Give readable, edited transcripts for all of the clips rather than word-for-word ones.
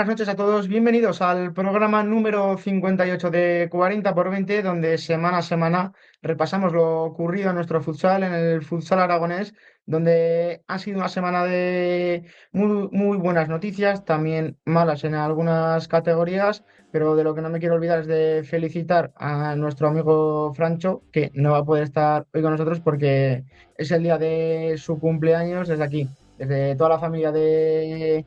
buenas noches a todos. Bienvenidos al programa número 58 de 40 por 20, donde semana a semana repasamos lo ocurrido en nuestro futsal, en el futsal aragonés, donde ha sido una semana de muy buenas noticias, también malas en algunas categorías, pero de lo que no me quiero olvidar es de felicitar a nuestro amigo Francho, que no va a poder estar hoy con nosotros porque es el día de su cumpleaños desde aquí, desde toda la familia de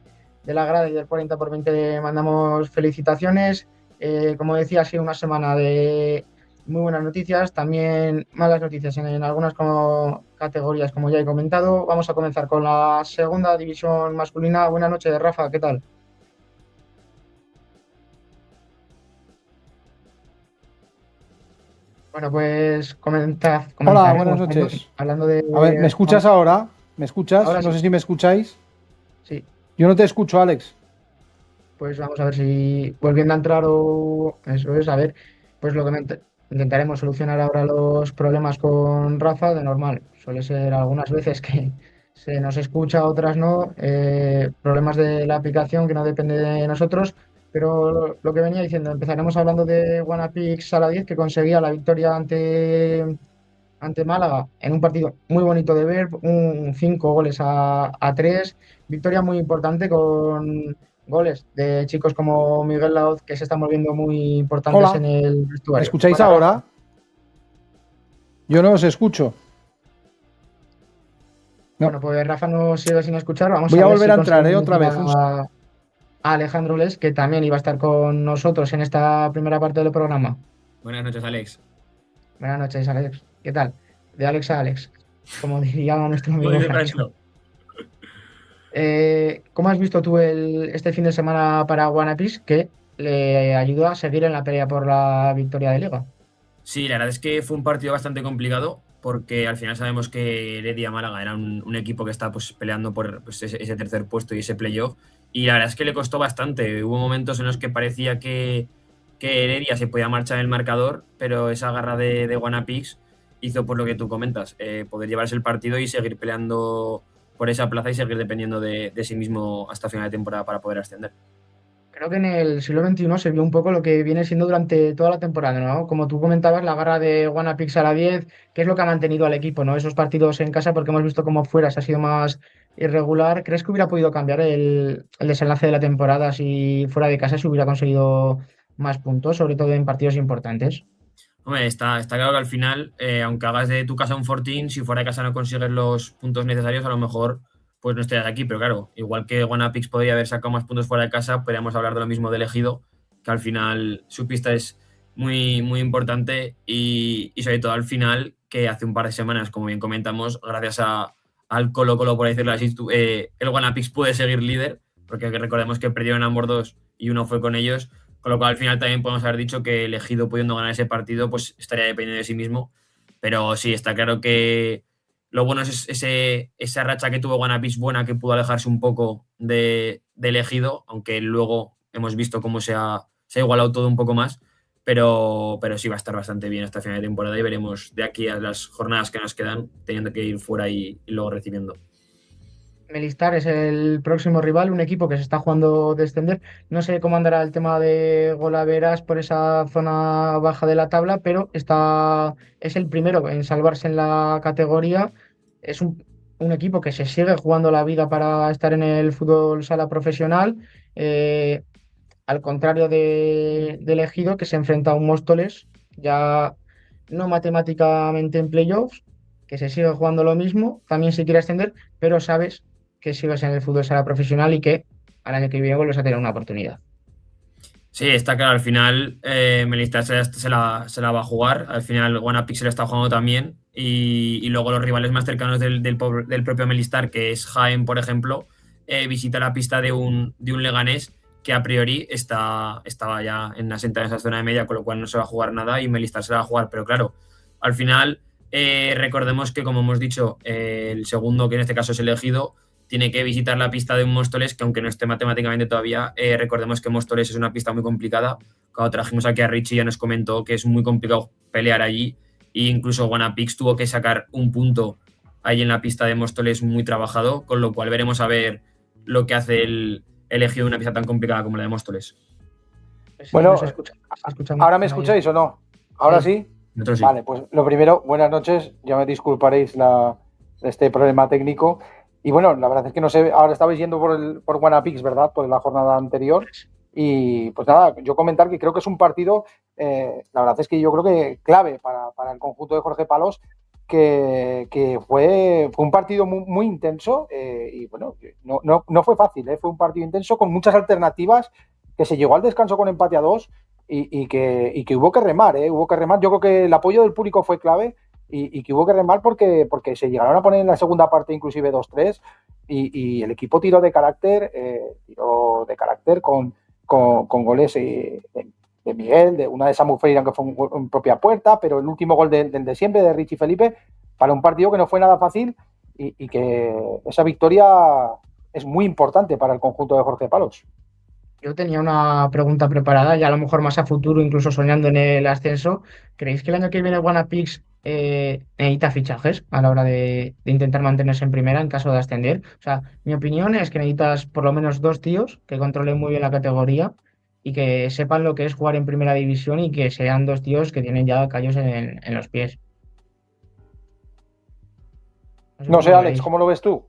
la grada y del 40 por 20 le mandamos felicitaciones. Como decía, ha sido una semana de muy buenas noticias, también malas noticias en algunas categorías, como ya he comentado. Vamos a comenzar con la segunda división masculina. Buenas noches, Rafa, ¿qué tal? Bueno, pues Hola, buenas comenzaremos, perdón, noches. hablando A ver, ¿me de... escuchas ahora? ¿Me escuchas? Ahora No sí, sé si me escucháis. sí. Yo no te escucho, Alex. Pues vamos a ver si volviendo a entrar o eso es, a ver, pues intentaremos solucionar ahora los problemas con Rafa de normal. Suele ser algunas veces que se nos escucha, otras no, problemas de la aplicación que no depende de nosotros, pero lo que venía diciendo, empezaremos hablando de Wanapix Sala 10 que conseguía la victoria ante Málaga en un partido muy bonito de ver, un 5 goles a 3, victoria muy importante con goles de chicos como Miguel Laoz que se están volviendo muy importantes en Hola, el ¿me vestuario. escucháis Buenas, Rafa. ahora? Yo no os escucho. No. Bueno, pues Rafa nos sigue sin escuchar. Vamos Voy a a ver volver si a entrar, conseguimos otra meter vez. a Alejandro Les, que también iba a estar con nosotros en esta primera parte del programa. Buenas noches, Alex. Buenas noches, Alex. ¿Qué tal? De Alex a Alex, como diría nuestro Como amigo dice Francho. Francho. ¿Cómo has visto tú este fin de semana para Wanapis que le ayudó a seguir en la pelea por la victoria de Liga? Sí, la verdad es que fue un partido bastante complicado porque al final sabemos que Heredia Málaga era un equipo que está pues, peleando por pues, ese tercer puesto y ese playoff, y la verdad es que le costó bastante. Hubo momentos en los que parecía que Heredia se podía marchar en el marcador, pero esa garra de Guanapix hizo por lo que tú comentas, poder llevarse el partido y seguir peleando por esa plaza y seguir dependiendo de sí mismo hasta final de temporada para poder ascender. Creo que en el siglo XXI se vio un poco lo que viene siendo durante toda la temporada, ¿no? Como tú comentabas, la garra de Wanapix a la 10, que es lo que ha mantenido al equipo, ¿no? Esos partidos en casa, porque hemos visto cómo fuera se ha sido más irregular. ¿Crees que hubiera podido cambiar el desenlace de la temporada si fuera de casa se hubiera conseguido más puntos, sobre todo en partidos importantes? Hombre, está claro que al final, aunque hagas de tu casa un fortín, si fuera de casa no consigues los puntos necesarios, a lo mejor pues no estarías aquí. Pero claro, igual que Guanapix podría haber sacado más puntos fuera de casa, podríamos hablar de lo mismo del Ejido, que al final su pista es muy importante y sobre todo al final, que hace un par de semanas, como bien comentamos, gracias al Colo-Colo, por decirlo así, el Guanapix puede seguir líder, porque recordemos que perdieron ambos dos y uno fue con ellos, con lo cual al final también podemos haber dicho que el Ejido pudiendo ganar ese partido pues estaría dependiendo de sí mismo. Pero sí, está claro que lo bueno es esa racha que tuvo Guanapis buena, que pudo alejarse un poco del Ejido, aunque luego hemos visto cómo se ha igualado todo un poco más. Pero sí va a estar bastante bien hasta final de temporada y veremos de aquí a las jornadas que nos quedan teniendo que ir fuera y luego recibiendo. Melistar es el próximo rival, un equipo que se está jugando descender. No sé cómo andará el tema de golaveras por esa zona baja de la tabla, pero es el primero en salvarse en la categoría. Es un equipo que se sigue jugando la vida para estar en el fútbol sala profesional, eh, al contrario del Ejido, que se enfrenta a un Móstoles, ya no matemáticamente en playoffs, que se sigue jugando lo mismo, también se quiere ascender, pero sabes que sigues en el fútbol sala profesional y que al año que viene vuelves a tener una oportunidad. Sí, está claro, al final Melista se la va a jugar, al final Guanapix se lo está jugando también y luego los rivales más cercanos del propio Melistar, que es Jaén, por ejemplo, visita la pista de un Leganés que a priori estaba ya en asentada en esa zona de media, con lo cual no se va a jugar nada y Melistar se la va a jugar, pero claro, al final recordemos que como hemos dicho, el segundo, que en este caso es elegido, tiene que visitar la pista de un Móstoles, que aunque no esté matemáticamente todavía, recordemos que Móstoles es una pista muy complicada. Cuando trajimos aquí a Richie ya nos comentó que es muy complicado pelear allí, e incluso Guanapix tuvo que sacar un punto ahí en la pista de Móstoles muy trabajado, con lo cual veremos a ver lo que hace elegido una pieza tan complicada como la de Móstoles. Bueno, Se escucha ¿ahora me bien. escucháis o no? ¿Ahora sí? Nosotros sí. Vale, pues lo primero, buenas noches. Ya me disculparéis este problema técnico. Y bueno, la verdad es que no sé, ahora estabais yendo por Guanapix, ¿verdad? Por la jornada anterior. Y pues nada, yo comentar que creo que es un partido, la verdad es que yo creo que clave para el conjunto de Jorge Palos, que fue un partido muy, muy intenso y bueno, no fue fácil, fue un partido intenso con muchas alternativas, que se llegó al descanso con empate a 2 y que hubo que remar, hubo que remar. Yo creo que el apoyo del público fue clave y que hubo que remar porque se llegaron a poner en la segunda parte inclusive 2-3 y el equipo tiró de carácter con goles de Miguel, de una de Samu Freiran que fue en propia puerta, pero el último gol del de siempre, de Richie Felipe, para un partido que no fue nada fácil y que esa victoria es muy importante para el conjunto de Jorge Palos. Yo tenía una pregunta preparada, ya a lo mejor más a futuro, incluso soñando en el ascenso. ¿Creéis que el año que viene Guanapix necesita fichajes a la hora de intentar mantenerse en primera en caso de ascender? O sea, mi opinión es que necesitas por lo menos 2 tíos que controlen muy bien la categoría y que sepan lo que es jugar en primera división y que sean 2 tíos que tienen ya callos en los pies. No sé No cómo sé, lo Alex, veréis. ¿cómo lo ves tú?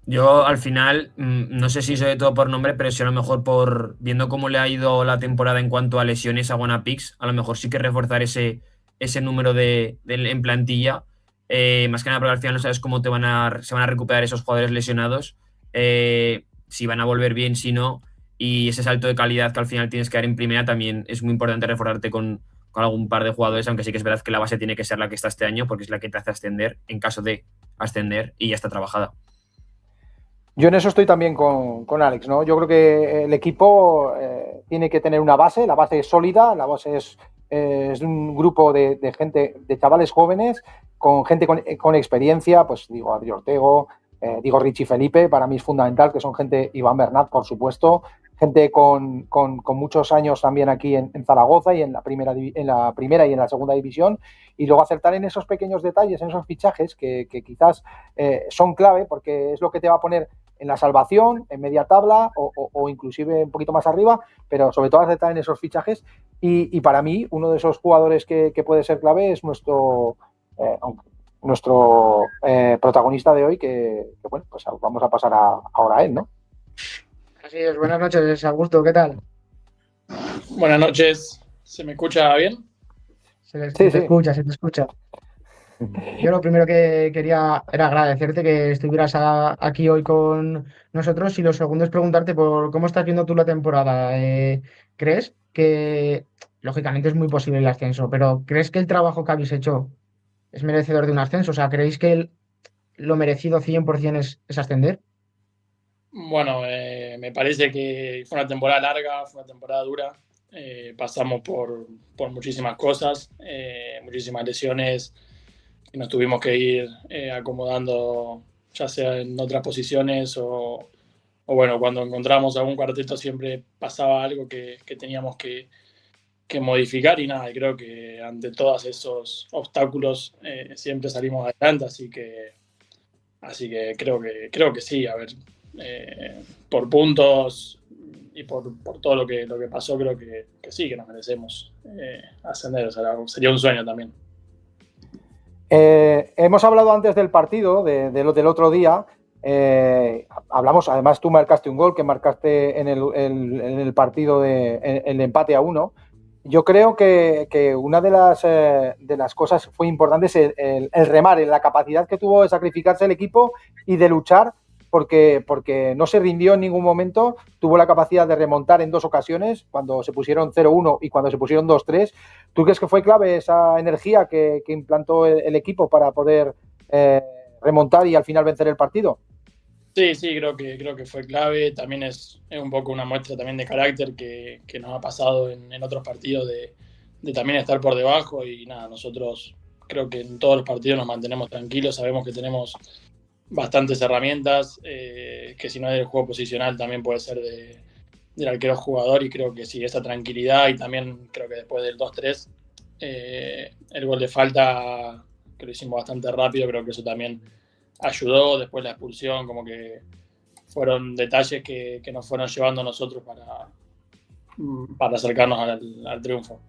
Yo al final, no sé si sobre todo por nombre, pero sí a lo mejor por viendo cómo le ha ido la temporada en cuanto a lesiones a Guanapix, a lo mejor sí que reforzar ese número en plantilla. Más que nada porque al final no sabes cómo se van a recuperar esos jugadores lesionados, si van a volver bien, si no. Y ese salto de calidad que al final tienes que dar en primera también es muy importante reforzarte con algún par de jugadores, aunque sí que es verdad que la base tiene que ser la que está este año, porque es la que te hace ascender en caso de ascender y ya está trabajada. Yo en eso estoy también con Alex, ¿no? Yo creo que el equipo tiene que tener una base, la base es sólida, la base es un grupo de gente, de chavales jóvenes, con gente con experiencia, pues digo, Adri Ortego, digo Richie Felipe, para mí es fundamental, que son gente, Iván Bernat, por supuesto, gente con muchos años también aquí en Zaragoza y en la primera y en la segunda división, y luego acertar en esos pequeños detalles, en esos fichajes que quizás son clave, porque es lo que te va a poner en la salvación, en media tabla o inclusive un poquito más arriba, pero sobre todo acertar en esos fichajes. Y para mí, uno de esos jugadores que puede ser clave es nuestro protagonista de hoy, que bueno, pues vamos a pasar ahora a él, ¿no? Así es, buenas noches, Augusto, ¿qué tal? Buenas noches, ¿se me escucha bien? Se Sí, te sí. escucha, se te escucha. Yo lo primero que quería era agradecerte que estuvieras aquí hoy con nosotros y lo segundo es preguntarte por cómo estás viendo tú la temporada. ¿Crees que, lógicamente es muy posible el ascenso, pero crees que el trabajo que habéis hecho es merecedor de un ascenso? O sea, ¿creéis que lo merecido 100% es ascender? Bueno, me parece que fue una temporada larga, fue una temporada dura. Pasamos por muchísimas cosas, muchísimas lesiones y nos tuvimos que ir acomodando, ya sea en otras posiciones o bueno, cuando encontramos algún cuarteto siempre pasaba algo que teníamos que modificar y nada, y creo que ante todos esos obstáculos siempre salimos adelante, así que creo que sí, a ver, por puntos y por todo lo que pasó, creo que sí, que nos merecemos ascender, o sea, sería un sueño también. Hemos hablado antes del partido, del otro día. Hablamos, además tú marcaste un gol que marcaste en el partido el empate a 1. Yo creo que una de las cosas fue importantes el remar, en la capacidad que tuvo de sacrificarse el equipo y de luchar, porque no se rindió en ningún momento, tuvo la capacidad de remontar en 2 ocasiones, cuando se pusieron 0-1 y cuando se pusieron 2-3. ¿Tú crees que fue clave esa energía que implantó el equipo para poder remontar y al final vencer el partido? Sí, creo que fue clave. También es un poco una muestra también de carácter que nos ha pasado en otros partidos de también estar por debajo y nada, nosotros creo que en todos los partidos nos mantenemos tranquilos, sabemos que tenemos bastantes herramientas, que si no es del juego posicional también puede ser del arquero jugador y creo que sí, esa tranquilidad y también creo que después del 2-3 el gol de falta que lo hicimos bastante rápido, creo que eso también ayudó, después la expulsión como que fueron detalles que nos fueron llevando a nosotros para acercarnos al triunfo.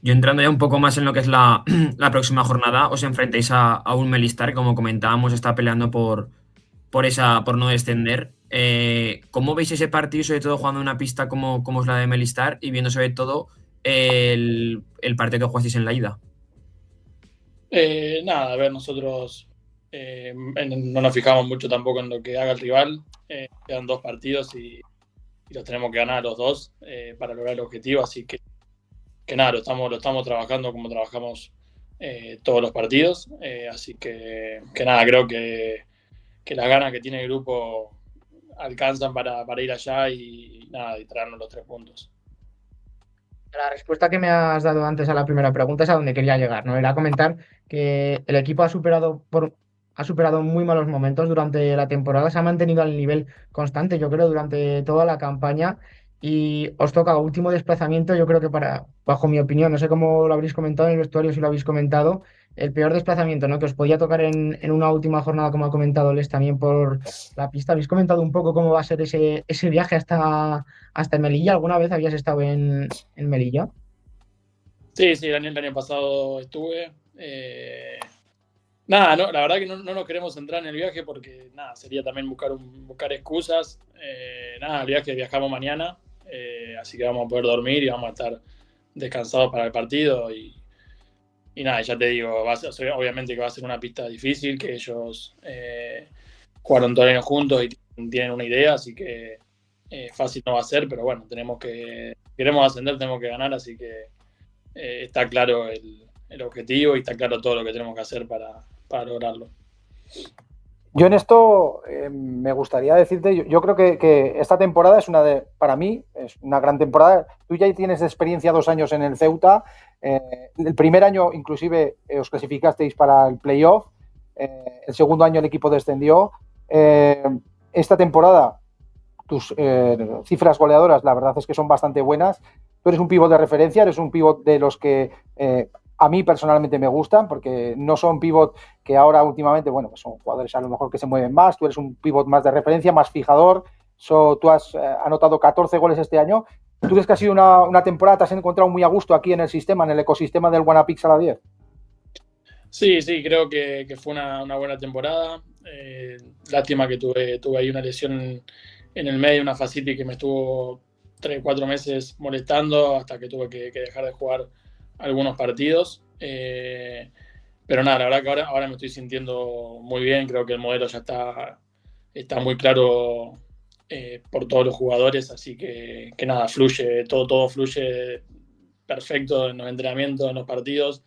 Yo entrando ya un poco más en lo que es la próxima jornada, os enfrentáis a un Melistar, como comentábamos, está peleando por no descender. ¿Cómo veis ese partido, sobre todo jugando en una pista como es la de Melistar y viendo sobre todo el partido que jugasteis en la ida? Nada, a ver, nosotros no nos fijamos mucho tampoco en lo que haga el rival. Quedan 2 partidos y los tenemos que ganar los 2 para lograr el objetivo, así que nada, lo estamos trabajando como trabajamos todos los partidos, así que nada, creo que las ganas que tiene el grupo alcanzan para ir allá y nada, y traernos los 3 puntos. La respuesta que me has dado antes a la primera pregunta es a donde quería llegar, ¿no? Era comentar que el equipo ha superado muy malos momentos durante la temporada, se ha mantenido al nivel constante, yo creo, durante toda la campaña y os toca último desplazamiento, yo creo que bajo mi opinión, no sé cómo lo habréis comentado en el vestuario, si lo habéis comentado, el peor desplazamiento, ¿no? Que os podía tocar en una última jornada, como ha comentado Les también por la pista. ¿Habéis comentado un poco cómo va a ser ese viaje hasta Melilla? ¿Alguna vez habías estado en Melilla? Sí, el año pasado estuve. Nada, no, la verdad que no nos queremos centrar en el viaje porque nada, sería también buscar excusas. Nada, el viaje viajamos mañana, así que vamos a poder dormir y vamos a estar descansados para el partido. Y nada, ya te digo, obviamente que va a ser una pista difícil, que ellos jugaron todo el año juntos y tienen una idea, así que fácil no va a ser, pero bueno, queremos ascender, tenemos que ganar, así que está claro el objetivo y está claro todo lo que tenemos que hacer para lograrlo. Yo en esto me gustaría decirte, yo creo que esta temporada para mí, es una gran temporada. Tú ya tienes experiencia 2 años en el Ceuta. El primer año inclusive os clasificasteis para el playoff. El segundo año el equipo descendió. Esta temporada tus cifras goleadoras la verdad es que son bastante buenas. Tú eres un pívot de referencia, eres un pívot de los que a mí personalmente me gustan, porque no son pívot que ahora últimamente, bueno, pues son jugadores a lo mejor que se mueven más, tú eres un pívot más de referencia, más fijador, tú has anotado 14 goles este año. ¿Tú crees que ha sido una temporada, te has encontrado muy a gusto aquí en el sistema, en el ecosistema del Guanapix a la 10? Sí, creo que fue una buena temporada. Lástima que tuve ahí una lesión en el medio, una fascitis que me estuvo 3-4 meses molestando hasta que tuve que dejar de jugar algunos partidos. Pero nada, la verdad que ahora me estoy sintiendo muy bien. Creo que el modelo ya está muy claro por todos los jugadores, así que nada, fluye, todo fluye perfecto en los entrenamientos, en los partidos.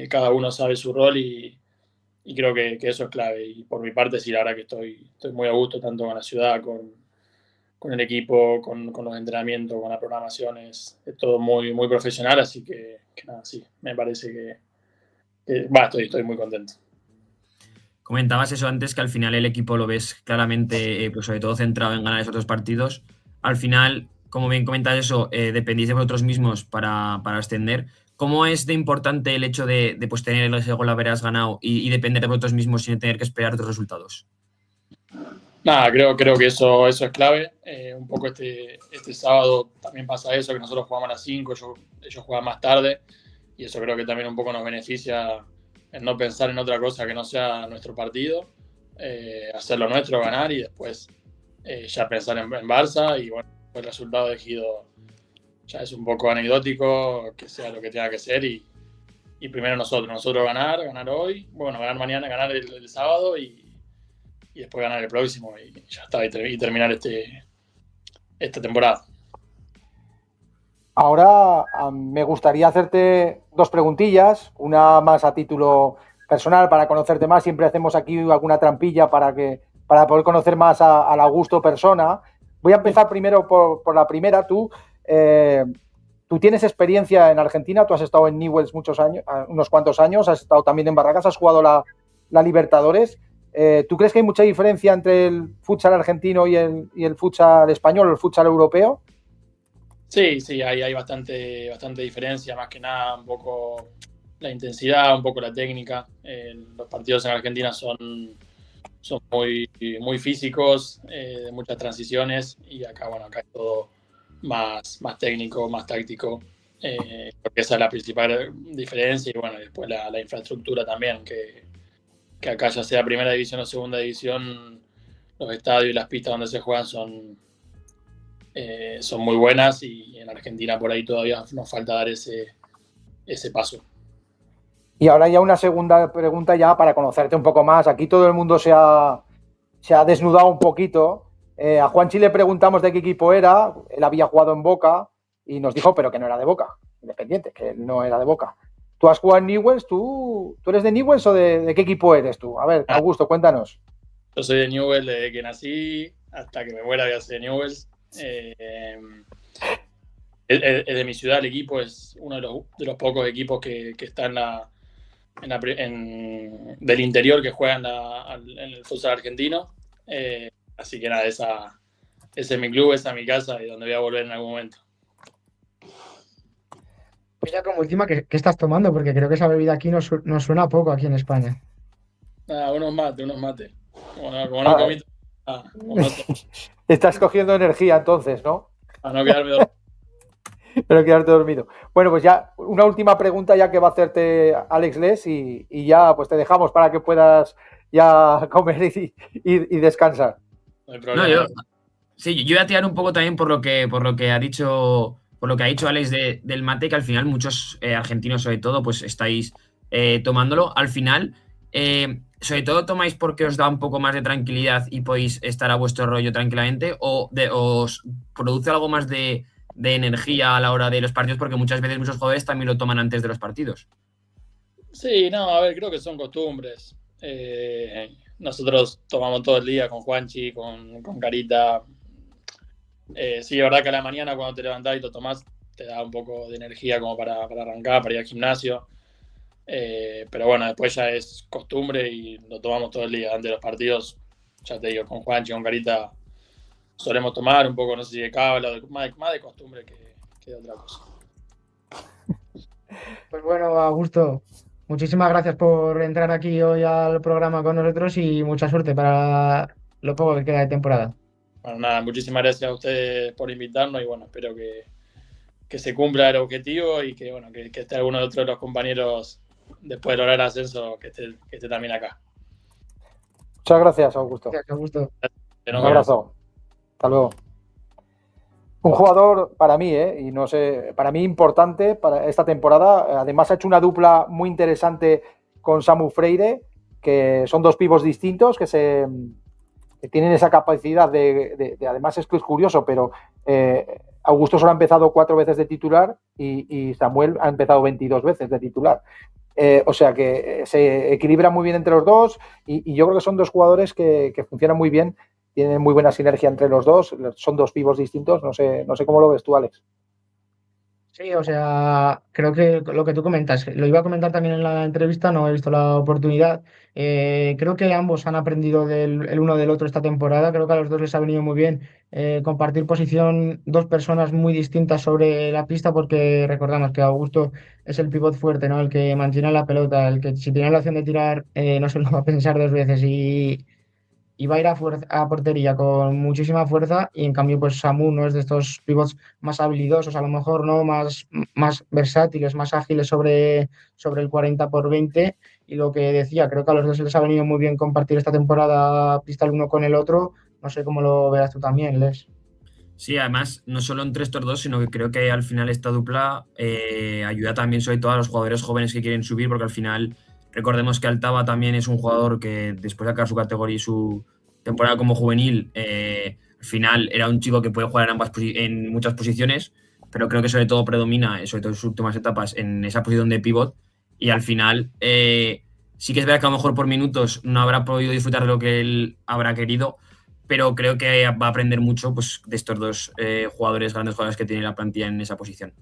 Cada uno sabe su rol y creo que eso es clave. Y por mi parte, sí, la verdad que estoy muy a gusto, tanto con la ciudad, con el equipo, con los entrenamientos, con la programación. Es todo muy, muy profesional, así que nada, sí, me parece que estoy muy contento. Comentabas eso antes, que al final el equipo lo ves claramente, pues sobre todo centrado en ganar esos 2 partidos. Al final, como bien comentas eso, dependéis de vosotros mismos para ascender. ¿Cómo es de importante el hecho de pues, tener ese gol haberás ganado y depender de vosotros mismos sin tener que esperar otros resultados? Nada, creo que eso es clave. Un poco este sábado también pasa eso, que nosotros jugamos a las 5, ellos juegan más tarde, y eso creo que también un poco nos beneficia en no pensar en otra cosa que no sea nuestro partido, hacer lo nuestro, ganar y después ya pensar en Barça. Y bueno, el resultado de Gido ya es un poco anecdótico, que sea lo que tenga que ser y primero nosotros ganar hoy, bueno, ganar mañana, ganar el sábado y después ganar el próximo y ya está, y terminar esta temporada. Ahora me gustaría hacerte 2 preguntillas, una más a título personal para conocerte más. Siempre hacemos aquí alguna trampilla para poder conocer más al Augusto persona. Voy a empezar primero por la primera. Tú tienes experiencia en Argentina, tú has estado en Newell's unos cuantos años, has estado también en Barracas, has jugado la Libertadores. ¿Tú crees que hay mucha diferencia entre el futsal argentino y el futsal español o el futsal europeo? Sí, hay bastante diferencia, más que nada un poco la intensidad, un poco la técnica. Los partidos en Argentina son son muy, muy físicos, de muchas transiciones, y acá, bueno, acá es todo más técnico, más táctico, porque esa es la principal diferencia, y bueno, después la infraestructura también, que acá ya sea primera división o segunda división, los estadios y las pistas donde se juegan son muy buenas, y en Argentina por ahí todavía nos falta dar ese paso. Y ahora ya una segunda pregunta ya para conocerte un poco más. Aquí todo el mundo se ha desnudado un poquito. A Juanchi le preguntamos de qué equipo era. Él había jugado en Boca y nos dijo, pero que no era de Boca, Independiente, que él no era de Boca. ¿Tú has jugado en Newell's? ¿Tú eres de Newell's o de qué equipo eres tú? A ver, Augusto, cuéntanos. Yo soy de Newell's desde que nací hasta que me muera, voy a ser de Newell's. Es de mi ciudad el equipo, es uno de los pocos equipos que está del interior, que juegan en el futsal argentino. Así que nada, ese es mi club, esa es mi casa y donde voy a volver en algún momento. Pues ya como última, ¿qué estás tomando? Porque creo que esa bebida aquí nos suena poco aquí en España. Nada, unos mates. Como no comí, Estás cogiendo energía entonces, ¿no? Para no quedarme dormido. Pero quedarte dormido. Bueno, pues ya una última pregunta ya que va a hacerte Alex Les y ya pues te dejamos para que puedas ya comer y descansar. No hay problema. Yo voy a tirar un poco también por lo que ha dicho Alex del mate, que al final muchos argentinos sobre todo pues estáis tomándolo. Al final, sobre todo tomáis porque os da un poco más de tranquilidad y podéis estar a vuestro rollo tranquilamente, o os produce algo más de energía a la hora de los partidos, porque muchas veces muchos jugadores también lo toman antes de los partidos. Sí, no, a ver, creo que son costumbres. Nosotros tomamos todo el día con Juanchi, con Carita. Sí, es verdad que a la mañana cuando te levantás y lo tomás, te da un poco de energía como para arrancar, para ir al gimnasio. Pero bueno, después ya es costumbre y lo tomamos todo el día. Antes de los partidos, ya te digo, con Juanchi, con Carita, solemos tomar un poco, no sé si de cábala, más de costumbre que de otra cosa. Pues bueno, Augusto, muchísimas gracias por entrar aquí hoy al programa con nosotros y mucha suerte para lo poco que queda de temporada. Bueno, nada, muchísimas gracias a ustedes por invitarnos y bueno, espero que se cumpla el objetivo y que, bueno, que esté alguno de otros de los compañeros después de lograr el ascenso, que esté también acá. Muchas gracias, Augusto. Gracias, Augusto. Un abrazo. Hasta luego. Un jugador para mí, y no sé, para mí importante para esta temporada. Además ha hecho una dupla muy interesante con Samu Freire, que son dos pibos distintos que tienen esa capacidad de además esto es curioso, pero Augusto solo ha empezado 4 veces de titular y Samuel ha empezado 22 veces de titular. O sea que se equilibra muy bien entre los dos y yo creo que son dos jugadores que funcionan muy bien. Tienen muy buena sinergia entre los dos, son dos pibos distintos, no sé cómo lo ves tú, Alex. Sí, o sea, creo que lo que tú comentas, lo iba a comentar también en la entrevista, no he visto la oportunidad. Creo que ambos han aprendido el uno del otro esta temporada, creo que a los dos les ha venido muy bien compartir posición, dos personas muy distintas sobre la pista, porque recordamos que Augusto es el pivot fuerte, ¿no? El que mantiene la pelota, el que si tiene la opción de tirar no se lo va a pensar 2 veces y va a ir a portería con muchísima fuerza y en cambio pues Samu no es de estos pivots más habilidosos, a lo mejor no más versátiles, más ágiles sobre el 40x20 y lo que decía, creo que a los dos les ha venido muy bien compartir esta temporada pista el uno con el otro, no sé cómo lo verás tú también, Les. Sí, además, no solo entre estos dos, sino que creo que al final esta dupla ayuda también sobre todo a los jugadores jóvenes que quieren subir, porque al final recordemos que Altava también es un jugador que después de sacar su categoría y su temporada como juvenil, al final era un chico que puede jugar en muchas posiciones, pero creo que sobre todo predomina, sobre todo en sus últimas etapas, en esa posición de pivot y al final sí que es verdad que a lo mejor por minutos no habrá podido disfrutar de lo que él habrá querido, pero creo que va a aprender mucho pues, de estos dos grandes jugadores que tiene la plantilla en esa posición.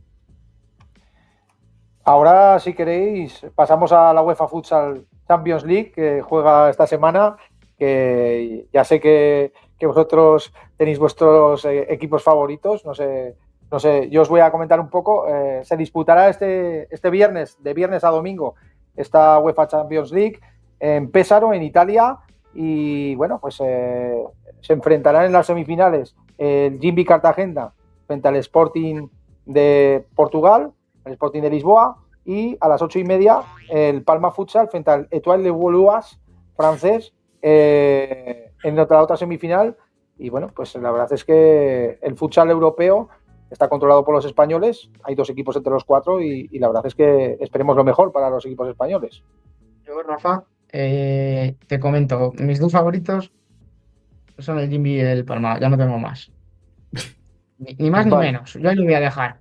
Ahora, si queréis, pasamos a la UEFA Futsal Champions League, que juega esta semana, que ya sé que vosotros tenéis vuestros equipos favoritos, no sé, yo os voy a comentar un poco. Se disputará este viernes, de viernes a domingo, esta UEFA Champions League en Pesaro, en Italia. y bueno, pues se enfrentarán en las semifinales el Jimby Cartagena frente al Sporting de Portugal, el Sporting de Lisboa, y a las 8:30 el Palma Futsal frente al Étoile de Boulogne francés en la otra semifinal. Y bueno, pues la verdad es que el futsal europeo está controlado por los españoles, hay 2 equipos entre los 4 y la verdad es que esperemos lo mejor para los equipos españoles. Yo, Rafa, te comento, mis 2 favoritos son el Jimmy y el Palma, ya no tengo más. Ni más ni Vale. menos, yo ahí lo voy a dejar.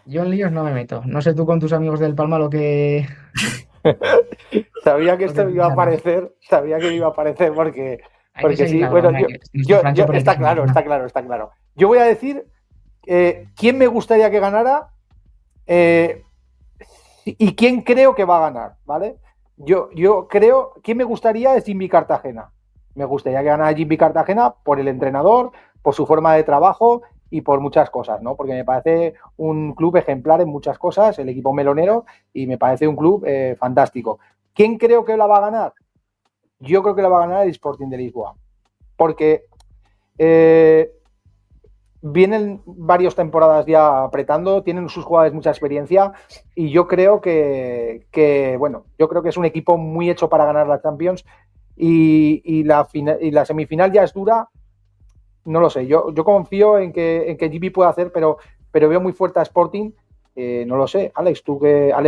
Yo en líos no me meto. No sé tú con tus amigos del Palma lo que... Sabía que lo que esto me iba a piensas. aparecer, sabía que me iba a aparecer porque Hay que seguir sí, la bueno, broma, que nuestro Francho por está detrás no claro, gana. está claro. Yo voy a decir quién me gustaría que ganara y quién creo que va a ganar, ¿vale? Yo creo, quién me gustaría es Jimmy Cartagena. Me gustaría que ganara Jimmy Cartagena por el entrenador, por su forma de trabajo y por muchas cosas, ¿no? Porque me parece un club ejemplar en muchas cosas, el equipo melonero, y me parece un club fantástico. ¿Quién creo que la va a ganar? Yo creo que la va a ganar el Sporting de Lisboa. Porque vienen varias temporadas ya apretando, tienen sus jugadores mucha experiencia y yo creo bueno, yo creo que es un equipo muy hecho para ganar la Champions y la semifinal ya es dura, no lo sé, yo confío en que GB pueda hacer, pero veo muy fuerte a Sporting, no lo sé, Alex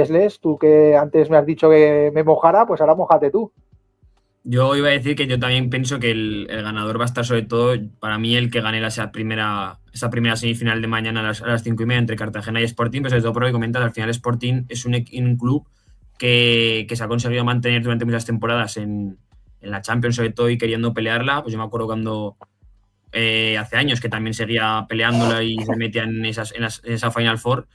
Les, tú que antes me has dicho que me mojara, pues ahora mojate tú. Yo iba a decir que yo también pienso que el ganador va a estar sobre todo, para mí, el que gane esa primera semifinal de mañana a las 5:30 entre Cartagena y Sporting, pero sobre todo por lo que comentas, al final Sporting es un club que se ha conseguido mantener durante muchas temporadas en la Champions sobre todo y queriendo pelearla. Pues yo me acuerdo cuando hace años que también seguía peleándola y se metía en esa Final Four.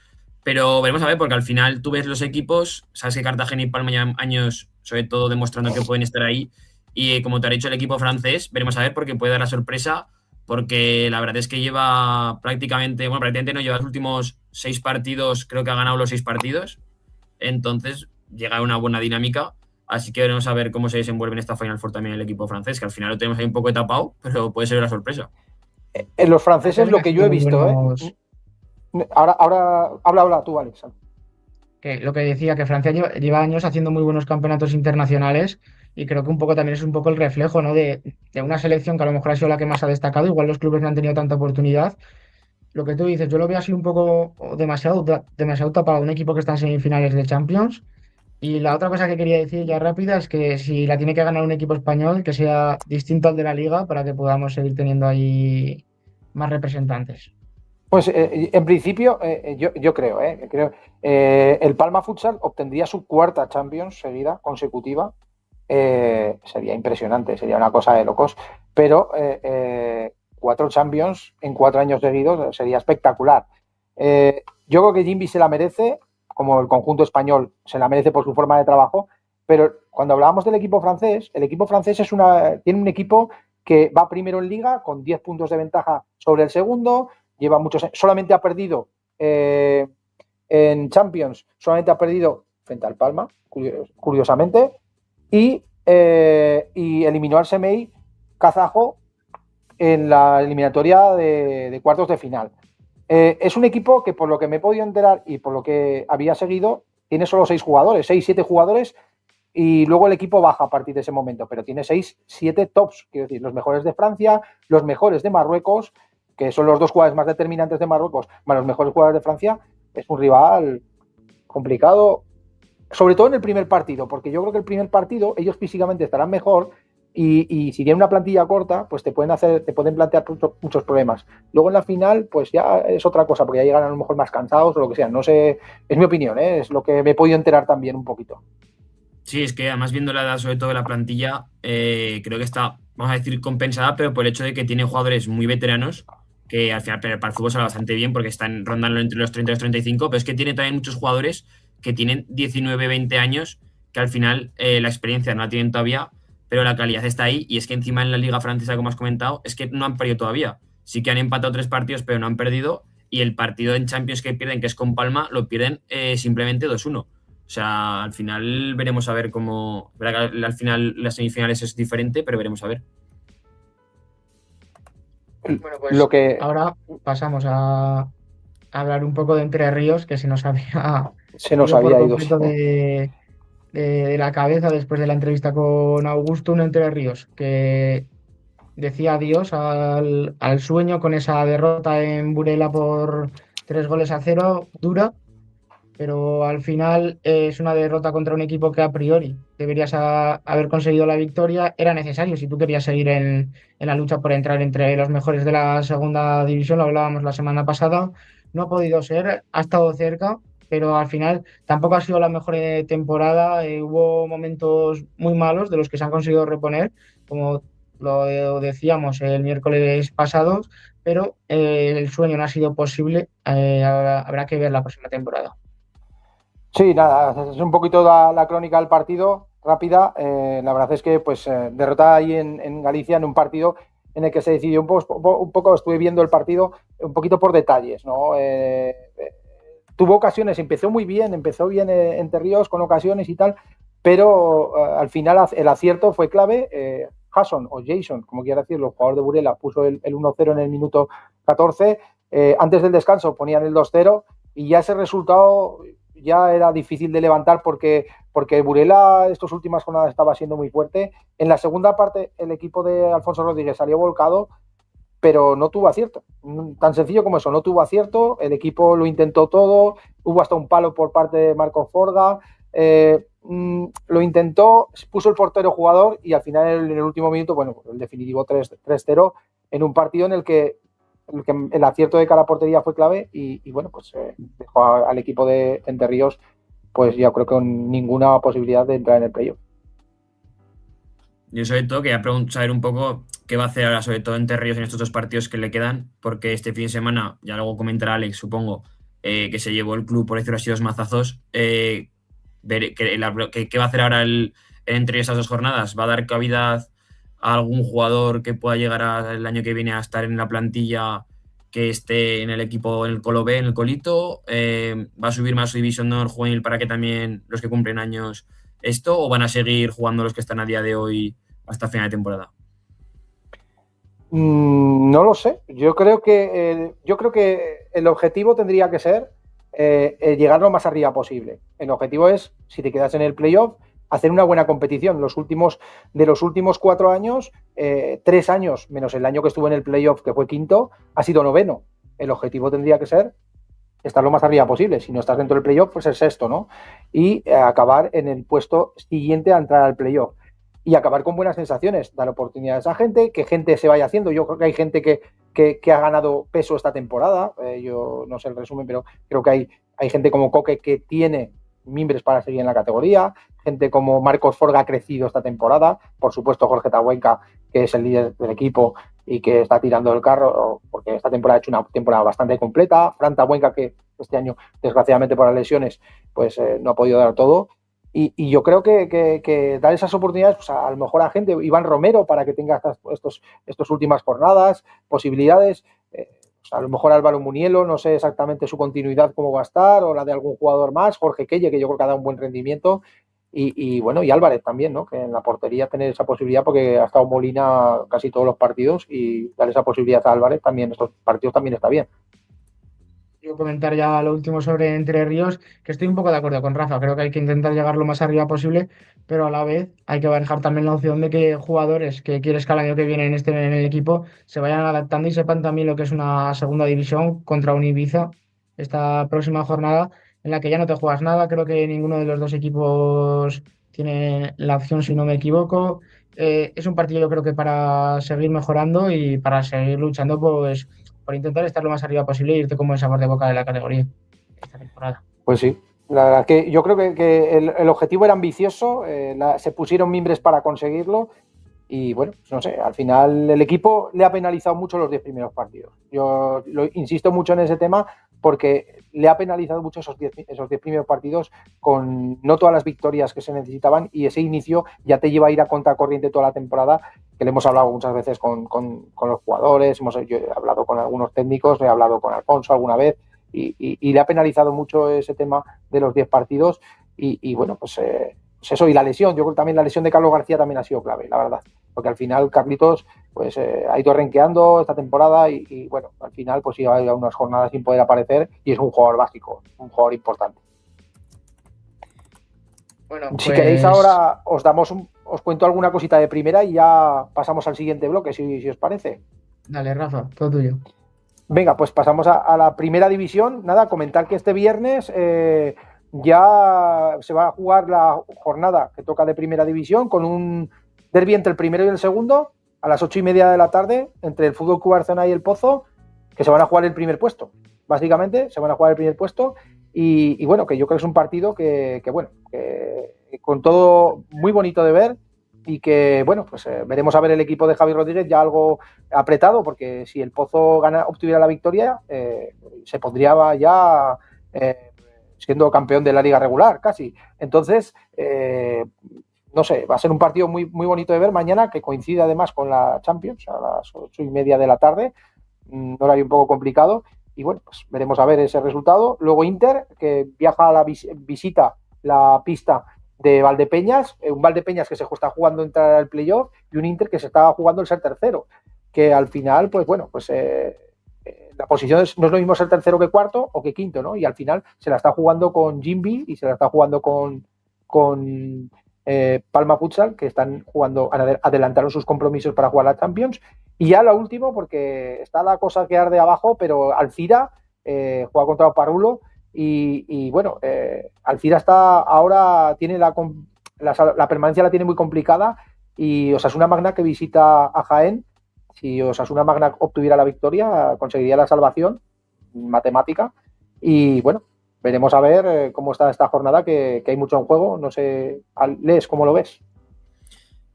Pero veremos a ver, porque al final tú ves los equipos, sabes que Cartagena y Palma llevan años, sobre todo, demostrando que pueden estar ahí. Y como te ha dicho el equipo francés, veremos a ver, porque puede dar la sorpresa, porque la verdad es que prácticamente no, lleva los últimos 6 partidos, creo que ha ganado los 6 partidos. Entonces llega a una buena dinámica. Así que veremos a ver cómo se desenvuelve en esta Final Four también el equipo francés, que al final lo tenemos ahí un poco tapado, pero puede ser una sorpresa. En los Francia franceses, lo también ha que yo sido he muy visto, buenos. ahora habla tú, Alex. Que lo que decía, que Francia lleva años haciendo muy buenos campeonatos internacionales y creo que un poco también es un poco el reflejo, ¿no? de una selección que a lo mejor ha sido la que más ha destacado. Igual los clubes no han tenido tanta oportunidad. Lo que tú dices, yo lo veo así un poco demasiado tapado, un equipo que está en semifinales de Champions. Y la otra cosa que quería decir ya rápida es que si la tiene que ganar un equipo español, que sea distinto al de la liga para que podamos seguir teniendo ahí más representantes. Pues en principio, yo creo, el Palma Futsal obtendría su 4ª Champions seguida, consecutiva. Sería impresionante, sería una cosa de locos. Pero 4 Champions en 4 años seguidos sería espectacular. Yo creo que Jimby se la merece, como el conjunto español se la merece por su forma de trabajo. Pero cuando hablábamos del equipo francés, el equipo francés tiene un equipo que va primero en liga con 10 puntos de ventaja sobre el segundo. Lleva solamente ha perdido en Champions, solamente ha perdido frente al Palma, curiosamente, y eliminó al Semei kazajo en la eliminatoria de cuartos de final. Es un equipo que, por lo que me he podido enterar y por lo que había seguido, tiene solo 6 jugadores, 6-7 jugadores, y luego el equipo baja a partir de ese momento, pero tiene 6-7 tops, quiero decir, los mejores de Francia, los mejores de Marruecos, que son los 2 jugadores más determinantes de Marruecos, más los mejores jugadores de Francia. Es un rival complicado, sobre todo en el primer partido, porque yo creo que el primer partido ellos físicamente estarán mejor y si tienen una plantilla corta, pues te pueden plantear muchos problemas. Luego en la final, pues ya es otra cosa, porque ya llegan a lo mejor más cansados o lo que sea. No sé, es mi opinión, es lo que me he podido enterar también un poquito. Sí, es que además viendo la edad sobre todo de la plantilla, creo que está, vamos a decir, compensada, pero por el hecho de que tiene jugadores muy veteranos, que al final para el fútbol sale bastante bien porque están rondando entre los 30 y los 35, pero es que tiene también muchos jugadores que tienen 19, 20 años, que al final la experiencia no la tienen todavía, pero la calidad está ahí, y es que encima en la liga francesa, como has comentado, es que no han perdido todavía. Sí que han empatado 3 partidos, pero no han perdido, y el partido en Champions que pierden, que es con Palma, lo pierden simplemente 2-1. O sea, al final veremos a ver cómo... Verdad que al final las semifinales es diferente, pero veremos a ver. Bueno, pues Lo que ahora pasamos a hablar un poco de Entre Ríos, que se nos había se nos ido por había ido, completo de la cabeza después de la entrevista con Augusto, un Entre Ríos que decía adiós al sueño con esa derrota en Burela por 3-0, dura, pero al final es una derrota contra un equipo que a priori deberías haber conseguido la victoria. Era necesario si tú querías seguir en la lucha por entrar entre los mejores de la segunda división, lo hablábamos la semana pasada. No ha podido ser, ha estado cerca, pero al final tampoco ha sido la mejor temporada. Hubo momentos muy malos de los que se han conseguido reponer, como lo decíamos el miércoles pasado, pero el sueño no ha sido posible. Habrá que ver la próxima temporada. Sí, nada, es un poquito la crónica del partido, rápida. La verdad es que pues derrota ahí en Galicia en un partido en el que se decidió un poco, estuve viendo el partido un poquito por detalles, ¿no? Tuvo ocasiones, empezó bien Entre Ríos con ocasiones y tal, pero al final el acierto fue clave. Jason o Jason, como quiera decirlo, el jugador de Burela, puso el 1-0 en el minuto 14. Antes del descanso ponían el 2-0 y ya ese resultado ya era difícil de levantar porque Burela estas últimas jornadas estaba siendo muy fuerte. En la segunda parte el equipo de Alfonso Rodríguez salió volcado, pero no tuvo acierto. Tan sencillo como eso, no tuvo acierto, el equipo lo intentó todo, hubo hasta un palo por parte de Marcos Forga, lo intentó, puso el portero jugador y al final en el último minuto, bueno, el definitivo 3-0 en un partido en el que el acierto de cara a portería fue clave y bueno, pues dejó al equipo de Entre Ríos pues yo creo que con ninguna posibilidad de entrar en el playoff. Yo sobre todo quería saber un poco qué va a hacer ahora, sobre todo Entre Ríos en estos 2 partidos que le quedan, porque este fin de semana, ya luego comentará Alex, supongo, que se llevó el club, por decirlo así, 2 mazazos. ¿Qué va a hacer ahora entre esas 2 jornadas? ¿Va a dar cabida a algún jugador que pueda llegar el año que viene a estar en la plantilla que esté en el equipo, en el Colo B, en el Colito? ¿Va a subir más su división de honor juvenil para que también los que cumplen años esto, o van a seguir jugando los que están a día de hoy hasta final de temporada? No lo sé. Yo creo que el objetivo tendría que ser llegar lo más arriba posible. El objetivo es, si te quedas en el playoff, hacer una buena competición. De los últimos 4 años, 3 años, menos el año que estuvo en el playoff, que fue quinto, ha sido noveno. El objetivo tendría que ser estar lo más arriba posible. Si no estás dentro del playoff, pues el sexto, ¿no? Y acabar en el puesto siguiente a entrar al playoff. Y acabar con buenas sensaciones, dar oportunidades a gente, que gente se vaya haciendo. Yo creo que hay gente que ha ganado peso esta temporada. Yo no sé el resumen, pero creo que hay gente como Coque que tiene mimbres para seguir en la categoría. Gente como Marcos Forga ha crecido esta temporada. Por supuesto, Jorge Tahuenca, que es el líder del equipo y que está tirando el carro, porque esta temporada ha hecho una temporada bastante completa. Fran Tahuenca, que este año, desgraciadamente por las lesiones, pues no ha podido dar todo. Y yo creo que dar esas oportunidades pues a lo mejor a gente, Iván Romero, para que tenga estas últimas jornadas, posibilidades, pues a lo mejor Álvaro Munielo, no sé exactamente su continuidad cómo va a estar, o la de algún jugador más, Jorge Quelle, que yo creo que ha dado un buen rendimiento, y bueno, y Álvarez también, ¿no? Que en la portería tener esa posibilidad, porque ha estado Molina casi todos los partidos, y dar esa posibilidad a Álvarez también, estos partidos también está bien. Comentar ya lo último sobre Entre Ríos, que estoy un poco de acuerdo con Rafa, creo que hay que intentar llegar lo más arriba posible, pero a la vez hay que manejar también la opción de que jugadores que quieres que el año que viene estén en el equipo se vayan adaptando y sepan también lo que es una segunda división contra un Ibiza esta próxima jornada en la que ya no te juegas nada. Creo que ninguno de los 2 equipos tiene la opción, si no me equivoco. Es un partido, yo creo que para seguir mejorando y para seguir luchando, pues por intentar estar lo más arriba posible e irte como el sabor de boca de la categoría esta temporada. Pues sí, la verdad que yo creo que el objetivo era ambicioso, se pusieron mimbres para conseguirlo y bueno, pues no sé, al final el equipo le ha penalizado mucho los 10 primeros partidos. Yo insisto mucho en ese tema porque le ha penalizado mucho esos 10 primeros partidos con no todas las victorias que se necesitaban y ese inicio ya te lleva a ir a contracorriente toda la temporada, que le hemos hablado muchas veces con los jugadores, yo he hablado con algunos técnicos, he hablado con Alfonso alguna vez y le ha penalizado mucho ese tema de los 10 partidos y bueno, pues eso, y la lesión, yo creo que también la lesión de Carlos García también ha sido clave, la verdad, porque al final Carlitos pues ha ido renqueando esta temporada y bueno, al final pues lleva unas jornadas sin poder aparecer y es un jugador básico, un jugador importante. Bueno, Si queréis ahora os cuento alguna cosita de primera y ya pasamos al siguiente bloque, si os parece. Dale, Rafa, todo tuyo. Venga, pues pasamos a la primera división. Nada, comentar que este viernes ya se va a jugar la jornada que toca de primera división con un derbi entre el primero y el segundo a las 8:30 de la tarde entre el Fútbol Club Barcelona y el Pozo, que se van a jugar el primer puesto. Básicamente, se van a jugar el primer puesto y bueno, que yo creo que es un partido que con todo muy bonito de ver y que, bueno, pues veremos a ver el equipo de Javi Rodríguez ya algo apretado, porque si el Pozo obtuviera la victoria, se pondría ya siendo campeón de la liga regular, casi. Entonces, no sé, va a ser un partido muy, muy bonito de ver mañana, que coincide además con la Champions, a las 8:30 de la tarde, un horario un poco complicado, y bueno, pues veremos a ver ese resultado. Luego Inter, que viaja a la visita la pista de Valdepeñas, un Valdepeñas que se está jugando entrar al playoff y un Inter que se estaba jugando el ser tercero, que al final, pues bueno, pues la posición no es lo mismo ser tercero que cuarto o que quinto, ¿no? Y al final se la está jugando con Jimby y se la está jugando con Palma Futsal, que están jugando, adelantaron sus compromisos para jugar la Champions. Y ya lo último, porque está la cosa que arde abajo, pero Alcira juega contra Oparulo. Y bueno, Alcira está ahora, tiene la permanencia la tiene muy complicada y Osasuna Magna, que visita a Jaén, si Osasuna Magna obtuviera la victoria, conseguiría la salvación matemática. Y bueno, veremos a ver cómo está esta jornada, que hay mucho en juego. No sé, Les, ¿cómo lo ves?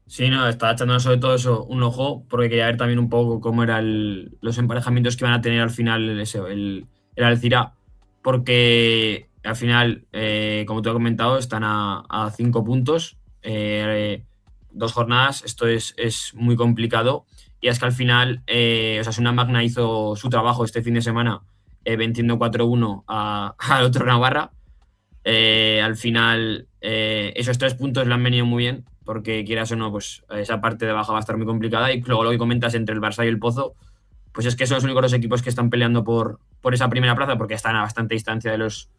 Sí, no, estaba echando sobre todo eso un ojo, porque quería ver también un poco cómo eran los emparejamientos que iban a tener al final el Alcira, porque al final, como te he comentado, están a 5 puntos, 2 jornadas, esto es muy complicado, y es que al final, Osasuna Magna hizo su trabajo este fin de semana, venciendo 4-1 al otro Navarra. Al final, esos 3 puntos le han venido muy bien, porque quieras o no, pues esa parte de baja va a estar muy complicada. Y luego lo que comentas entre el Barça y el Pozo, pues es que son los únicos 2 equipos que están peleando por esa primera plaza, porque están a bastante distancia de los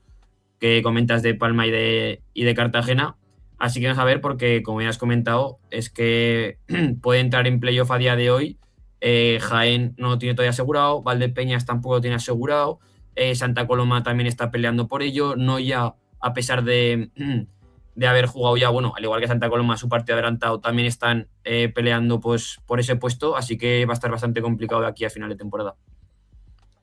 que comentas de Palma y de Cartagena. Así que vamos a ver, porque como ya has comentado, es que puede entrar en playoff a día de hoy. Jaén no lo tiene todavía asegurado, Valdepeñas tampoco lo tiene asegurado, Santa Coloma también está peleando por ello, Noia, a pesar de haber jugado ya, bueno, al igual que Santa Coloma, su partido adelantado, también están peleando pues por ese puesto, así que va a estar bastante complicado de aquí a final de temporada.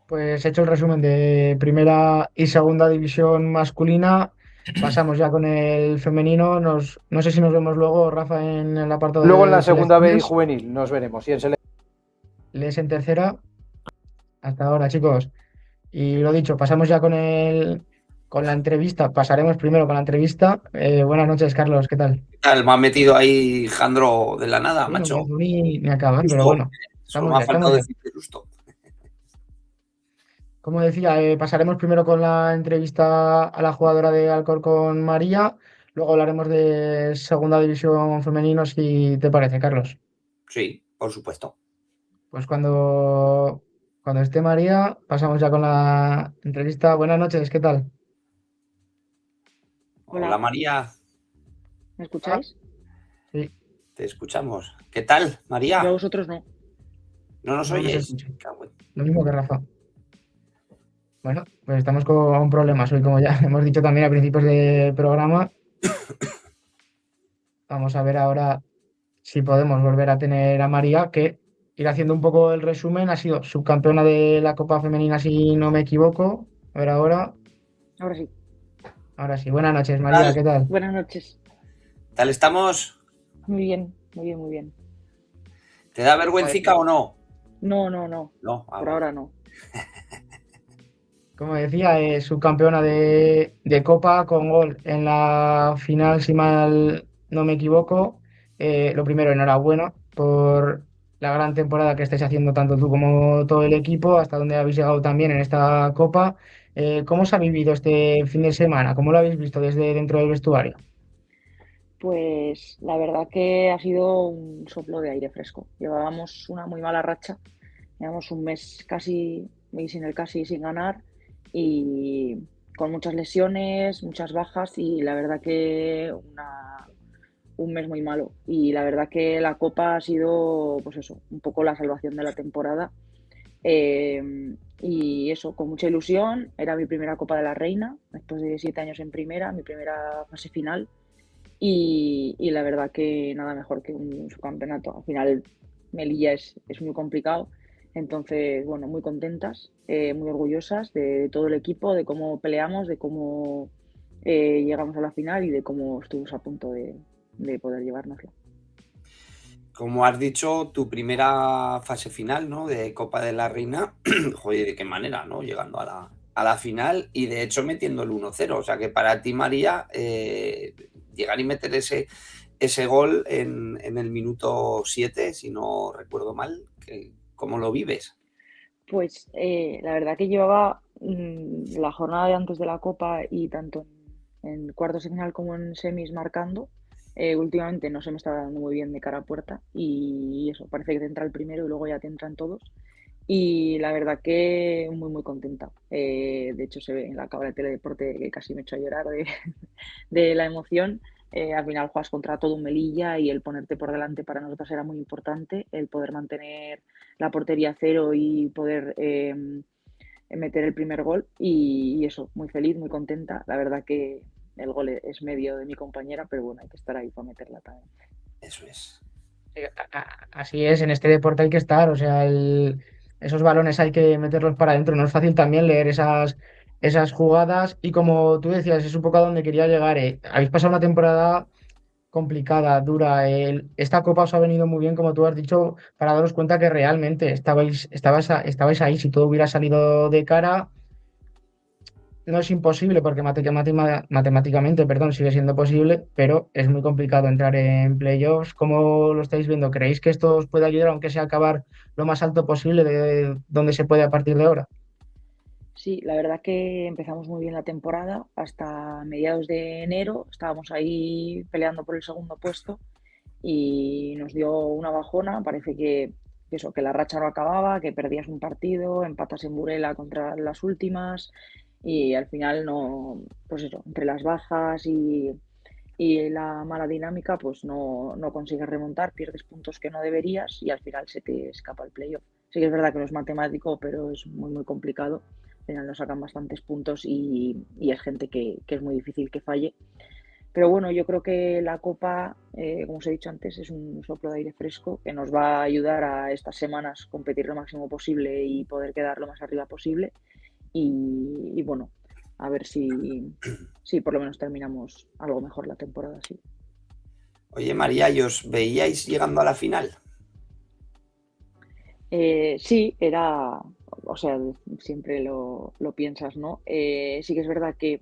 Pues he hecho el resumen de primera y segunda división masculina. Pasamos ya con el femenino. No sé si nos vemos luego, Rafa, en el apartado Luego en la de segunda B y selecciones. juvenil nos veremos. Y en Les en tercera. Hasta ahora, chicos. Y lo dicho, pasamos ya con la entrevista. Pasaremos primero con la entrevista. Buenas noches, Carlos. ¿Qué tal? Me ha metido ahí Jandro de la nada, Sí, no me macho. dejo ni acabar, pero Justo. bueno. Solo Estamos me ha ya, faltado estamos ya. decirte justo. Como decía, pasaremos primero con la entrevista a la jugadora de Alcorcón, María. Luego hablaremos de segunda división femenino, si te parece, Carlos. Sí, por supuesto. Pues cuando esté María, pasamos ya con la entrevista. Buenas noches, ¿qué tal? Hola, Hola. María, ¿Me escucháis? Sí, te escuchamos. ¿Qué tal, Yo a María? vosotros no. ¿No nos no nos oyes? escucha. Cago en- Lo mismo que Rafa. Bueno, pues estamos con problemas hoy, como ya hemos dicho también a principios de programa. Vamos a ver ahora si podemos volver a tener a María, que ir haciendo un poco el resumen, ha sido subcampeona de la Copa Femenina, si no me equivoco. A ver Ahora sí. ahora sí. Buenas noches, ¿Qué María, tal? ¿qué tal? Buenas noches. ¿Tal estamos? Muy bien, muy bien, muy bien. ¿Te da vergüencica o no? No. No, Por ahora no. Como decía, subcampeona de Copa con gol en la final, si mal no me equivoco. Lo primero, enhorabuena por la gran temporada que estáis haciendo tanto tú como todo el equipo, hasta donde habéis llegado también en esta Copa. ¿Cómo se ha vivido este fin de semana? ¿Cómo lo habéis visto desde dentro del vestuario? Pues la verdad que ha sido un soplo de aire fresco. Llevábamos una muy mala racha, llevamos un mes casi, y sin el casi sin ganar y con muchas lesiones, muchas bajas y la verdad que un mes muy malo. Y la verdad que la Copa ha sido, pues eso, un poco la salvación de la temporada. Y eso, con mucha ilusión, era mi primera Copa de la Reina, después de 7 años en primera, mi primera fase final. Y la verdad que nada mejor que un subcampeonato. Al final, Melilla es muy complicado. Entonces, bueno, muy contentas, muy orgullosas de todo el equipo, de cómo peleamos, de cómo llegamos a la final y de cómo estuvimos a punto de poder llevárnosla. Como has dicho, tu primera fase final, ¿no? De Copa de la Reina, joder, de qué manera, ¿no? Llegando a la final y de hecho metiendo el 1-0. O sea que para ti, María, llegar y meter ese gol en el minuto 7, si no recuerdo mal, ¿cómo lo vives? Pues la verdad que llevaba la jornada de antes de la Copa y tanto en cuartos de final como en semis marcando. Últimamente no se me estaba dando muy bien de cara a puerta y eso, parece que te entra el primero y luego ya te entran todos. Y la verdad que muy, muy contenta. De hecho, se ve en la cámara de Teledeporte que casi me he hecho llorar de la emoción. Al final juegas contra todo un Melilla y el ponerte por delante para nosotros era muy importante, el poder mantener la portería a cero y poder meter el primer gol. Y eso, muy feliz, muy contenta. La verdad que el gol es medio de mi compañera, pero bueno, hay que estar ahí para meterla también. Eso es. Así es, en este deporte hay que estar, o sea, esos balones hay que meterlos para adentro. No es fácil también leer esas jugadas y como tú decías, es un poco a donde quería llegar. Habéis pasado una temporada complicada, dura. Esta copa os ha venido muy bien, como tú has dicho, para daros cuenta que realmente estabais ahí. Si todo hubiera salido de cara, no es imposible porque matemáticamente, perdón, sigue siendo posible, pero es muy complicado entrar en playoffs. ¿Cómo lo estáis viendo? ¿Creéis que esto os puede ayudar, aunque sea a acabar lo más alto posible de donde se puede a partir de ahora? Sí, la verdad que empezamos muy bien la temporada. Hasta mediados de enero estábamos ahí peleando por el segundo puesto y nos dio una bajona. Parece que eso, que la racha no acababa, que perdías un partido, empatas en Burela contra las últimas y al final no, pues eso, entre las bajas y la mala dinámica, pues no consigues remontar, pierdes puntos que no deberías y al final se te escapa el playoff. Sí que es verdad que no es matemático, pero es muy, muy complicado. Al final nos sacan bastantes puntos y es gente que es muy difícil que falle. Pero bueno, yo creo que la Copa, como os he dicho antes, es un soplo de aire fresco que nos va a ayudar a estas semanas competir lo máximo posible y poder quedar lo más arriba posible. Y bueno, a ver si por lo menos terminamos algo mejor la temporada así. Oye, María, ¿y os veíais llegando a la final? Sí, era, o sea, siempre lo piensas, ¿no? Sí que es verdad que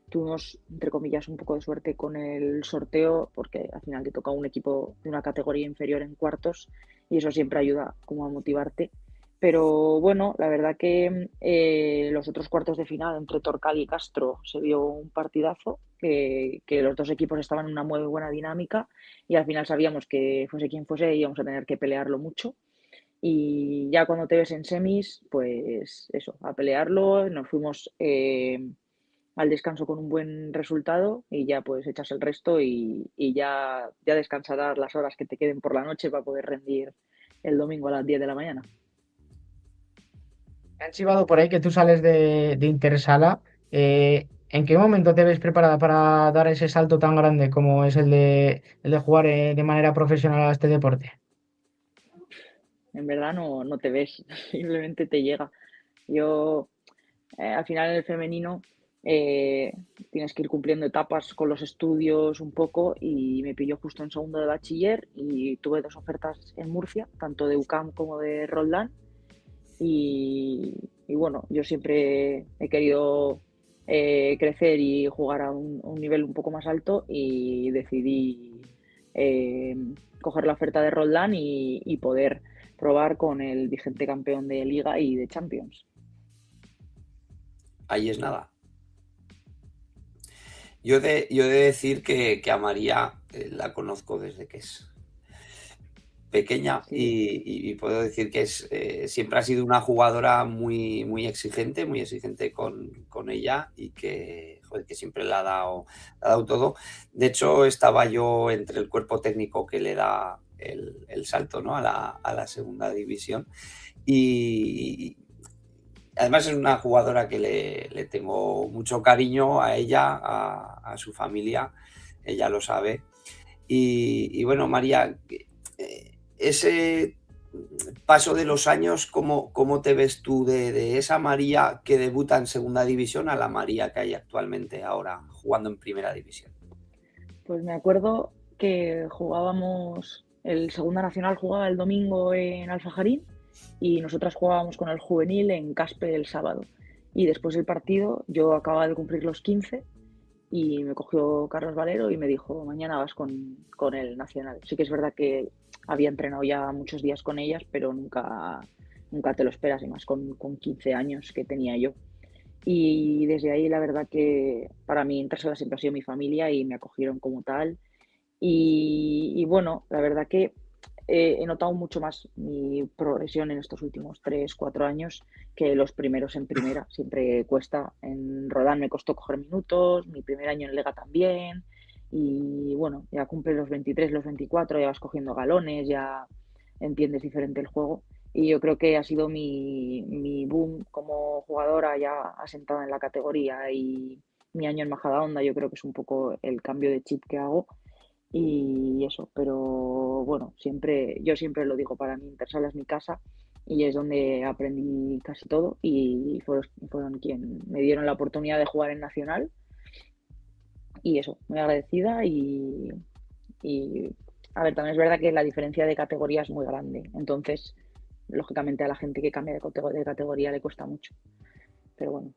tuvimos, entre comillas, un poco de suerte con el sorteo, porque al final te toca un equipo de una categoría inferior en cuartos y eso siempre ayuda como a motivarte. Pero bueno, la verdad que los otros cuartos de final entre Torcal y Castro se vio un partidazo, que los dos equipos estaban en una muy buena dinámica y al final sabíamos que fuese quien fuese íbamos a tener que pelearlo mucho. Y ya cuando te ves en semis, pues eso, a pelearlo, nos fuimos al descanso con un buen resultado y ya pues echas el resto y ya descansarás las horas que te queden por la noche para poder rendir el domingo a las 10 de la mañana. Me han chivado por ahí que tú sales de Intersala. ¿En qué momento te ves preparada para dar ese salto tan grande como es el de jugar de manera profesional a este deporte? En verdad no te ves, simplemente te llega. Yo, al final en el femenino, eh, tienes que ir cumpliendo etapas con los estudios un poco y me pilló justo en segundo de bachiller y tuve dos ofertas en Murcia, tanto de UCAM como de Roldán. Y bueno, yo siempre he querido crecer y jugar a un nivel un poco más alto y decidí eh, coger la oferta de Roldán y poder probar con el vigente campeón de Liga y de Champions. ahí es nada. Yo he de decir que a María la conozco desde que es pequeña Sí. y puedo decir que siempre ha sido una jugadora muy exigente con ella y que, joder, que siempre le ha dado todo. De hecho, estaba yo entre el cuerpo técnico que le da el salto, ¿no? a la segunda división y además es una jugadora que le tengo mucho cariño a ella, a su familia, ella lo sabe. Y bueno, María, ese paso de los años, ¿cómo te ves tú de esa María que debuta en segunda división a la María que hay actualmente ahora jugando en primera división? Pues me acuerdo que jugábamos, el Segunda Nacional jugaba el domingo en Alfajarín y nosotras jugábamos con el juvenil en Caspe el sábado. Y después del partido yo acababa de cumplir los 15 y me cogió Carlos Valero y me dijo, mañana vas con el Nacional. Sí que es verdad que había entrenado ya muchos días con ellas, pero nunca te lo esperas, y más con 15 años que tenía yo. Y desde ahí la verdad que para mí Intersala siempre ha sido mi familia y me acogieron como tal. Y bueno, la verdad que he notado mucho más mi progresión en estos últimos 3, 4 años que los primeros en primera. Siempre cuesta. En Rodán me costó coger minutos, mi primer año en Lega también. Y bueno, ya cumple los 23, los 24, ya vas cogiendo galones, ya entiendes diferente el juego. Y yo creo que ha sido mi boom como jugadora ya asentada en la categoría y mi año en Majadahonda, yo creo que es un poco el cambio de chip que hago y eso, pero bueno, yo siempre lo digo, para mí Intersala es mi casa y es donde aprendí casi todo y fueron quien me dieron la oportunidad de jugar en Nacional y eso, muy agradecida y a ver, también es verdad que la diferencia de categoría es muy grande, entonces lógicamente a la gente que cambia de categoría le cuesta mucho, pero bueno.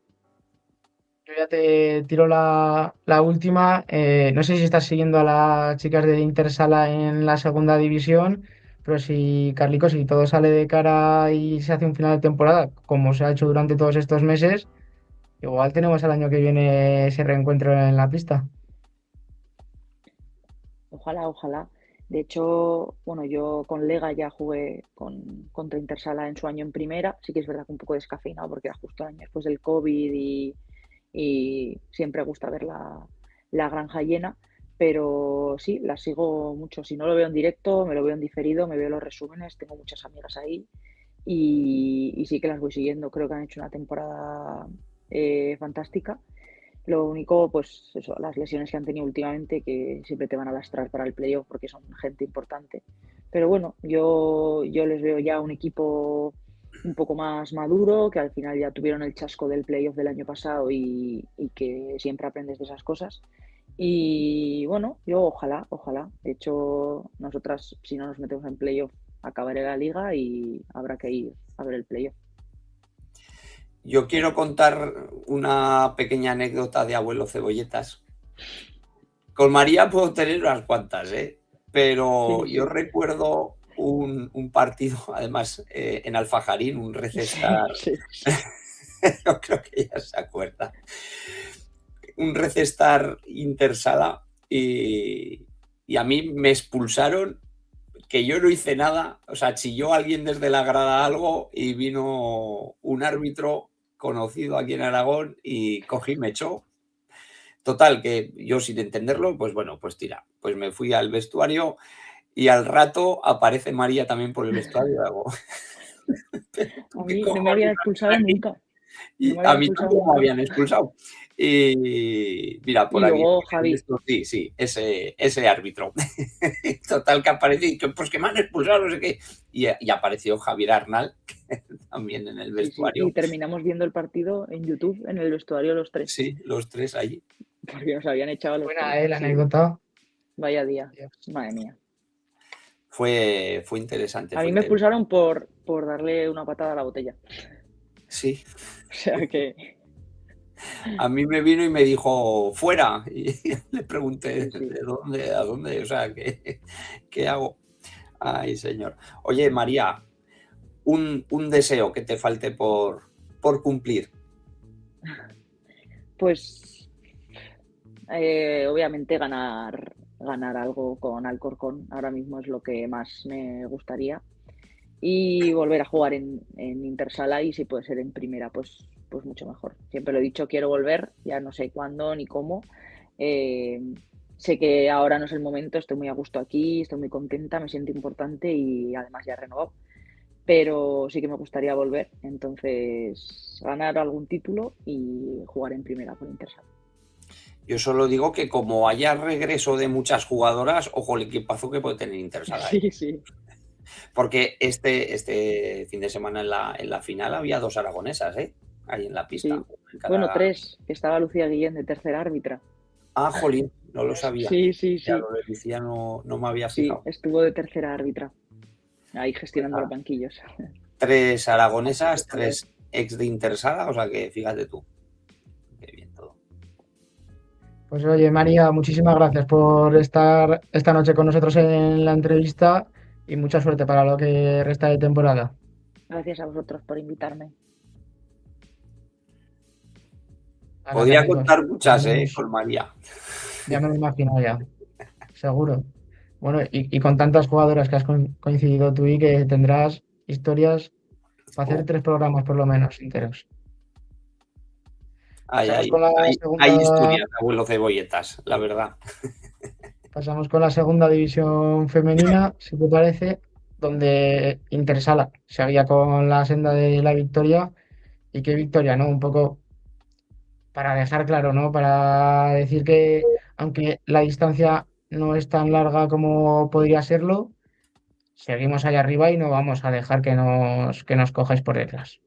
Yo ya te tiro la última. No sé si estás siguiendo a las chicas de Intersala en la segunda división, pero si Carlicos, si todo sale de cara y se hace un final de temporada, como se ha hecho durante todos estos meses, igual tenemos el año que viene ese reencuentro en la pista. Ojalá, ojalá. De hecho, bueno, yo con Lega ya jugué contra Intersala en su año en primera. Sí que es verdad que un poco descafeinado porque era justo el año después del COVID y siempre gusta ver la granja llena. Pero sí, la sigo mucho. Si no lo veo en directo, me lo veo en diferido, me veo los resúmenes, tengo muchas amigas ahí y sí que las voy siguiendo. Creo que han hecho una temporada fantástica. Lo único, pues eso, las lesiones que han tenido últimamente, que siempre te van a lastrar para el playoff porque son gente importante. Pero bueno, yo les veo ya un equipo un poco más maduro, que al final ya tuvieron el chasco del playoff del año pasado y que siempre aprendes de esas cosas. Y bueno, yo ojalá. De hecho, nosotras, si no nos metemos en playoff, acabaré la liga y habrá que ir a ver el playoff. Yo quiero contar una pequeña anécdota de abuelo Cebolletas. Con María puedo tener unas cuantas, pero Sí, yo sí. recuerdo un partido, además en Alfajarín, un Recestar. Sí, Yo creo que ella se acuerda. Un Recestar Intersala y a mí me expulsaron, que yo no hice nada. O sea, chilló alguien desde la grada algo y vino un árbitro conocido aquí en Aragón y cogí y me echó. Total, que yo sin entenderlo, pues bueno, pues tira. Pues me fui al vestuario y al rato aparece María también por el vestuario y hago, A ¿qué mí no me cojones habían haces expulsado aquí? nunca. No Y me a habían mí expulsado también me nunca. habían expulsado. Y mira, Y por aquí. luego Javi, Sí, ese árbitro. Total, que apareció y que, pues que me han expulsado, no sé qué. Y apareció Javier Arnal, también en el sí, y vestuario. terminamos viendo el partido en YouTube, en el vestuario los tres, Sí, los tres allí. porque nos habían echado a los Buena, tres. la Sí, anécdota. vaya día, Dios. madre mía. Fue interesante, A fue mí me interesante. expulsaron por darle una patada a la botella. Sí, O sea que, a mí me vino y me dijo, fuera. Y le pregunté, sí, sí. ¿de dónde? ¿A dónde? O sea, ¿qué hago? Ay, señor. Oye, María, un deseo que te falte por cumplir. Pues obviamente ganar algo con Alcorcón ahora mismo es lo que más me gustaría. Y volver a jugar en Intersala, y si puede ser en primera, pues mucho mejor. Siempre lo he dicho, quiero volver, ya no sé cuándo ni cómo. Sé que ahora no es el momento, estoy muy a gusto aquí, estoy muy contenta, me siento importante y además ya he renovado. Pero sí que me gustaría volver, entonces ganar algún título y jugar en primera por Intersala. Yo solo digo que como haya regreso de muchas jugadoras, ojo el equipazo que puede tener Intersala, ¿eh? Sí, sí. Porque este fin de semana en la final había 2 aragonesas, ¿eh? Ahí en la pista. Sí. En cada- Bueno, 3, que estaba Lucía Guillén de tercera árbitra. Ah, jolín, no lo sabía. Sí, sí, Ya sí. lo de Lucía no me había Sí, fijado. estuvo de tercera árbitra, ahí gestionando Pues los banquillos. 3 aragonesas, 3 ex de Intersala, o sea que fíjate tú. Qué bien todo. Pues oye, María, muchísimas gracias por estar esta noche con nosotros en la entrevista y mucha suerte para lo que resta de temporada. Gracias a vosotros por invitarme. Hala, Podría Carlitos, contar muchas, nos- con María. ya me lo imagino ya, seguro. Bueno, y con tantas jugadoras que has coincidido tú y que tendrás historias para hacer Oh, 3 programas por lo menos enteros. hay, Pasamos hay, con la hay segunda, historias, abuelo cebolletas, la verdad. pasamos con la segunda división femenina, si te parece, donde Intersala seguía con la senda de la victoria. Y qué victoria, ¿no? Un poco para dejar claro, ¿no? Para decir que aunque la distancia no es tan larga como podría serlo, seguimos allá arriba y no vamos a dejar que nos cojáis por detrás.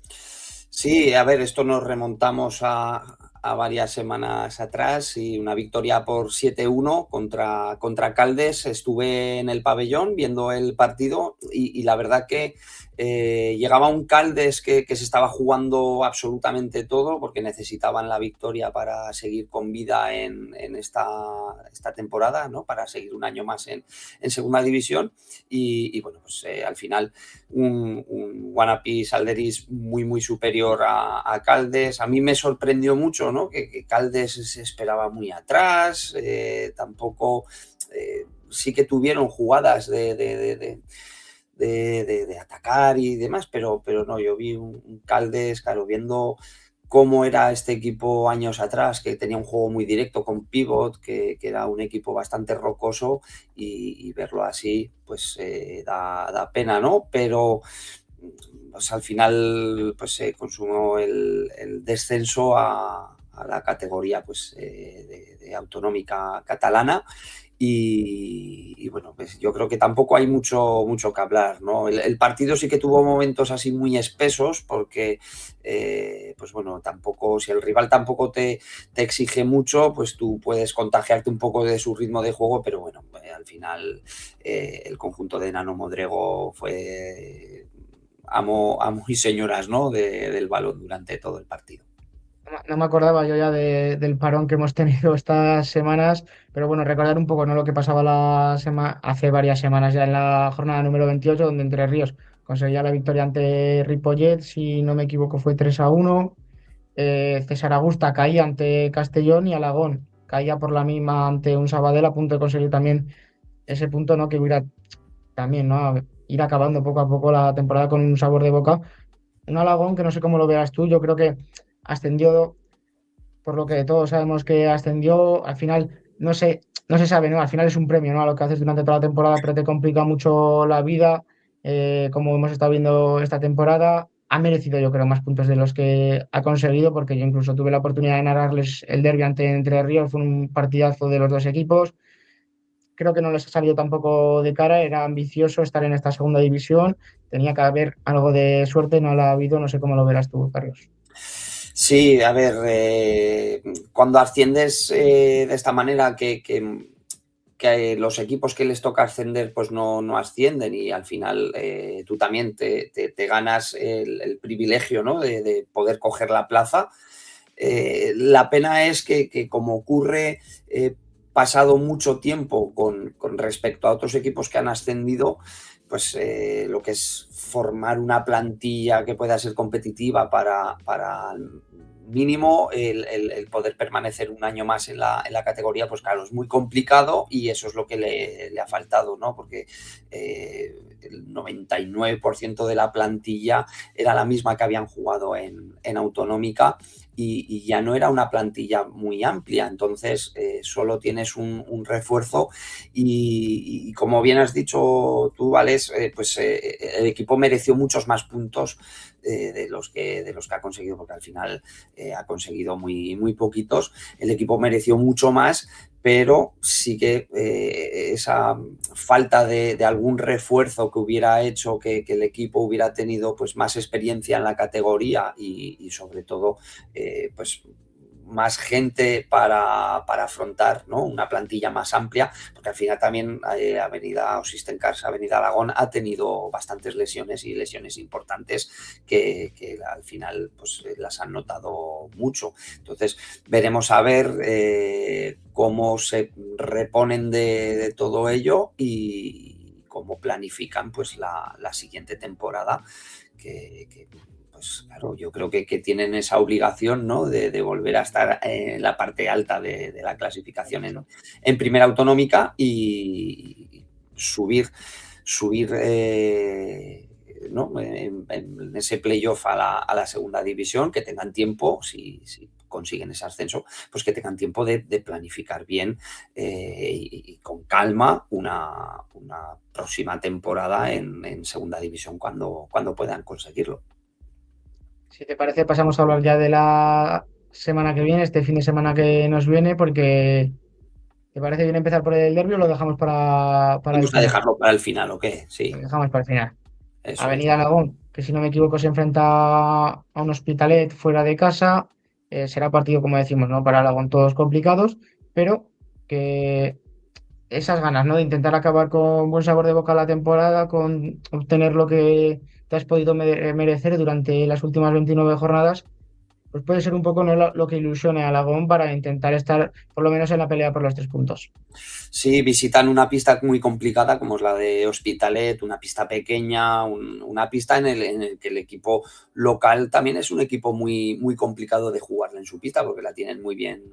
Sí, a ver, esto nos remontamos a varias semanas atrás y una victoria por 7-1 contra Caldes. Estuve en el pabellón viendo el partido y la verdad que llegaba un Caldes que se estaba jugando absolutamente todo porque necesitaban la victoria para seguir con vida en esta temporada, ¿no? Para seguir un año más en segunda división y bueno, pues al final un Guanapi Salderis muy, muy superior a Caldes. A mí me sorprendió mucho, ¿no? Que Caldes se esperaba muy atrás, tampoco, sí que tuvieron jugadas de atacar y demás, pero no, yo vi un Caldes, claro, viendo cómo era este equipo años atrás, que tenía un juego muy directo con pivot, que era un equipo bastante rocoso y verlo así, pues da pena, ¿no? Pero pues, al final pues, se consumó el descenso a la categoría pues, de autonómica catalana y bueno, pues yo creo que tampoco hay mucho que hablar, ¿no? El partido sí que tuvo momentos así muy espesos porque, pues bueno, tampoco, si el rival tampoco te exige mucho, pues tú puedes contagiarte un poco de su ritmo de juego, pero bueno, al final el conjunto de Nano Modrego fue amo y señoras, ¿no? Del balón durante todo el partido. No me acordaba yo ya del parón que hemos tenido estas semanas, pero bueno, recordar un poco, ¿no? Lo que pasaba hace varias semanas ya en la jornada número 28, donde Entre Ríos conseguía la victoria ante Ripollet, si no me equivoco fue 3-1. César Augusta caía ante Castellón y Alagón caía por la misma ante un Sabadell, a punto de conseguir también ese punto, ¿no? Que hubiera también, ¿no? Ir acabando poco a poco la temporada con un sabor de boca. Un Alagón que no sé cómo lo veas tú, yo creo que ascendió, por lo que todos sabemos que ascendió, al final no se sabe, ¿no? Al final es un premio, ¿no? A lo que haces durante toda la temporada, pero te complica mucho la vida, como hemos estado viendo esta temporada. Ha merecido, yo creo, más puntos de los que ha conseguido, porque yo incluso tuve la oportunidad de narrarles el derbi ante Entre Ríos, fue un partidazo de los dos equipos. Creo que no les ha salido tampoco de cara, era ambicioso estar en esta segunda división, tenía que haber algo de suerte, no la ha habido, no sé cómo lo verás tú, Carlos. Sí, a ver, cuando asciendes de esta manera que los equipos que les toca ascender pues no ascienden y al final tú también te ganas el privilegio, ¿no? de poder coger la plaza. La pena es que como ocurre pasado mucho tiempo con respecto a otros equipos que han ascendido, pues lo que es formar una plantilla que pueda ser competitiva para mínimo el poder permanecer un año más en la categoría, pues claro, es muy complicado y eso es lo que le ha faltado, ¿no? Porque el 99% de la plantilla era la misma que habían jugado en Autonómica y ya no era una plantilla muy amplia, entonces solo tienes un refuerzo y como bien has dicho tú, Alex, pues el equipo mereció muchos más puntos de los que ha conseguido, porque al final ha conseguido muy poquitos. El equipo mereció mucho más, pero sí que esa falta de algún refuerzo que hubiera hecho que el equipo hubiera tenido pues más experiencia en la categoría y sobre todo pues más gente para afrontar, ¿no? Una plantilla más amplia, porque al final también Avenida Osistencars, Avenida Aragón ha tenido bastantes lesiones y lesiones importantes que al final pues las han notado mucho. Entonces veremos a ver cómo se reponen de todo ello y cómo planifican pues la siguiente temporada que pues claro, yo creo que tienen esa obligación, ¿no? de volver a estar en la parte alta de la clasificación en primera autonómica y subir ¿no? en ese playoff a la segunda división, que tengan tiempo, si consiguen ese ascenso, pues que tengan tiempo de planificar bien y con calma una próxima temporada en segunda división cuando puedan conseguirlo. Si te parece, pasamos a hablar ya de la semana que viene, este fin de semana que nos viene, porque ¿te parece bien empezar por el derbi o lo dejamos para el Vamos a final? dejarlo para el final, ¿o qué? Lo Sí, dejamos para el final. eso es. Avenida Aragón, que si no me equivoco se enfrenta a un Hospitalet fuera de casa. Será partido, como decimos, ¿no? Para Aragón todos complicados, pero que esas ganas, ¿no? De intentar acabar con buen sabor de boca la temporada, con obtener lo que te has podido merecer durante las últimas 29 jornadas, pues puede ser un poco, ¿no? Lo que ilusione a Aragón para intentar estar por lo menos en la pelea por los 3 puntos. Sí, visitan una pista muy complicada como es la de Hospitalet, una pista pequeña, una pista en el que el equipo local también es un equipo muy complicado de jugarla en su pista porque la tienen muy bien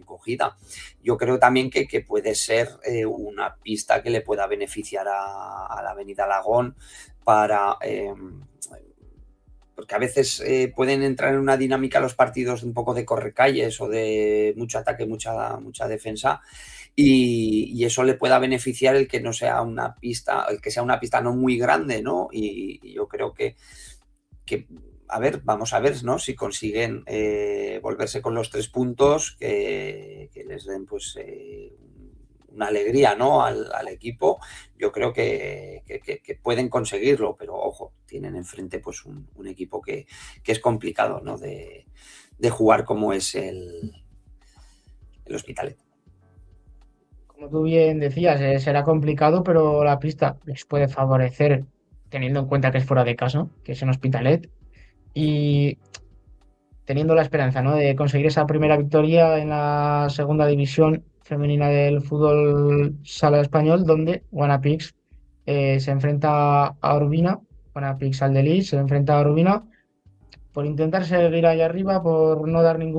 cogida. Yo creo también que puede ser una pista que le pueda beneficiar a la Avenida Aragón para... porque a veces pueden entrar en una dinámica los partidos un poco de correcalles o de mucho ataque, mucha defensa, y eso le pueda beneficiar el que no sea una pista, el que sea una pista no muy grande, ¿no? Y yo creo que a ver, vamos a ver, ¿no? Si consiguen volverse con los 3 puntos que les den pues una alegría, ¿no? al equipo. Yo creo que pueden conseguirlo, pero ojo, tienen enfrente pues un equipo que es complicado, ¿no? de jugar como es el Hospitalet. Como tú bien decías, será complicado, pero la pista les puede favorecer teniendo en cuenta que es fuera de casa, que es en Hospitalet, y teniendo la esperanza, ¿no? De conseguir esa primera victoria en la segunda división femenina del fútbol sala español, donde Guanapix se enfrenta a Urbina, Guanapix Aldelis se enfrenta a Urbina por intentar seguir ahí arriba, por no darnos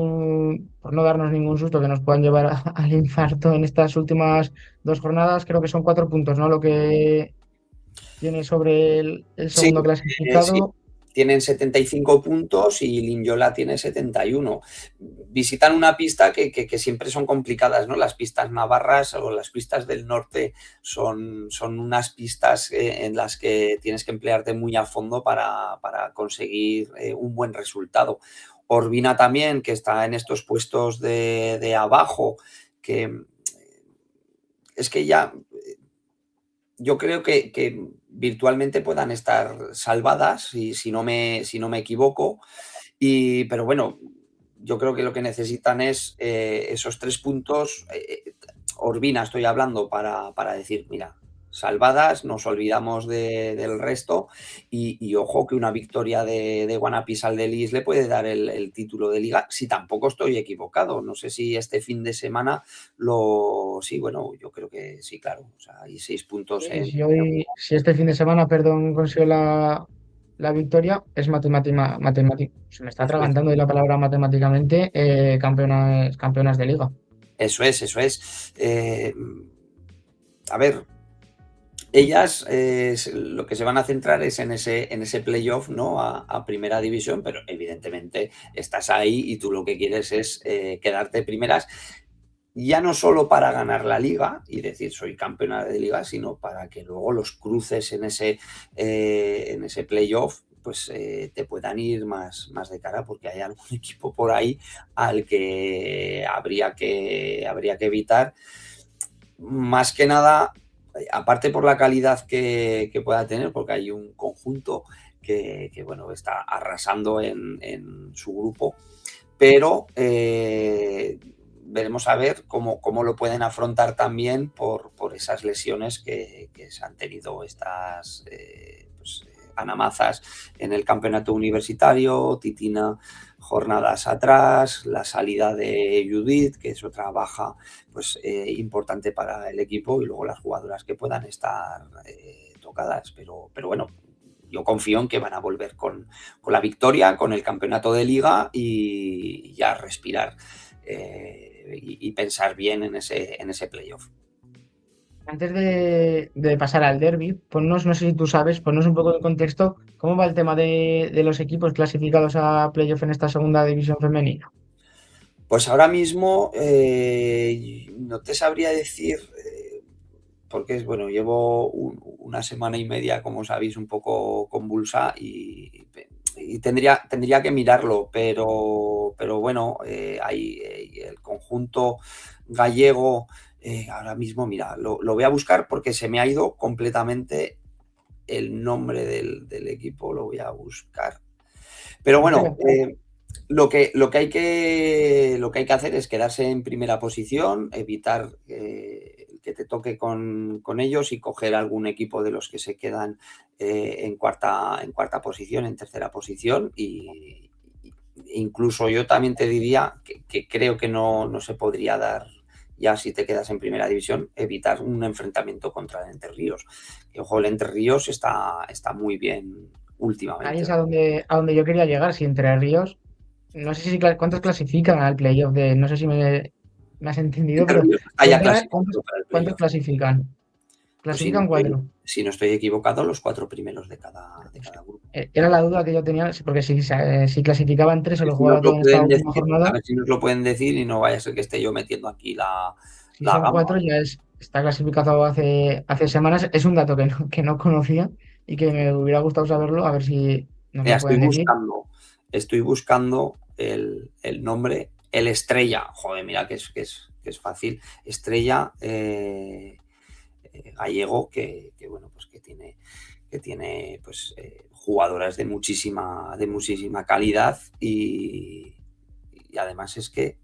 ningún susto que nos puedan llevar al infarto en estas últimas 2 jornadas. Creo que son 4 puntos, ¿no? Lo que tiene sobre el Sí, segundo sí, clasificado. tienen 75 puntos y Linyola tiene 71. Visitan una pista que siempre son complicadas, ¿no? Las pistas navarras o las pistas del norte son unas pistas en las que tienes que emplearte muy a fondo para conseguir un buen resultado. Urbina también, que está en estos puestos de abajo, que es que ya yo creo que virtualmente puedan estar salvadas, si no me equivoco, pero bueno, yo creo que lo que necesitan es esos 3 puntos. Urbina estoy hablando para decir, mira, salvadas, nos olvidamos del resto y ojo que una victoria de Guanapis al Delis le puede dar el título de liga, si tampoco estoy equivocado. No sé si este fin de semana sí, bueno, yo creo que sí, claro. O sea, hay 6 puntos Y si este fin de semana, perdón, consigo la la victoria, es matemático. Se me está Eso es. atragantando de la palabra matemáticamente, campeonas de liga. Eso es, eso es. A ver, ellas lo que se van a centrar es en ese playoff, ¿no? A primera división, pero evidentemente estás ahí y tú lo que quieres es quedarte primeras, ya no solo para ganar la liga y decir soy campeona de liga, sino para que luego los cruces en ese playoff pues te puedan ir más de cara, porque hay algún equipo por ahí al que habría que evitar. Más que nada, aparte por la calidad que pueda tener, porque hay un conjunto que bueno, está arrasando en su grupo, pero veremos a ver cómo lo pueden afrontar también por esas lesiones que se han tenido estas pues, Ana Mazas en el campeonato universitario, Titina jornadas atrás, la salida de Judith, que es otra baja pues importante para el equipo, y luego las jugadoras que puedan estar tocadas, pero bueno, yo confío en que van a volver con la victoria, con el campeonato de liga y ya respirar y pensar bien en ese playoff. Antes de pasar al derby, ponnos, no sé si tú sabes, ponnos un poco de contexto, ¿cómo va el tema de los equipos clasificados a playoff en esta segunda división femenina? Pues ahora mismo no te sabría decir, porque bueno, llevo una semana y media, como sabéis, un poco convulsa y tendría que mirarlo, pero bueno, hay el conjunto gallego. Ahora mismo, mira, lo voy a buscar porque se me ha ido completamente el nombre del equipo, lo voy a buscar. Pero bueno, lo que hay que hacer es quedarse en primera posición, evitar que te toque con ellos y coger algún equipo de los que se quedan en cuarta posición, en tercera posición, y incluso yo también te diría que creo que no se podría dar, ya si te quedas en primera división, evitar un enfrentamiento contra el Entre Ríos. Que, ojo, el Entre Ríos está muy bien últimamente. Ahí es a donde yo quería llegar, si Entre Ríos, no sé si cuántos clasifican al playoff de, no sé si me has entendido, Entre pero Ríos está ya ¿cuántos, clasificado para el cuántos playoff. clasifican? Pues Clasifican 4. si no estoy equivocado, los 4 primeros de cada grupo. Era la duda que yo tenía, porque si clasificaban 3 A se ver lo si nos jugaba todo lo en esta pueden última decir, a jornada. ver si nos lo pueden decir y no vaya a ser que esté yo metiendo aquí la Si son gamba. 4 ya está clasificado hace semanas. Es un dato que no conocía y que me hubiera gustado saberlo, a ver si nos Mira, lo pueden decir. estoy buscando el nombre, el Estrella. Joder, mira que es fácil. Estrella gallego que bueno, pues que tiene pues jugadoras de muchísima calidad y además es que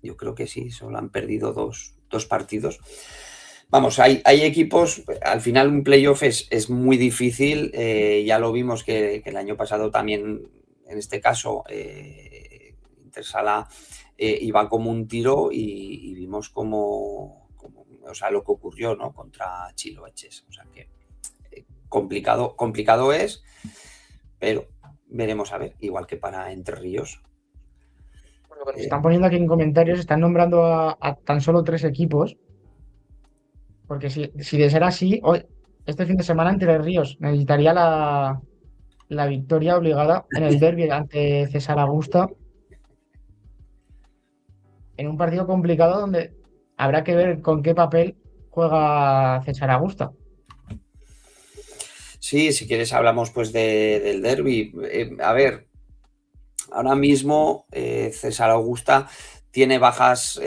yo creo que sí, solo han perdido dos partidos. Vamos, hay equipos, al final un playoff es muy difícil, ya lo vimos que el año pasado también, en este caso, Intersala iba como un tiro y vimos como, o sea, lo que ocurrió, ¿no? Contra Chiloeches. O sea que complicado es, pero veremos a ver, igual que para Entre Ríos. Bueno, nos están poniendo aquí en comentarios, están nombrando a tan solo 3 equipos, porque si de ser así, hoy, este fin de semana Entre Ríos necesitaría la victoria obligada en el derbi ante César Augusta, en un partido complicado donde habrá que ver con qué papel juega César Augusta. Sí, si quieres hablamos pues del derbi. A ver, ahora mismo César Augusta tiene varias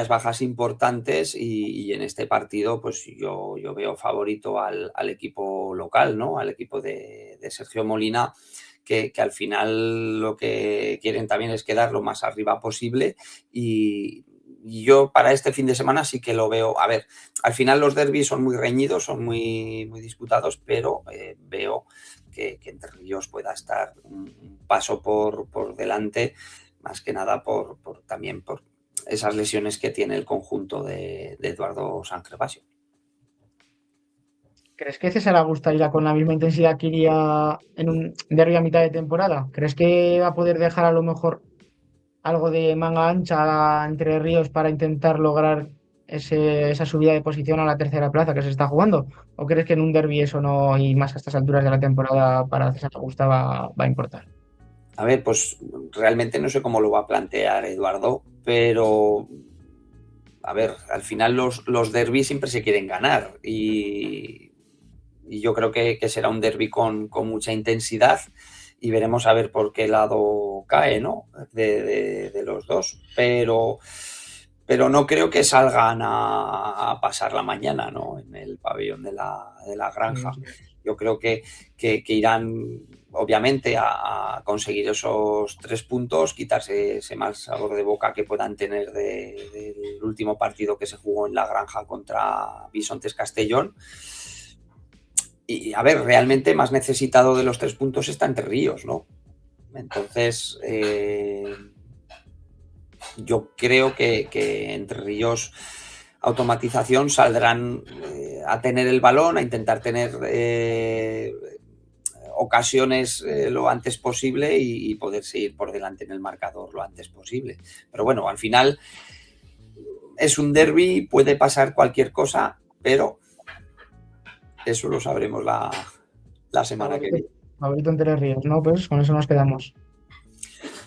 bajas importantes y en este partido pues yo veo favorito al equipo local, ¿no? Al equipo de Sergio Molina, que al final lo que quieren también es quedar lo más arriba posible y yo para este fin de semana sí que lo veo. A ver, al final los derbis son muy reñidos, son muy disputados, pero veo que Entre Ríos pueda estar un paso por delante, más que nada también por esas lesiones que tiene el conjunto de Eduardo San Gervasio. ¿Crees que César Augusta irá con la misma intensidad que iría en un derbi a mitad de temporada? ¿Crees que va a poder dejar a lo mejor algo de manga ancha entre Ríos para intentar lograr esa subida de posición a la tercera plaza que se está jugando? ¿O crees que en un derbi eso no, y más a estas alturas de la temporada, para César Augusta va a importar? A ver, pues realmente no sé cómo lo va a plantear Eduardo, pero a ver, al final los derbis siempre se quieren ganar y yo creo que será un derbi con mucha intensidad y veremos a ver por qué lado cae, ¿no? De los dos, pero no creo que salgan a pasar la mañana, ¿no? En el pabellón de la granja. Yo creo que irán, obviamente, a conseguir esos 3 puntos, quitarse ese mal sabor de boca que puedan tener del último partido que se jugó en la granja contra Bisontes Castellón. Y, a ver, realmente más necesitado de los 3 puntos está Entre Ríos, ¿no? Entonces, yo creo que Entre Ríos Automatización saldrán a tener el balón, a intentar tener ocasiones lo antes posible y poder seguir por delante en el marcador lo antes posible. Pero bueno, al final es un derbi, puede pasar cualquier cosa, pero eso lo sabremos la semana que viene. Favorito Entre Ríos, ¿no? Pues con eso nos quedamos.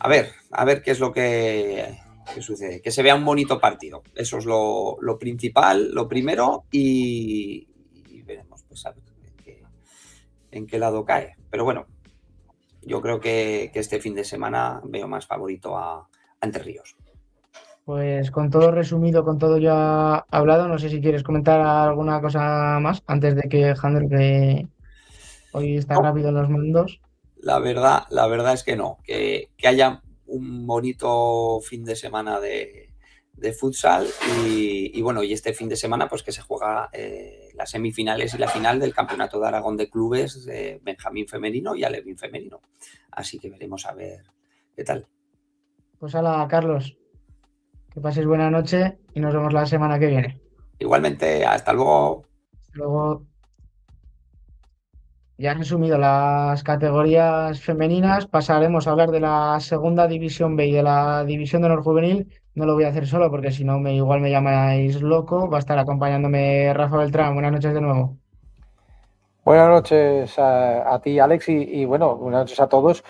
A ver qué es lo que sucede. Que se vea un bonito partido. Eso es lo principal, lo primero, y veremos pues, a ver en qué lado cae. Pero bueno, yo creo que este fin de semana veo más favorito a Entre Ríos. Pues con todo resumido, con todo ya hablado, no sé si quieres comentar alguna cosa más antes de que Jandro, que hoy está No, rápido en los mandos. la verdad es que no. Que haya un bonito fin de semana de futsal y bueno, y este fin de semana pues que se juega las semifinales y la final del Campeonato de Aragón de Clubes de Benjamín femenino y Alevín femenino. Así que veremos a ver qué tal. Pues hala, Carlos, que pases buena noche y nos vemos la semana que viene. Igualmente, hasta luego. Luego, ya han resumido las categorías femeninas, pasaremos a hablar de la segunda división B y de la división de honor juvenil. No lo voy a hacer solo porque si no igual me llamáis loco. Va a estar acompañándome Rafa Beltrán. Buenas noches de nuevo. Buenas noches a ti, Alex, y bueno, buenas noches a todos.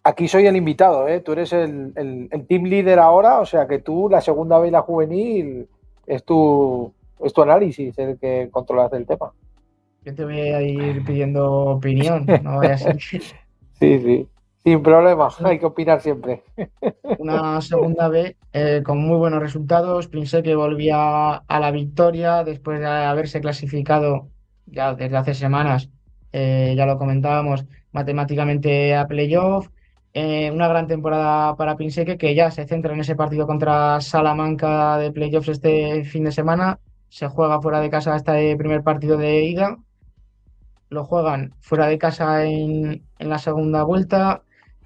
Aquí soy el invitado, ¿eh? Tú eres el team leader ahora, o sea que tú, la segunda B y la juvenil, es tu análisis el que controlas del tema. Yo te voy a ir pidiendo opinión, no vaya a ser que Sí, sin problema, hay que opinar siempre. una segunda B con muy buenos resultados. Pensé que volvía a la victoria después de haberse clasificado ya desde hace semanas, ya lo comentábamos, matemáticamente a playoff. Una gran temporada para Pinseque, que ya se centra en ese partido contra Salamanca de playoffs este fin de semana. Se juega fuera de casa este primer partido de ida. Lo juegan fuera de casa en la segunda vuelta.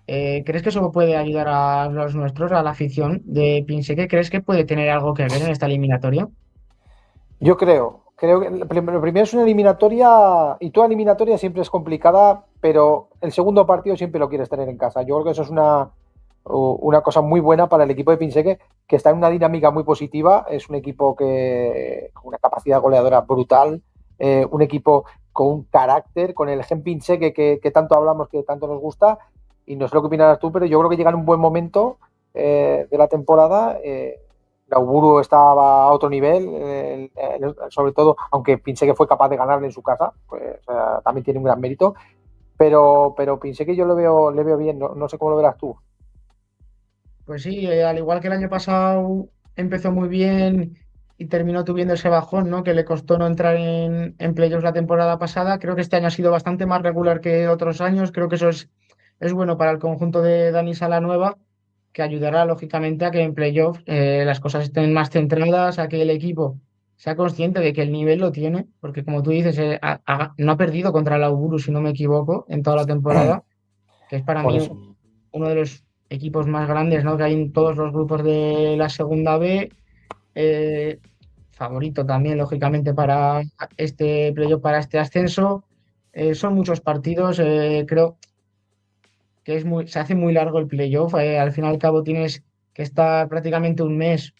¿Crees que eso puede ayudar a los nuestros, a la afición de Pinseque? ¿Crees que puede tener algo que ver en esta eliminatoria? Yo creo que lo primero es una eliminatoria, y toda eliminatoria siempre es complicada, pero el segundo partido siempre lo quieres tener en casa. Yo creo que eso es una cosa muy buena para el equipo de Pinseque, que está en una dinámica muy positiva. Es un equipo que con una capacidad goleadora brutal, un equipo con un carácter, con el gen Pinseque que tanto hablamos, que tanto nos gusta, y no sé lo que opinarás tú, pero yo creo que llega en un buen momento de la temporada. Nauburu estaba a otro nivel, sobre todo, aunque Pinseque fue capaz de ganarle en su casa, pues también tiene un gran mérito, pero Pinseque yo le veo bien, no sé cómo lo verás tú. Pues sí, al igual que el año pasado empezó muy bien y terminó tuviendo ese bajón, ¿no? Que le costó no entrar en playoffs la temporada pasada. Creo que este año ha sido bastante más regular que otros años. Creo que eso es bueno para el conjunto de Dani Salanueva, que ayudará lógicamente a que en playoffs las cosas estén más centradas, a que el equipo sea consciente de que el nivel lo tiene, porque como tú dices, no ha perdido contra el Auguru, si no me equivoco, en toda la temporada, que es para Por mí eso. uno de los equipos más grandes, ¿no? Que hay en todos los grupos de la segunda B. favorito también, lógicamente, para este playoff, para este ascenso. Son muchos partidos, creo que se hace muy largo el playoff. Al fin y al cabo tienes que estar prácticamente un mes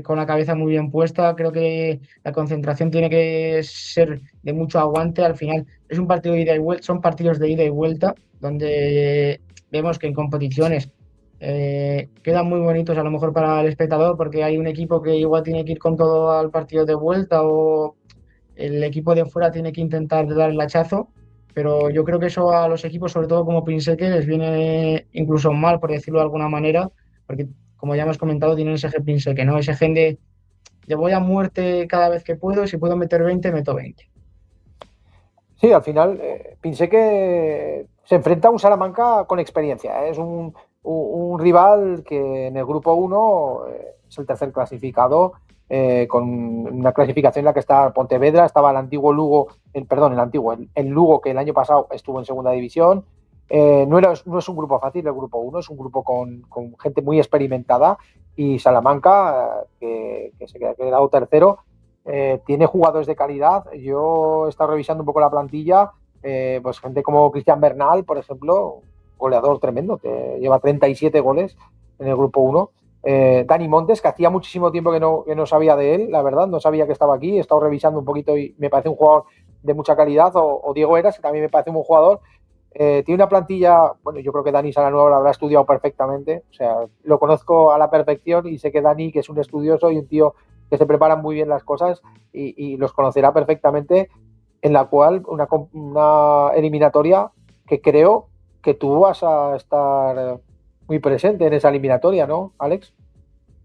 con la cabeza muy bien puesta. Creo que la concentración tiene que ser de mucho aguante. Al final es un partido de ida y vuelta, son partidos de ida y vuelta, donde vemos que en competiciones quedan muy bonitos a lo mejor para el espectador, porque hay un equipo que igual tiene que ir con todo al partido de vuelta o el equipo de fuera tiene que intentar dar el hachazo, pero yo creo que eso a los equipos, sobre todo como Pinseque, les viene incluso mal, por decirlo de alguna manera, porque como ya hemos comentado, tienen ese gen Pinseque, ¿no? Ese gen de voy a muerte cada vez que puedo, si puedo meter 20, meto 20. Sí, al final pensé que se enfrenta a un Salamanca con experiencia. Es un rival que en el grupo 1 es el tercer clasificado, con una clasificación en la que está Pontevedra, estaba el antiguo Lugo, el Lugo, que el año pasado estuvo en segunda división. No es un grupo fácil el grupo 1, es un grupo con gente muy experimentada, y Salamanca, que se ha quedado tercero, tiene jugadores de calidad. Yo he estado revisando un poco la plantilla, pues gente como Cristian Bernal, por ejemplo, goleador tremendo, que lleva 37 goles en el grupo 1. Dani Montes, que hacía muchísimo tiempo que no sabía de él, la verdad, no sabía que estaba aquí. He estado revisando un poquito y me parece un jugador de mucha calidad. O Diego Eras, que también me parece un buen jugador. Tiene una plantilla, bueno, yo creo que Dani Salanueva lo habrá estudiado perfectamente, o sea, lo conozco a la perfección y sé que Dani, que es un estudioso y un tío que se prepara muy bien las cosas, y los conocerá perfectamente, en la cual una eliminatoria que creo que tú vas a estar muy presente en esa eliminatoria, ¿no, Alex?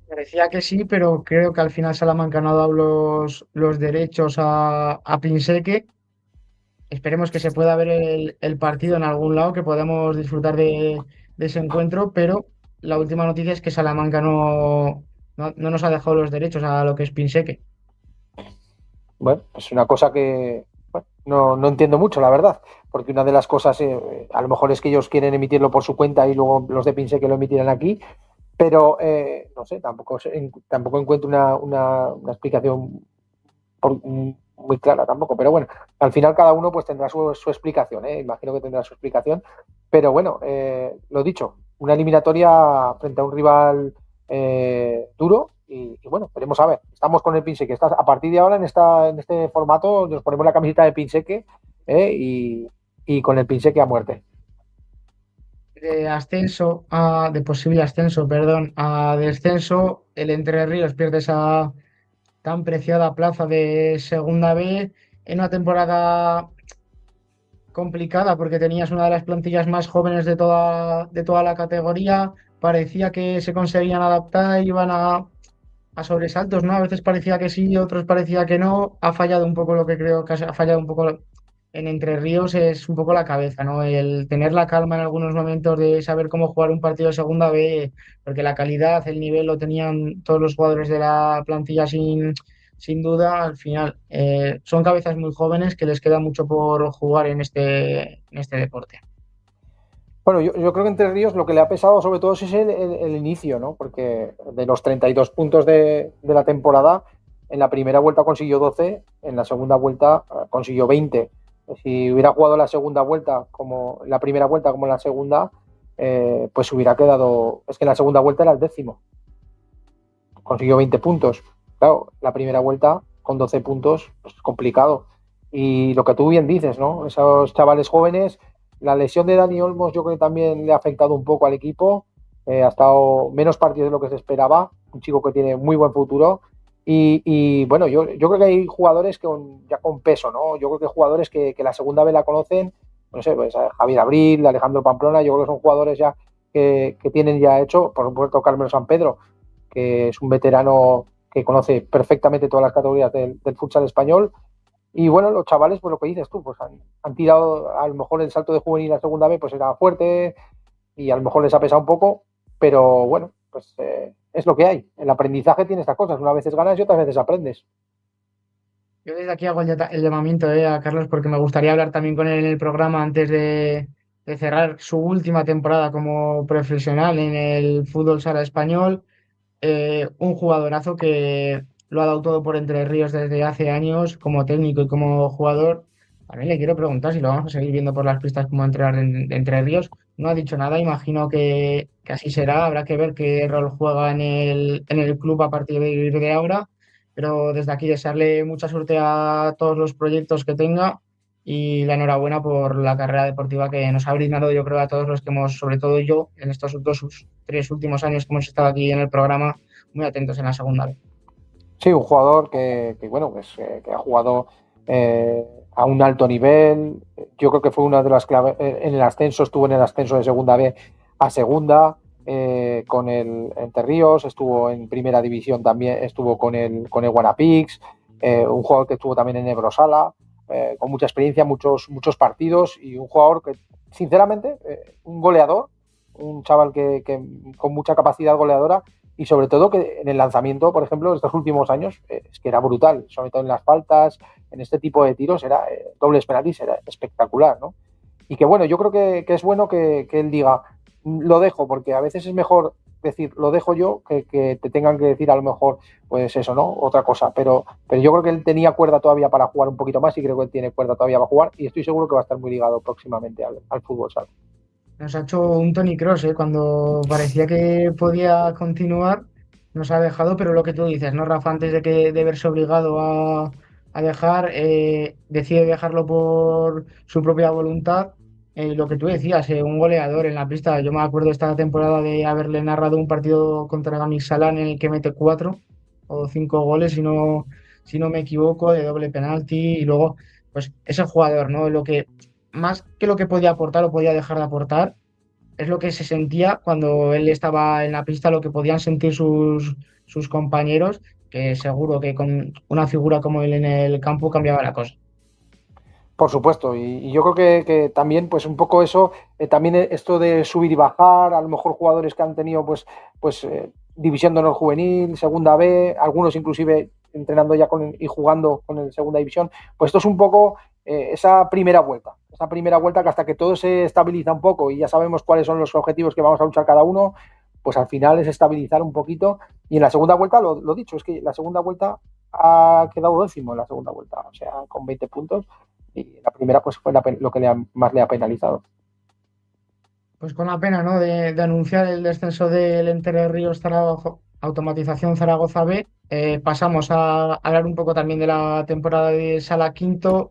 Parecía que sí, pero creo que al final Salamanca no ha dado los derechos a Pinseque. Esperemos que se pueda ver el partido en algún lado, que podamos disfrutar de ese encuentro, pero la última noticia es que Salamanca no nos ha dejado los derechos a lo que es Pinseque. Bueno, es una cosa que bueno, no entiendo mucho, la verdad, porque una de las cosas, a lo mejor es que ellos quieren emitirlo por su cuenta y luego los de Pinse que lo emitirán aquí, pero no sé, tampoco encuentro una explicación muy clara tampoco, pero bueno, al final cada uno pues tendrá su explicación, imagino que tendrá su explicación, pero bueno, lo dicho, una eliminatoria frente a un rival duro, y bueno, veremos a ver. Estamos con el Pinseque. A partir de ahora, en este formato, nos ponemos la camiseta de Pinseque, y con el Pinseque a muerte. De posible ascenso, perdón, a descenso, el Entre Ríos pierde esa tan preciada plaza de Segunda B en una temporada complicada, porque tenías una de las plantillas más jóvenes de toda la categoría. Parecía que se conseguían adaptar, iban a sobresaltos, ¿no? A veces parecía que sí, otros parecía que no. Ha fallado un poco lo que creo que ha fallado un poco en Entre Ríos, es un poco la cabeza, ¿no? El tener la calma en algunos momentos de saber cómo jugar un partido de Segunda B, porque la calidad, el nivel lo tenían todos los jugadores de la plantilla sin duda. Al final, son cabezas muy jóvenes que les queda mucho por jugar en este deporte. Bueno, yo creo que Entre Ríos lo que le ha pesado sobre todo es el inicio, ¿no? Porque de los 32 puntos de la temporada, en la primera vuelta consiguió 12, en la segunda vuelta consiguió 20. Si hubiera jugado la segunda vuelta como la primera vuelta como la segunda, pues hubiera quedado. Es que en la segunda vuelta era el 10º. Consiguió 20 puntos. Claro, la primera vuelta con 12 puntos, pues es complicado. Y lo que tú bien dices, ¿no? Esos chavales jóvenes, la lesión de Dani Olmos yo creo que también le ha afectado un poco al equipo. Ha estado menos partidos de lo que se esperaba. Un chico que tiene muy buen futuro. Y bueno, yo creo que hay jugadores ya con peso, ¿no? Yo creo que hay jugadores que la segunda vez la conocen. No sé, pues Javier Abril, Alejandro Pamplona, yo creo que son jugadores ya que tienen ya hecho, por supuesto, Carmelo Sampedro, que es un veterano que conoce perfectamente todas las categorías del futsal español. Y bueno, los chavales, pues lo que dices tú, pues han tirado, a lo mejor el salto de juvenil a segunda vez pues era fuerte y a lo mejor les ha pesado un poco, pero bueno, pues es lo que hay. El aprendizaje tiene estas cosas, unas veces ganas y otras veces aprendes. Yo desde aquí hago el llamamiento a Carlos, porque me gustaría hablar también con él en el programa antes de cerrar su última temporada como profesional en el fútbol sala español. Un jugadorazo que lo ha dado todo por Entre Ríos desde hace años como técnico y como jugador. También le quiero preguntar si lo vamos a seguir viendo por las pistas como entrenador de Entre Ríos. No ha dicho nada, imagino que así será. Habrá que ver qué rol juega en el club a partir de ahora. Pero desde aquí desearle mucha suerte a todos los proyectos que tenga y la enhorabuena por la carrera deportiva que nos ha brindado, yo creo, a todos los que hemos, sobre todo yo, en estos 3 últimos años que hemos estado aquí en el programa, muy atentos en la segunda vez. Sí, un jugador bueno, pues, que ha jugado a un alto nivel. Yo creo que fue una de las claves en el ascenso, estuvo en el ascenso de segunda B a segunda con el Entre Ríos, estuvo en primera división también, estuvo con el Guanapix, un jugador que estuvo también en Ebrosala, con mucha experiencia, muchos partidos y un jugador que, sinceramente, un goleador, un chaval que con mucha capacidad goleadora. Y sobre todo que en el lanzamiento, por ejemplo, de estos últimos años, es que era brutal, sobre todo en las faltas, en este tipo de tiros, era dobles penaltis, era espectacular, ¿no? Y que bueno, yo creo que es bueno que él diga, lo dejo, porque a veces es mejor decir, lo dejo yo, que te tengan que decir a lo mejor, pues eso, ¿no? Otra cosa, pero yo creo que él tenía cuerda todavía para jugar un poquito más y creo que él tiene cuerda todavía para jugar y estoy seguro que va a estar muy ligado próximamente al fútbol sala. Nos ha hecho un Tony Cross, ¿eh? Cuando parecía que podía continuar, nos ha dejado, pero lo que tú dices, ¿no, Rafa? Antes de verse obligado a dejar, decide dejarlo por su propia voluntad. Lo que tú decías, un goleador en la pista. Yo me acuerdo esta temporada de haberle narrado un partido contra Gamix Salán en el que mete 4 o 5 goles, si no me equivoco, de doble penalti. Y luego, pues ese jugador, ¿no? Lo que más que lo que podía aportar o podía dejar de aportar, es lo que se sentía cuando él estaba en la pista, lo que podían sentir sus compañeros, que seguro que con una figura como él en el campo cambiaba la cosa. Por supuesto, y yo creo que también, pues un poco eso, también esto de subir y bajar, a lo mejor jugadores que han tenido, división de honor juvenil, segunda B, algunos inclusive entrenando ya y jugando con el segunda división, pues esto es un poco esa primera vuelta que hasta que todo se estabiliza un poco y ya sabemos cuáles son los objetivos que vamos a luchar cada uno, pues al final es estabilizar un poquito. Y en la segunda vuelta, lo dicho, es que la segunda vuelta ha quedado décimo en la segunda vuelta, o sea, con 20 puntos. Y la primera pues fue lo que más le ha penalizado. Pues con la pena, ¿no? De anunciar el descenso del Entre Ríos Zaragoza, Automatización Zaragoza B, pasamos a hablar un poco también de la temporada de Sala Quinto,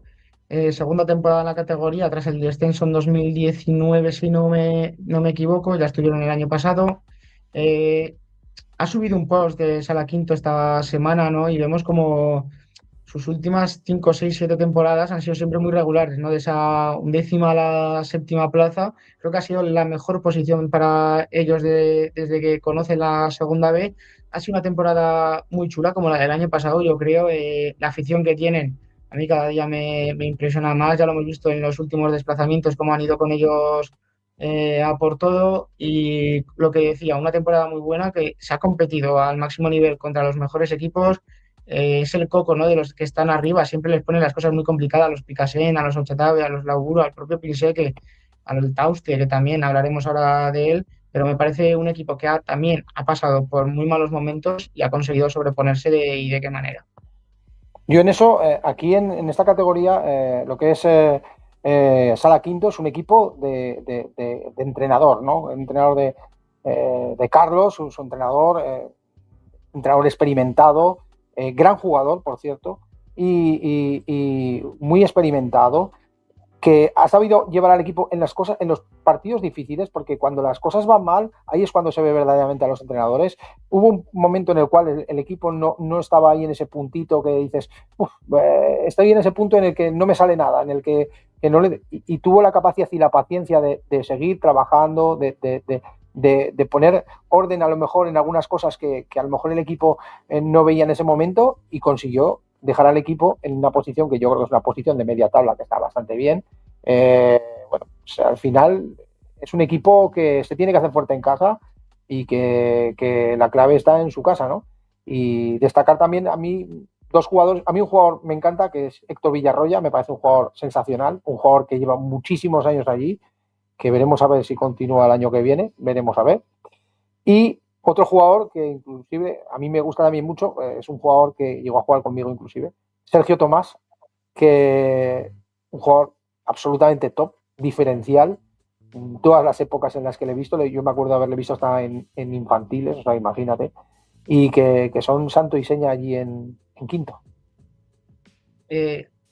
segunda temporada en la categoría, tras el descenso en 2019, si no me equivoco, ya estuvieron el año pasado. Eh, Ha subido un post de Sala Quinto esta semana, ¿no? Y vemos como sus últimas 5, 6, 7 temporadas han sido siempre muy regulares, ¿no? De esa 11ª a la 7ª plaza, creo que ha sido la mejor posición para ellos desde que conocen la segunda B. Ha sido una temporada muy chula, como la del año pasado, yo creo. La afición que tienen, a mí cada día me impresiona más. Ya lo hemos visto en los últimos desplazamientos, cómo han ido con ellos a por todo. Y lo que decía, una temporada muy buena que se ha competido al máximo nivel contra los mejores equipos. Es el coco, ¿no? De los que están arriba, siempre les ponen las cosas muy complicadas a los Picasen, a los Ochetabe, a los Lauguro, al propio Pinsé, al Tauste, que también hablaremos ahora de él, pero me parece un equipo que también ha pasado por muy malos momentos y ha conseguido sobreponerse y de qué manera. Yo en eso, aquí en esta categoría, lo que es Sala Quinto es un equipo de entrenador, ¿no? Entrenador de Carlos, su entrenador, entrenador experimentado, gran jugador, por cierto, y muy experimentado, que ha sabido llevar al equipo en los partidos difíciles, porque cuando las cosas van mal, ahí es cuando se ve verdaderamente a los entrenadores. Hubo un momento en el cual el equipo no estaba ahí en ese puntito que dices, estoy en ese punto en el que no me sale nada, en el que no y tuvo la capacidad y la paciencia de seguir trabajando, de poner orden a lo mejor en algunas cosas que a lo mejor el equipo no veía en ese momento y consiguió dejar al equipo en una posición que yo creo que es una posición de media tabla que está bastante bien. Pues al final es un equipo que se tiene que hacer fuerte en casa y que la clave está en su casa, ¿no? Y destacar también a mí dos jugadores, a mí un jugador me encanta que es Héctor Villarroya, me parece un jugador sensacional, un jugador que lleva muchísimos años allí, que veremos a ver si continúa el año que viene, veremos a ver. Y Otro jugador que inclusive a mí me gusta también mucho, es un jugador que llegó a jugar conmigo inclusive, Sergio Tomás, que un jugador absolutamente top, diferencial, en todas las épocas en las que le he visto, yo me acuerdo de haberle visto hasta en infantiles, o sea, imagínate, y que son santo y seña allí en quinto.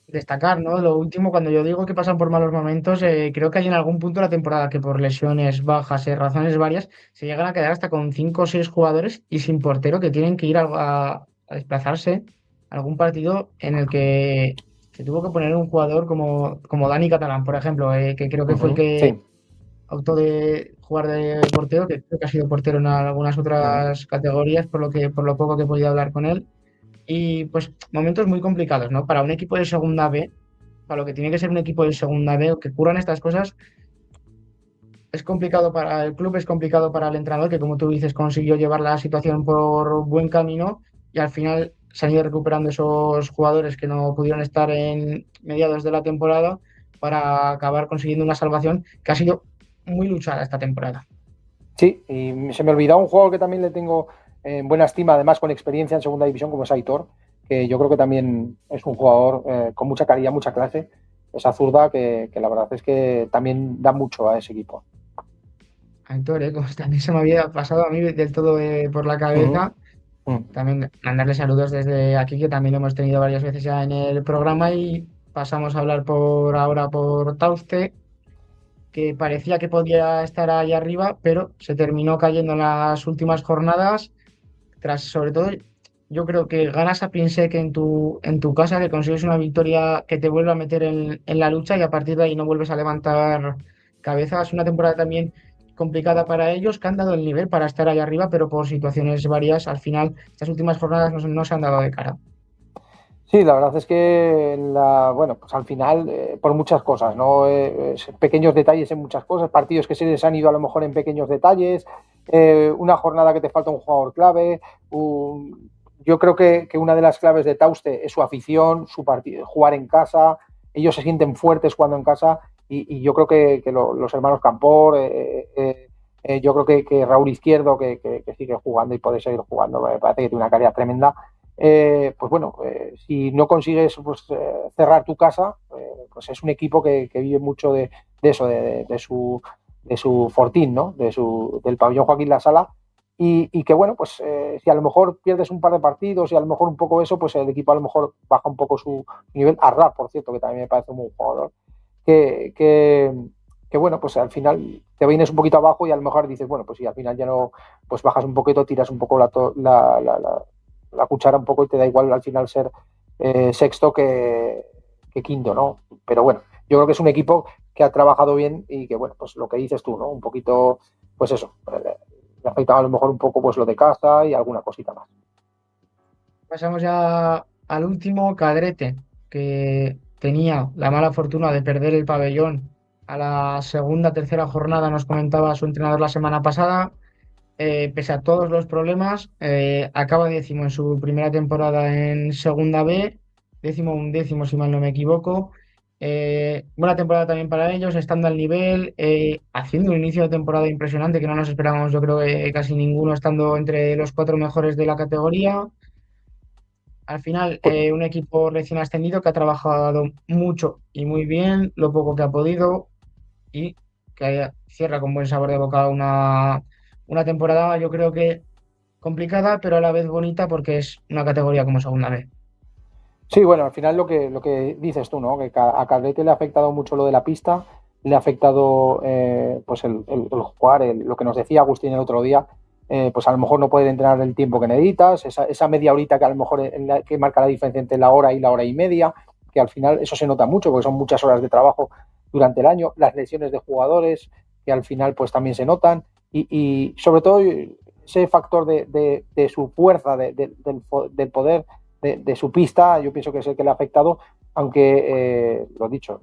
Destacar, ¿no? Lo último, cuando yo digo que pasan por malos momentos, creo que hay en algún punto de la temporada que por lesiones, bajas, razones varias, se llegan a quedar hasta con 5 o 6 jugadores y sin portero que tienen que ir a desplazarse a algún partido en el que se tuvo que poner un jugador como Dani Catalán, por ejemplo, que creo que fue el que Sí. optó de jugar de portero, que creo que ha sido portero en algunas otras categorías, por lo poco que he podido hablar con él. Y pues momentos muy complicados, ¿no? Para un equipo de segunda B, para lo que tiene que ser un equipo de segunda B, o que curan estas cosas, es complicado para el club, es complicado para el entrenador, que como tú dices, consiguió llevar la situación por buen camino y al final se han ido recuperando esos jugadores que no pudieron estar en mediados de la temporada para acabar consiguiendo una salvación que ha sido muy luchada esta temporada. Sí, y se me olvidó un jugador que también le tengo en buena estima, además con experiencia en segunda división, como es Aitor, que yo creo que también es un jugador con mucha calidad, mucha clase, esa zurda que la verdad es que también da mucho a ese equipo. Aitor, como también se me había pasado a mí del todo por la cabeza. También mandarle saludos desde aquí, que también lo hemos tenido varias veces ya en el programa, y pasamos a hablar ahora por Tauste, que parecía que podía estar ahí arriba, pero se terminó cayendo en las últimas jornadas, tras sobre todo, yo creo que ganas a Pinsec en tu casa, que consigues una victoria que te vuelve a meter en la lucha y a partir de ahí no vuelves a levantar cabeza. Es una temporada también complicada para ellos, que han dado el nivel para estar ahí arriba, pero por situaciones varias, al final, estas últimas jornadas no se han dado de cara. Sí, la verdad es que bueno, pues al final, por muchas cosas, ¿no? Pequeños detalles en muchas cosas, partidos que se les han ido a lo mejor en pequeños detalles, una jornada que te falta un jugador clave. Yo creo que una de las claves de Tauste es su afición, su partido, jugar en casa. Ellos se sienten fuertes jugando en casa y yo creo que los hermanos Campor, yo creo que Raúl Izquierdo, que sigue jugando y puede seguir jugando, me parece que tiene una calidad tremenda. Pues bueno, si no consigues pues, cerrar tu casa, pues es un equipo que vive mucho de eso, de su fortín, ¿no? Del pabellón Joaquín Lasala. Y que bueno, pues si a lo mejor pierdes un par de partidos y a lo mejor un poco eso, pues el equipo a lo mejor baja un poco su nivel. Arrab, por cierto, que también me parece un buen jugador, que bueno, pues al final te vienes un poquito abajo y a lo mejor dices, bueno, pues si al final ya no, pues bajas un poquito, tiras un poco la cuchara un poco y te da igual al final ser sexto que quinto, ¿no? Pero bueno, yo creo que es un equipo que ha trabajado bien y que, bueno, pues lo que dices tú, ¿no? Un poquito, pues eso, le afectaba a lo mejor un poco pues lo de casa y alguna cosita más. Pasamos ya al último, Cadrete, que tenía la mala fortuna de perder el pabellón a la segunda, tercera jornada, nos comentaba su entrenador la semana pasada. Pese a todos los problemas, acaba décimo en su primera temporada en Segunda B, décimo undécimo si mal no me equivoco. Buena temporada también para ellos, estando al nivel, haciendo un inicio de temporada impresionante que no nos esperábamos, yo creo que casi ninguno, estando entre los 4 mejores de la categoría. Al final, un equipo recién ascendido que ha trabajado mucho y muy bien, lo poco que ha podido, y que cierra con buen sabor de boca una temporada, yo creo que complicada, pero a la vez bonita porque es una categoría como segunda B. Sí, bueno, al final lo que dices tú, ¿no? Que a Caldete le ha afectado mucho lo de la pista, le ha afectado pues el jugar, lo que nos decía Agustín el otro día, pues a lo mejor no poder entrenar el tiempo que necesitas, esa media horita que a lo mejor que marca la diferencia entre la hora y media, que al final eso se nota mucho porque son muchas horas de trabajo durante el año, las lesiones de jugadores que al final pues también se notan y sobre todo ese factor de su fuerza, del poder de su pista, yo pienso que es el que le ha afectado, aunque, lo dicho,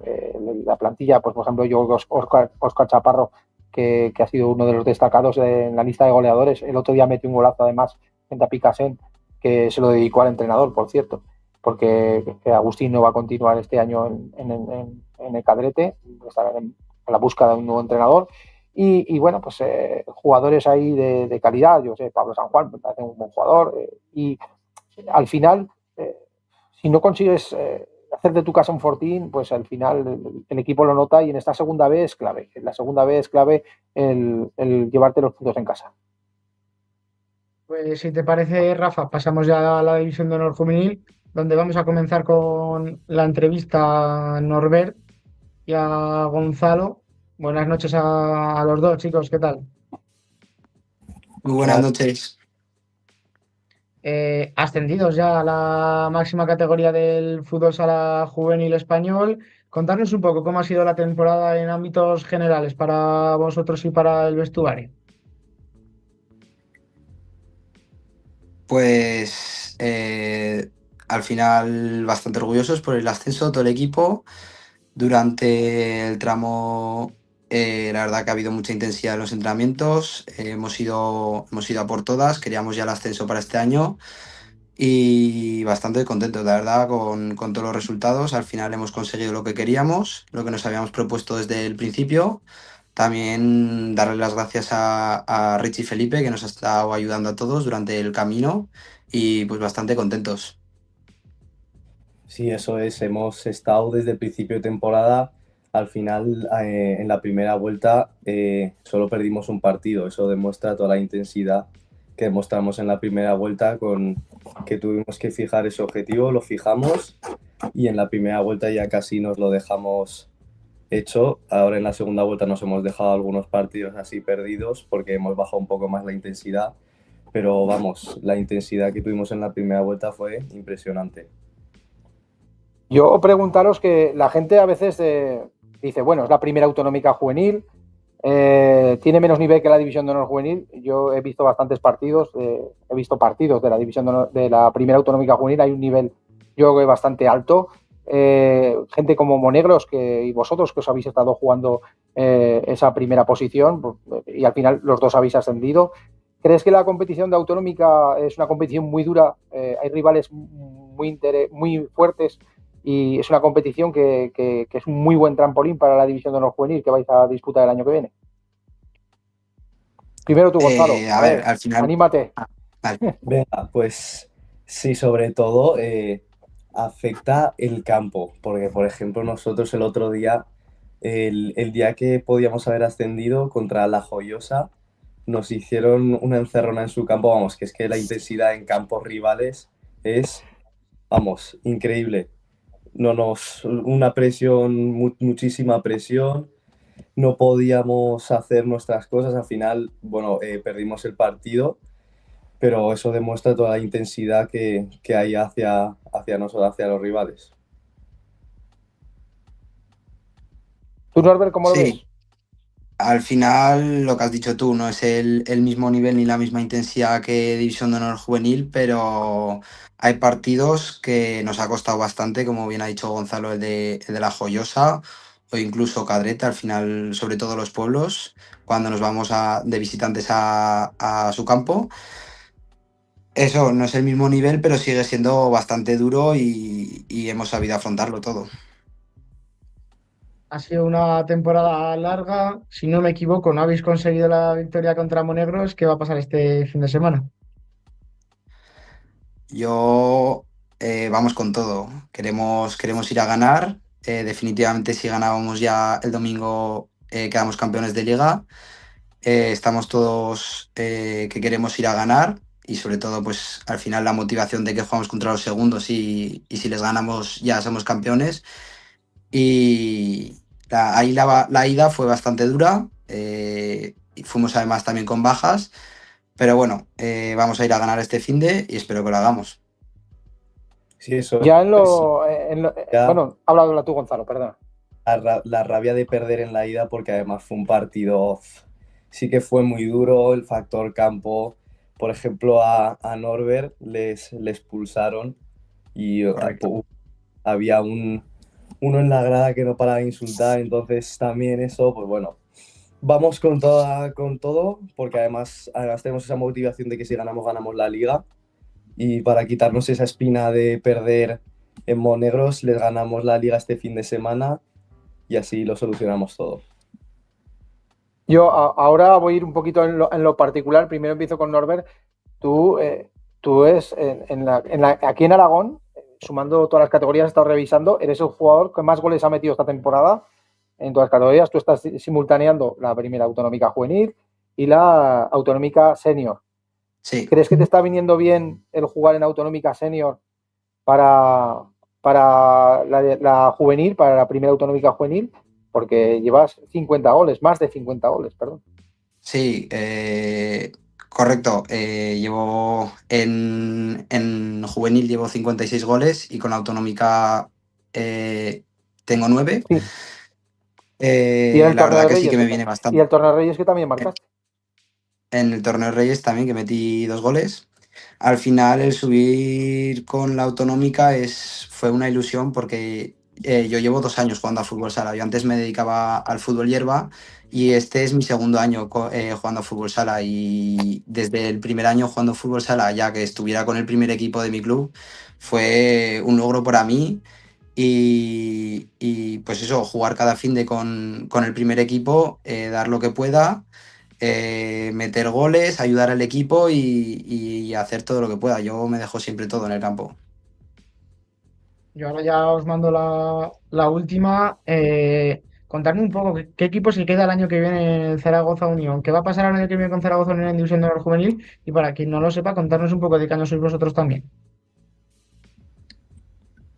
la plantilla, pues por ejemplo, yo, Óscar Chaparro, que ha sido uno de los destacados en la lista de goleadores, el otro día metió un golazo además en Picasen, que se lo dedicó al entrenador, por cierto, porque Agustín no va a continuar este año en el Cadrete, estará en la búsqueda de un nuevo entrenador. y bueno, pues jugadores ahí de calidad, yo sé, Pablo San Juan me parece un buen jugador, y al final, si no consigues hacer de tu casa un fortín, pues al final el equipo lo nota y en esta segunda vez es clave. En la segunda vez es clave el llevarte los puntos en casa. Pues si te parece, Rafa, pasamos ya a la División de Honor Juvenil, donde vamos a comenzar con la entrevista a Norbert y a Gonzalo. Buenas noches a los dos, chicos, ¿qué tal? Muy buenas noches. Ascendidos ya a la máxima categoría del fútbol sala juvenil español. Contarnos un poco cómo ha sido la temporada en ámbitos generales para vosotros y para el vestuario. Pues al final bastante orgullosos por el ascenso, todo el equipo. Durante el tramo, la verdad que ha habido mucha intensidad en los entrenamientos. Hemos ido a por todas, queríamos ya el ascenso para este año y bastante contentos, la verdad, con todos los resultados. Al final hemos conseguido lo que queríamos, lo que nos habíamos propuesto desde el principio. También darle las gracias a Rich y Felipe, que nos ha estado ayudando a todos durante el camino y pues bastante contentos. Sí, eso es. Hemos estado desde el principio de temporada. Al final, en la primera vuelta, solo perdimos un partido. Eso demuestra toda la intensidad que demostramos en la primera vuelta, con que tuvimos que fijar ese objetivo, lo fijamos y en la primera vuelta ya casi nos lo dejamos hecho. Ahora en la segunda vuelta nos hemos dejado algunos partidos así perdidos porque hemos bajado un poco más la intensidad, pero vamos, la intensidad que tuvimos en la primera vuelta fue impresionante. Yo preguntaros que la gente a veces dice, bueno, es la primera autonómica juvenil, tiene menos nivel que la división de honor juvenil. Yo he visto bastantes partidos, he visto partidos de la división de honor, de la primera autonómica juvenil, hay un nivel yo creo bastante alto. Gente como Monegros y vosotros que os habéis estado jugando esa primera posición y al final los dos habéis ascendido. ¿Crees que la competición de autonómica es una competición muy dura? Hay rivales muy fuertes y es una competición que es un muy buen trampolín para la división de honor juvenil que vais a disputar el año que viene. Primero tú, Gonzalo. A ver, al final... Anímate. Vale. Venga, pues sí, sobre todo afecta el campo, porque por ejemplo nosotros el otro día, el día que podíamos haber ascendido contra La Joyosa, nos hicieron una encerrona en su campo, vamos, que es que la intensidad en campos rivales es, vamos, increíble. Una presión, muchísima presión, no podíamos hacer nuestras cosas, al final, bueno, perdimos el partido, pero eso demuestra toda la intensidad que hay hacia nosotros, hacia los rivales. ¿Tú, Norbert, cómo lo ves? Al final, lo que has dicho tú, no es el mismo nivel ni la misma intensidad que División de Honor Juvenil, pero hay partidos que nos ha costado bastante, como bien ha dicho Gonzalo, el de La Joyosa o incluso Cadreta, al final, sobre todo los pueblos, cuando nos vamos de visitantes a su campo. Eso no es el mismo nivel, pero sigue siendo bastante duro y hemos sabido afrontarlo todo. Ha sido una temporada larga. Si no me equivoco, no habéis conseguido la victoria contra Monegros. ¿Qué va a pasar este fin de semana? Vamos con todo. Queremos ir a ganar. Definitivamente si ganábamos ya el domingo quedamos campeones de liga. Estamos todos que queremos ir a ganar y sobre todo pues al final la motivación de que jugamos contra los segundos y si les ganamos ya somos campeones. Y la ida fue bastante dura. Y fuimos además también con bajas. Pero bueno, vamos a ir a ganar este finde y espero que lo hagamos. Sí, eso ya ya, bueno, habla tú, Gonzalo, perdona. La rabia de perder en la ida, porque además fue un partido, sí que fue muy duro, el factor campo. Por ejemplo, a Norbert les expulsaron y había uno en la grada que no paraba de insultar, entonces también eso, pues bueno, vamos con todo, porque además tenemos esa motivación de que si ganamos la liga, y para quitarnos esa espina de perder en Monegros, les ganamos la liga este fin de semana y así lo solucionamos todo. Yo ahora voy a ir un poquito en lo particular. Primero empiezo con Norbert. Tú es aquí en Aragón, sumando todas las categorías, he estado revisando, eres el jugador que más goles ha metido esta temporada en todas las categorías. Tú estás simultaneando la primera autonómica juvenil y la autonómica senior. Sí. ¿Crees que te está viniendo bien el jugar en autonómica senior para la juvenil, para la primera autonómica juvenil? Porque llevas 50 goles, más de 50 goles, perdón. Sí, correcto. Llevo en juvenil llevo 56 goles y con autonómica tengo 9. Sí. Y en el La torneo verdad de que sí Reyes, que me viene y bastante. el torneo de Reyes que también marcaste. En el torneo de Reyes también, que metí 2 goles. Al final el subir con la autonómica fue una ilusión porque yo llevo 2 años jugando a fútbol sala. Yo antes me dedicaba al fútbol hierba y este es mi segundo año jugando a fútbol sala. Y desde el primer año jugando a fútbol sala, ya que estuviera con el primer equipo de mi club, fue un logro para mí. Y pues eso, jugar cada fin de con el primer equipo, dar lo que pueda, meter goles, ayudar al equipo y hacer todo lo que pueda. Yo me dejo siempre todo en el campo. Yo ahora ya os mando la última. Contarme un poco qué equipo se queda el año que viene en el Zaragoza Unión. ¿Qué va a pasar el año que viene con Zaragoza Unión en División de Honor Juvenil? Y para quien no lo sepa, contarnos un poco de qué año sois vosotros también.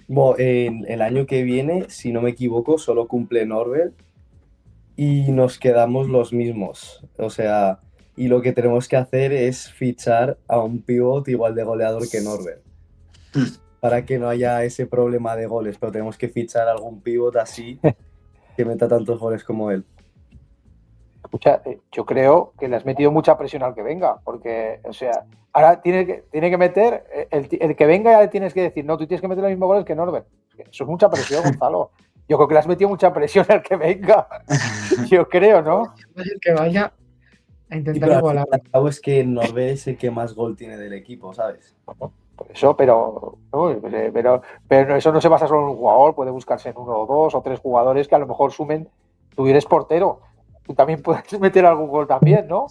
Bueno, el año que viene, si no me equivoco, solo cumple Norbert y nos quedamos los mismos. O sea, y lo que tenemos que hacer es fichar a un pivot igual de goleador que Norbert, para que no haya ese problema de goles, pero tenemos que fichar algún pivot así que meta tantos goles como él. Escucha, yo creo que le has metido mucha presión al que venga, porque, o sea, ahora tiene que meter, el que venga ya le tienes que decir, no, tú tienes que meter los mismos goles que Norbert. Eso es mucha presión, Gonzalo. Yo creo que le has metido mucha presión al que venga. Yo creo, ¿no? El que vaya a Sí, intentar pero al fin igualar. y al cabo es que Norbert es el que más gol tiene del equipo, ¿sabes? Por eso, pero eso no se basa solo en un jugador, puede buscarse en 1 o 2 o 3 jugadores que a lo mejor sumen. Tú eres portero, tú también puedes meter algún gol también, ¿no?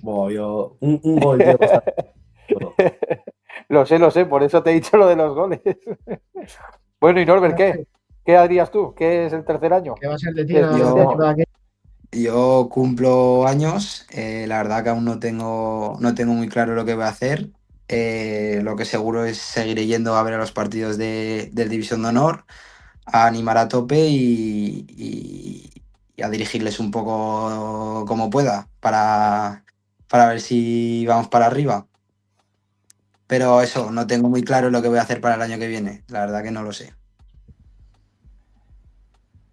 Bueno, yo un gol llevo todo. Lo sé, por eso te he dicho lo de los goles. Bueno, y Norbert, ¿qué? ¿Qué harías tú? ¿Qué es el tercer año? ¿Qué va a ser de ti ¿Qué la es la temporada que Yo cumplo años, la verdad que aún no tengo muy claro lo que voy a hacer. Lo que seguro es seguiré yendo a ver a los partidos del División de Honor, a animar a tope y a dirigirles un poco como pueda para ver si vamos para arriba. Pero eso, no tengo muy claro lo que voy a hacer para el año que viene. La verdad que no lo sé.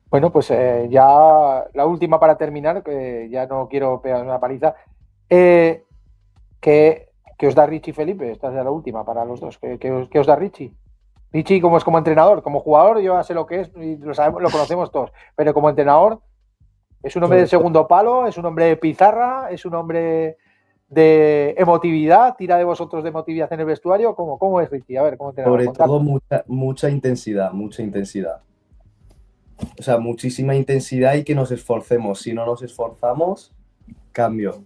Bueno, pues ya la última para terminar, que ya no quiero pegar una paliza. ¿Qué os da Richie Felipe? Esta es ya la última para los dos. ¿Qué os da Richie? Richie, como es como entrenador, como jugador, yo ya sé lo que es y lo conocemos todos. Pero como entrenador, es un hombre de segundo palo, es un hombre de pizarra, es un hombre de emotividad, tira de vosotros de emotividad en el vestuario. ¿Cómo es Richie? A ver, ¿cómo entrenador? Sobre todo mucha intensidad, mucha intensidad. O sea, muchísima intensidad y que nos esforcemos. Si no nos esforzamos, cambio.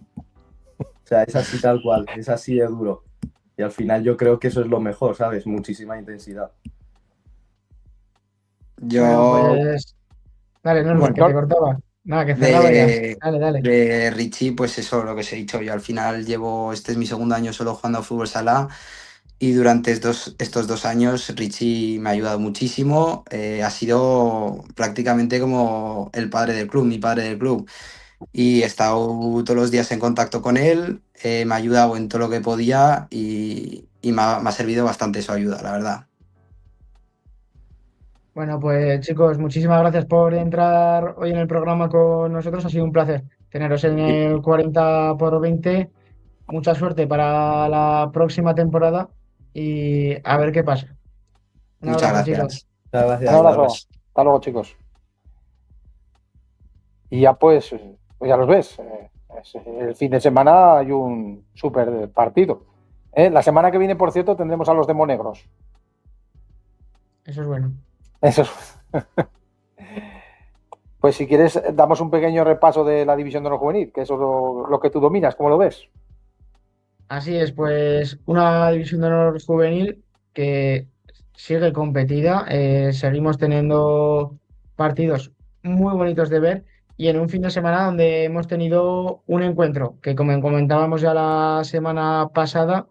O sea, es así tal cual, es así de duro. Y al final yo creo que eso es lo mejor, ¿sabes? Muchísima intensidad. Bueno, Yo, pues. Dale, Norbert, bueno, que te cortaba. Nada, que cerraba ya. Dale. de Richie, pues eso, lo que os he dicho. Yo al final este es mi segundo año solo jugando a fútbol sala y durante estos 2 años Richie me ha ayudado muchísimo. Ha sido prácticamente como el padre del club, mi padre del club. Y he estado todos los días en contacto con él, me ha ayudado en todo lo que podía y me ha servido bastante su ayuda, la verdad. Bueno, pues chicos, muchísimas gracias por entrar hoy en el programa con nosotros. Ha sido un placer teneros en el 40x20. Mucha suerte para la próxima temporada y a ver qué pasa. Un Muchas abrazo, chicos. gracias. Muchas gracias. Un abrazo. Hasta luego, chicos. Y ya pues ya los ves. El fin de semana hay un súper partido. La semana que viene, por cierto, tendremos a los Demonegros. Eso es bueno. Eso es. Pues si quieres, damos un pequeño repaso de la división de honor juvenil, que eso es lo que tú dominas, ¿cómo lo ves? Así es, pues una división de honor juvenil que sigue competida. Seguimos teniendo partidos muy bonitos de ver y en un fin de semana donde hemos tenido un encuentro que, como comentábamos ya la semana pasada,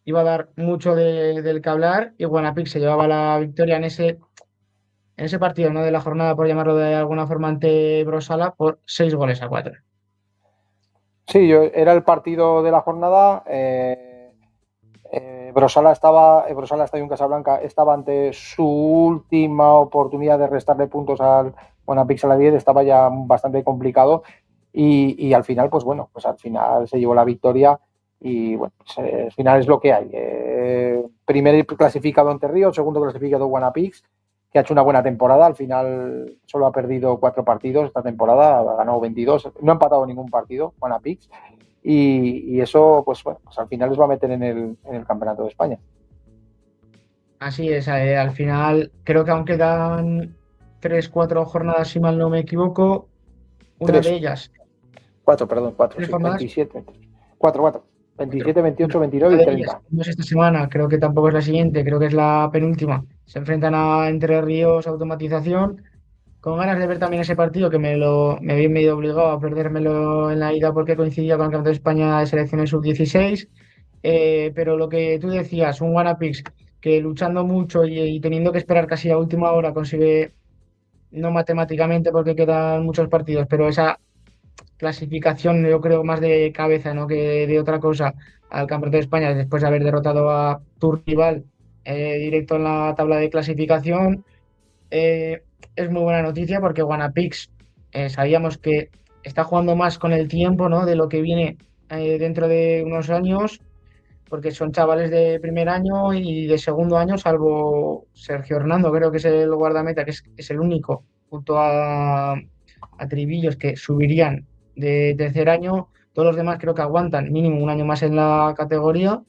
iba a dar mucho del que hablar y Guanapix se llevaba la victoria en ese partido, ¿no? De la jornada, por llamarlo de alguna forma, ante Brosala por 6 goles a 4. Sí, era el partido de la jornada. Brosala Estadio en Casablanca estaba ante su última oportunidad de restarle puntos al Guanapix a la 10, estaba ya bastante complicado y al final, pues bueno, pues al final se llevó la victoria y bueno, pues, al final es lo que hay. Primer clasificado Entre Ríos, segundo clasificado Guanapix, que ha hecho una buena temporada, al final solo ha perdido 4 partidos esta temporada, ha ganado 22, no ha empatado ningún partido Guanapix. Y eso, pues bueno, pues al final les va a meter en el Campeonato de España. Así es, al final creo que aún quedan 3, 4 jornadas, si mal no me equivoco. Una Tres, de ellas, 4, perdón, 4, 3 sí, jornadas, 27, 4, 27, 28, 29 una y de ellas 30. no es esta semana, creo que tampoco es la siguiente, creo que es la penúltima. Se enfrentan a Entre Ríos Automatización, con ganas de ver también ese partido que me había medio obligado a perdérmelo en la ida porque coincidía con el Campeonato de España de Selecciones Sub-16. Pero lo que tú decías, un Wanapix que luchando mucho y teniendo que esperar casi a última hora consigue, no matemáticamente porque quedan muchos partidos, pero esa clasificación yo creo más de cabeza, ¿no? Que de otra cosa al Campeonato de España después de haber derrotado a tu rival directo en la tabla de clasificación. Es muy buena noticia porque Wanapix sabíamos que está jugando más con el tiempo, ¿no? De lo que viene dentro de unos años, porque son chavales de primer año y de segundo año, salvo Sergio Hernando, creo que es el guardameta, que es el único, junto a Trivillos, que subirían de tercer año. Todos los demás creo que aguantan mínimo un año más en la categoría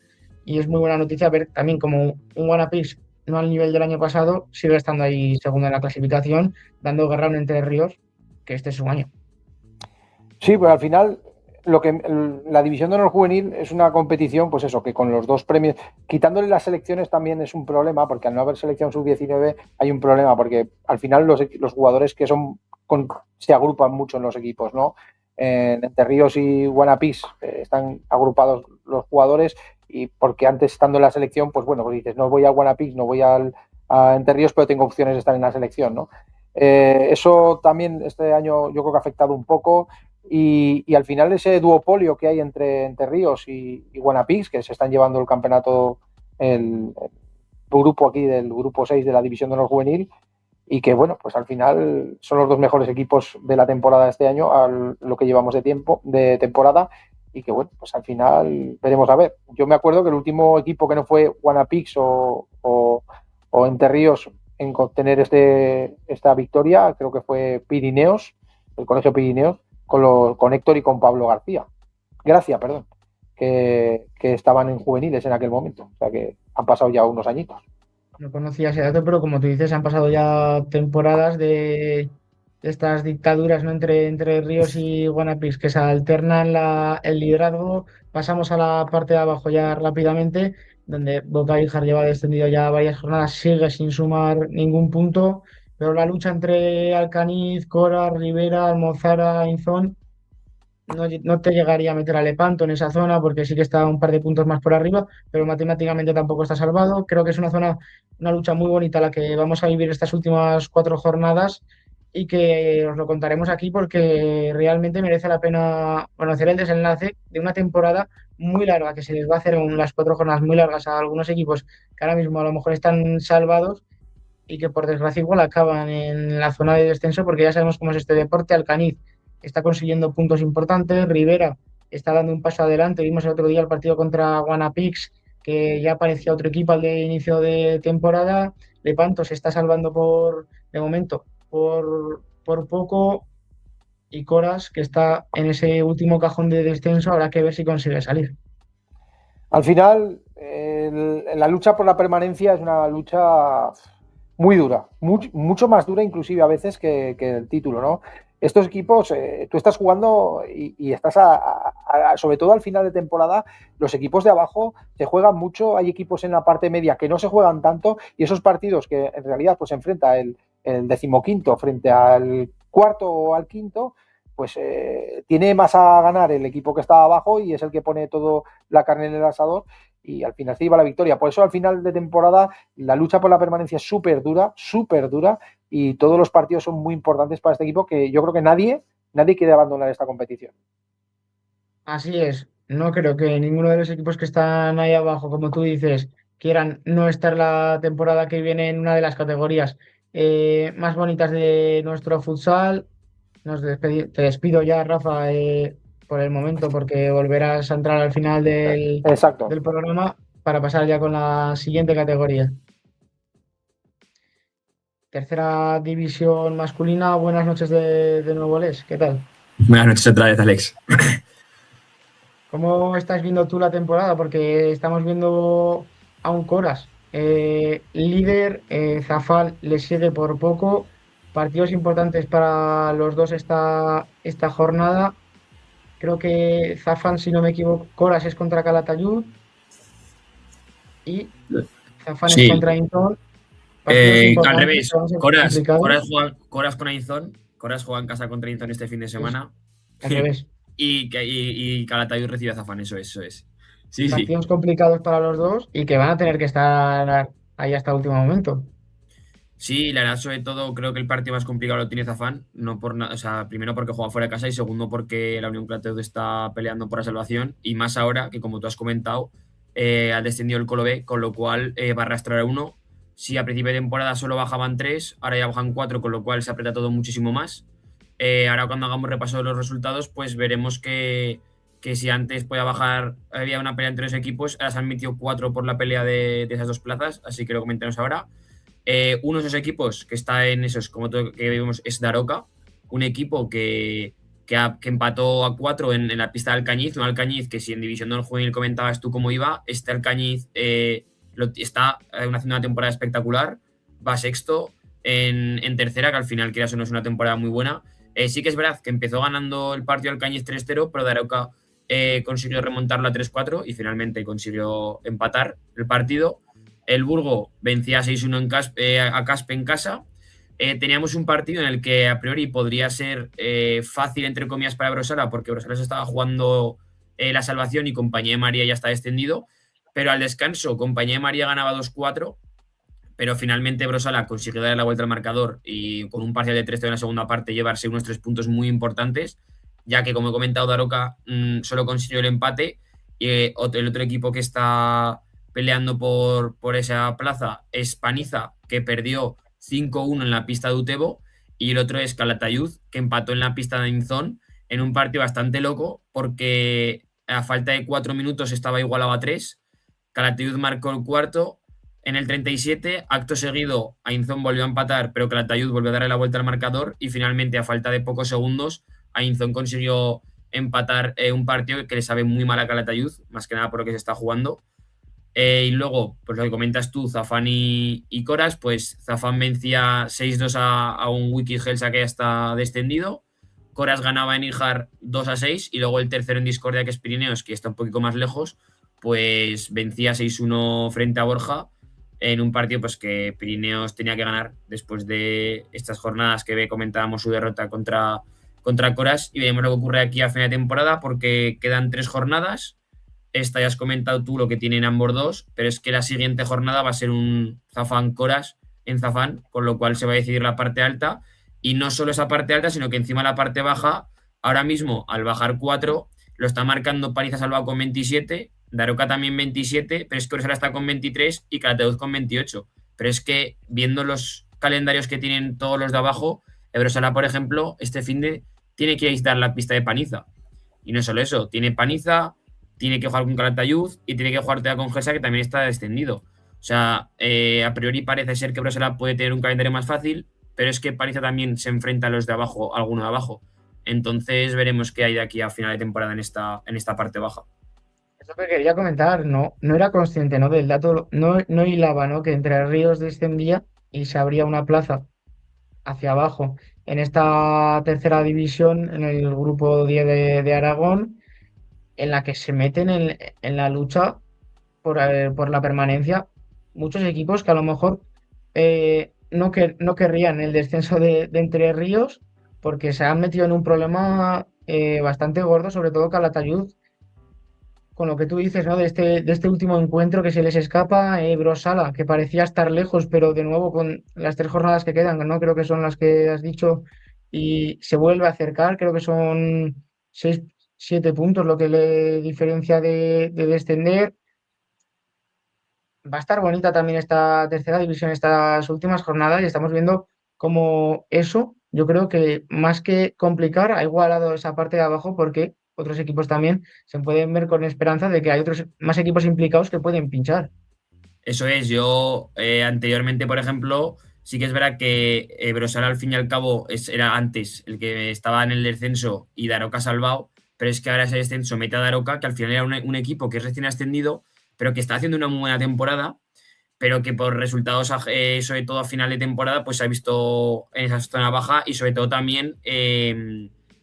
y es muy buena noticia ver también como un Wanapix, no al nivel del año pasado, sigue estando ahí segundo en la clasificación, dando guerra a un Entre Ríos, que este es su año. Sí, pues al final la división de honor juvenil es una competición, pues eso, que con los dos premios, quitándole las selecciones también es un problema, porque al no haber selección sub-19 hay un problema, porque al final los jugadores que se agrupan mucho en los equipos, ¿no? En Entre Ríos y Guanapix están agrupados los jugadores y porque antes estando en la selección, pues bueno, pues dices, no voy a Guanapix, no voy a Entre Ríos, pero tengo opciones de estar en la selección, ¿no? Eso también este año yo creo que ha afectado un poco y al final ese duopolio que hay entre Ríos y Guanapix, que se están llevando el campeonato, el grupo aquí del grupo 6 de la división de honor juvenil y que bueno, pues al final son los dos mejores equipos de la temporada este año, lo que llevamos de temporada y que bueno, pues al final veremos a ver. Yo me acuerdo que el último equipo que no fue Guanapix o Entre Ríos en obtener esta victoria, creo que fue Pirineos, el Colegio Pirineos, con Héctor y con Pablo Gracia, perdón, que estaban en juveniles en aquel momento. O sea que han pasado ya unos añitos. No conocía ese dato, pero como tú dices, han pasado ya temporadas de estas dictaduras, ¿no? Entre Ríos y Guanapix, que se alternan el liderazgo. Pasamos a la parte de abajo ya rápidamente, donde Boca Ijar lleva descendido ya varias jornadas, sigue sin sumar ningún punto, pero la lucha entre Alcaniz, Cora, Rivera, Almozara, Inzón no te llegaría a meter a Lepanto en esa zona porque sí que está un par de puntos más por arriba, pero matemáticamente tampoco está salvado. Creo que es una zona, una lucha muy bonita la que vamos a vivir estas últimas 4 jornadas y que os lo contaremos aquí porque realmente merece la pena conocer el desenlace de una temporada muy larga que se les va a hacer en las 4 jornadas muy largas a algunos equipos que ahora mismo a lo mejor están salvados y que por desgracia igual acaban en la zona de descenso porque ya sabemos cómo es este deporte. Alcaniz está consiguiendo puntos importantes, Rivera está dando un paso adelante, vimos el otro día el partido contra Guanapix, que ya parecía otro equipo al de inicio de temporada, Lepanto se está salvando de momento por poco y Coras, que está en ese último cajón de descenso, habrá que ver si consigue salir. Al final, la lucha por la permanencia es una lucha muy dura, mucho más dura inclusive a veces que el título, ¿no? Estos equipos, tú estás jugando y estás sobre todo al final de temporada, los equipos de abajo se juegan mucho, hay equipos en la parte media que no se juegan tanto y esos partidos que en realidad pues enfrenta el 15º frente al cuarto o al quinto, pues tiene más a ganar el equipo que está abajo y es el que pone todo la carne en el asador y al final se lleva la victoria. Por eso al final de temporada la lucha por la permanencia es súper dura y todos los partidos son muy importantes para este equipo que yo creo que nadie quiere abandonar esta competición. Así es, no creo que ninguno de los equipos que están ahí abajo, como tú dices, quieran no estar la temporada que viene en una de las categorías más bonitas de nuestro futsal. Te despido ya, Rafa, por el momento, porque volverás a entrar al final Exacto. del programa para pasar ya con la siguiente categoría. Tercera división masculina. Buenas noches de nuevo, Les. ¿Qué tal? Buenas noches otra vez, Alex. ¿Cómo estás viendo tú la temporada? Porque estamos viendo a un Coras líder, Zafal le sigue por poco. Partidos importantes para los dos esta jornada. Creo que Zafan, si no me equivoco, Coras es contra Calatayud y Zafan Sí. es contra Inzón. Al revés, Coras con Ainzón. Coras juega en casa contra Ainzón este fin de semana. Al revés. Y Calatayud recibe a Zafán, eso es. Sí. Partidos complicados para los dos y que van a tener que estar ahí hasta el último momento. Sí, la verdad, sobre todo, creo que el partido más complicado lo tiene Zafán, no por nada, o sea, primero porque juega fuera de casa y segundo porque la Unión Calatayud está peleando por la salvación y más ahora que, como tú has comentado, ha descendido el Colo B, con lo cual va a arrastrar a uno. Si a principio de temporada solo bajaban 3, ahora ya bajan 4, con lo cual se aprieta todo muchísimo más. Ahora cuando hagamos repaso de los resultados, pues veremos que si antes podía bajar, había una pelea entre los equipos, ahora se han metido 4 por la pelea de esas dos plazas, así que lo comentemos ahora. Uno de esos equipos que está en esos, como todo que vimos, es Daroca, un equipo que empató a 4 en la pista de Alcañiz, no Alcañiz, que si en División de Honor Juvenil comentabas tú cómo iba, este Alcañiz está haciendo una temporada espectacular, va sexto en tercera, que al final quizás no es una temporada muy buena. Sí que es verdad que empezó ganando el partido Alcañiz 3-0, pero Daroca consiguió remontarlo a 3-4 y finalmente consiguió empatar el partido. El Burgo vencía 6-1 a Caspe en casa. Teníamos un partido en el que a priori podría ser fácil, entre comillas, para Brosala, porque Brosala se estaba jugando la salvación y Compañía de María ya está descendido. Pero al descanso, Compañía de María ganaba 2-4, pero finalmente Brosala consiguió dar la vuelta al marcador y con un parcial de 3-0 en la segunda parte llevarse unos 3 puntos muy importantes, ya que, como he comentado, Daroca solo consiguió el empate. Y el otro equipo que está peleando por esa plaza es Paniza, que perdió 5-1 en la pista de Utebo, y el otro es Calatayud, que empató en la pista de Inzón en un partido bastante loco porque a falta de 4 minutos estaba igualado a 3. Calatayud marcó el cuarto en el 37, acto seguido Ainzón volvió a empatar, pero Calatayud volvió a darle la vuelta al marcador y finalmente, a falta de pocos segundos, Ainzón consiguió empatar un partido que le sabe muy mal a Calatayud, más que nada por lo que se está jugando. Y luego, pues lo que comentas tú, Zafán y Coras, pues Zafán vencía 6-2 a un Wiki Gelsa que ya está descendido. Coras ganaba en Ijar 2-6 y luego el tercero en Discordia, que es Pirineos, que está un poquito más lejos, pues vencía 6-1 frente a Borja en un partido pues que Pirineos tenía que ganar después de estas jornadas que comentábamos su derrota contra Coras, y veremos lo que ocurre aquí a final de temporada porque quedan 3 jornadas. Esta ya has comentado tú lo que tienen ambos dos, pero es que la siguiente jornada va a ser un Zafán Coras en Zafán, con lo cual se va a decidir la parte alta, y no solo esa parte alta, sino que encima la parte baja, ahora mismo al bajar 4, lo está marcando Paniza Salva con 27, Daroca también 27, pero es que Brosala está con 23 y Calatayud con 28. Pero es que viendo los calendarios que tienen todos los de abajo, Brosala, por ejemplo, este finde tiene que visitar la pista de Paniza. Y no solo eso, tiene Paniza, tiene que jugar con Calatayud y tiene que jugar todavía con Gelsa, que también está descendido. O sea, a priori parece ser que Brosala puede tener un calendario más fácil, pero es que Paniza también se enfrenta a los de abajo, a alguno de abajo. Entonces veremos qué hay de aquí a final de temporada en esta parte baja. Eso que quería comentar, no era consciente, ¿no? Del dato, no hilaba, ¿no? Que Entre Ríos descendía y se abría una plaza hacia abajo en esta tercera división, en el grupo 10 de Aragón, en la que se meten en la lucha por la permanencia muchos equipos que a lo mejor no querrían el descenso de Entre Ríos porque se han metido en un problema bastante gordo, sobre todo Calatayud, con lo que tú dices, ¿no? De este último encuentro que se les escapa, Brosala, que parecía estar lejos, pero de nuevo con las 3 jornadas que quedan, ¿no? Creo que son las que has dicho, y se vuelve a acercar, creo que son 6, 7 puntos lo que le diferencia de descender. Va a estar bonita también esta tercera división, estas últimas jornadas, y estamos viendo cómo eso, yo creo que más que complicar, ha igualado esa parte de abajo porque otros equipos también se pueden ver con esperanza de que hay otros más equipos implicados que pueden pinchar. Eso es, yo anteriormente, por ejemplo, sí que es verdad que Brosal al fin y al cabo era antes el que estaba en el descenso y Daroca salvado, pero es que ahora ese descenso mete a Daroca, que al final era un equipo que es recién ascendido, pero que está haciendo una muy buena temporada, pero que por resultados, sobre todo a final de temporada, pues se ha visto en esa zona baja y sobre todo también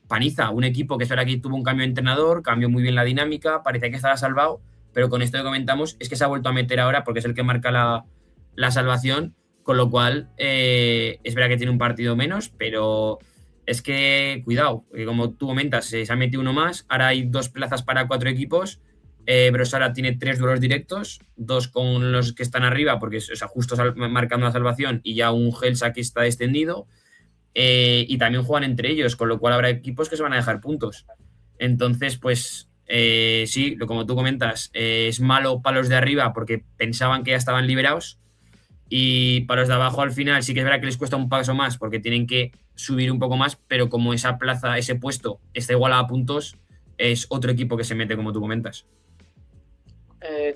Paniza, un equipo que es verdad que tuvo un cambio de entrenador, cambió muy bien la dinámica, parecía que estaba salvado, pero con esto que comentamos es que se ha vuelto a meter ahora porque es el que marca la salvación, con lo cual es verdad que tiene un partido menos, pero es que cuidado, como tú comentas, se ha metido uno más, ahora hay 2 plazas para 4 equipos. Brosara tiene 3 duelos directos, 2 con los que están arriba, porque justo marcando la salvación, y ya un Gelsa que está descendido, y también juegan entre ellos, con lo cual habrá equipos que se van a dejar puntos. Entonces, pues sí, como tú comentas, es malo para los de arriba porque pensaban que ya estaban liberados, y para los de abajo al final sí que es verdad que les cuesta un paso más porque tienen que subir un poco más, pero como esa plaza, ese puesto está igualado a puntos, es otro equipo que se mete, como tú comentas.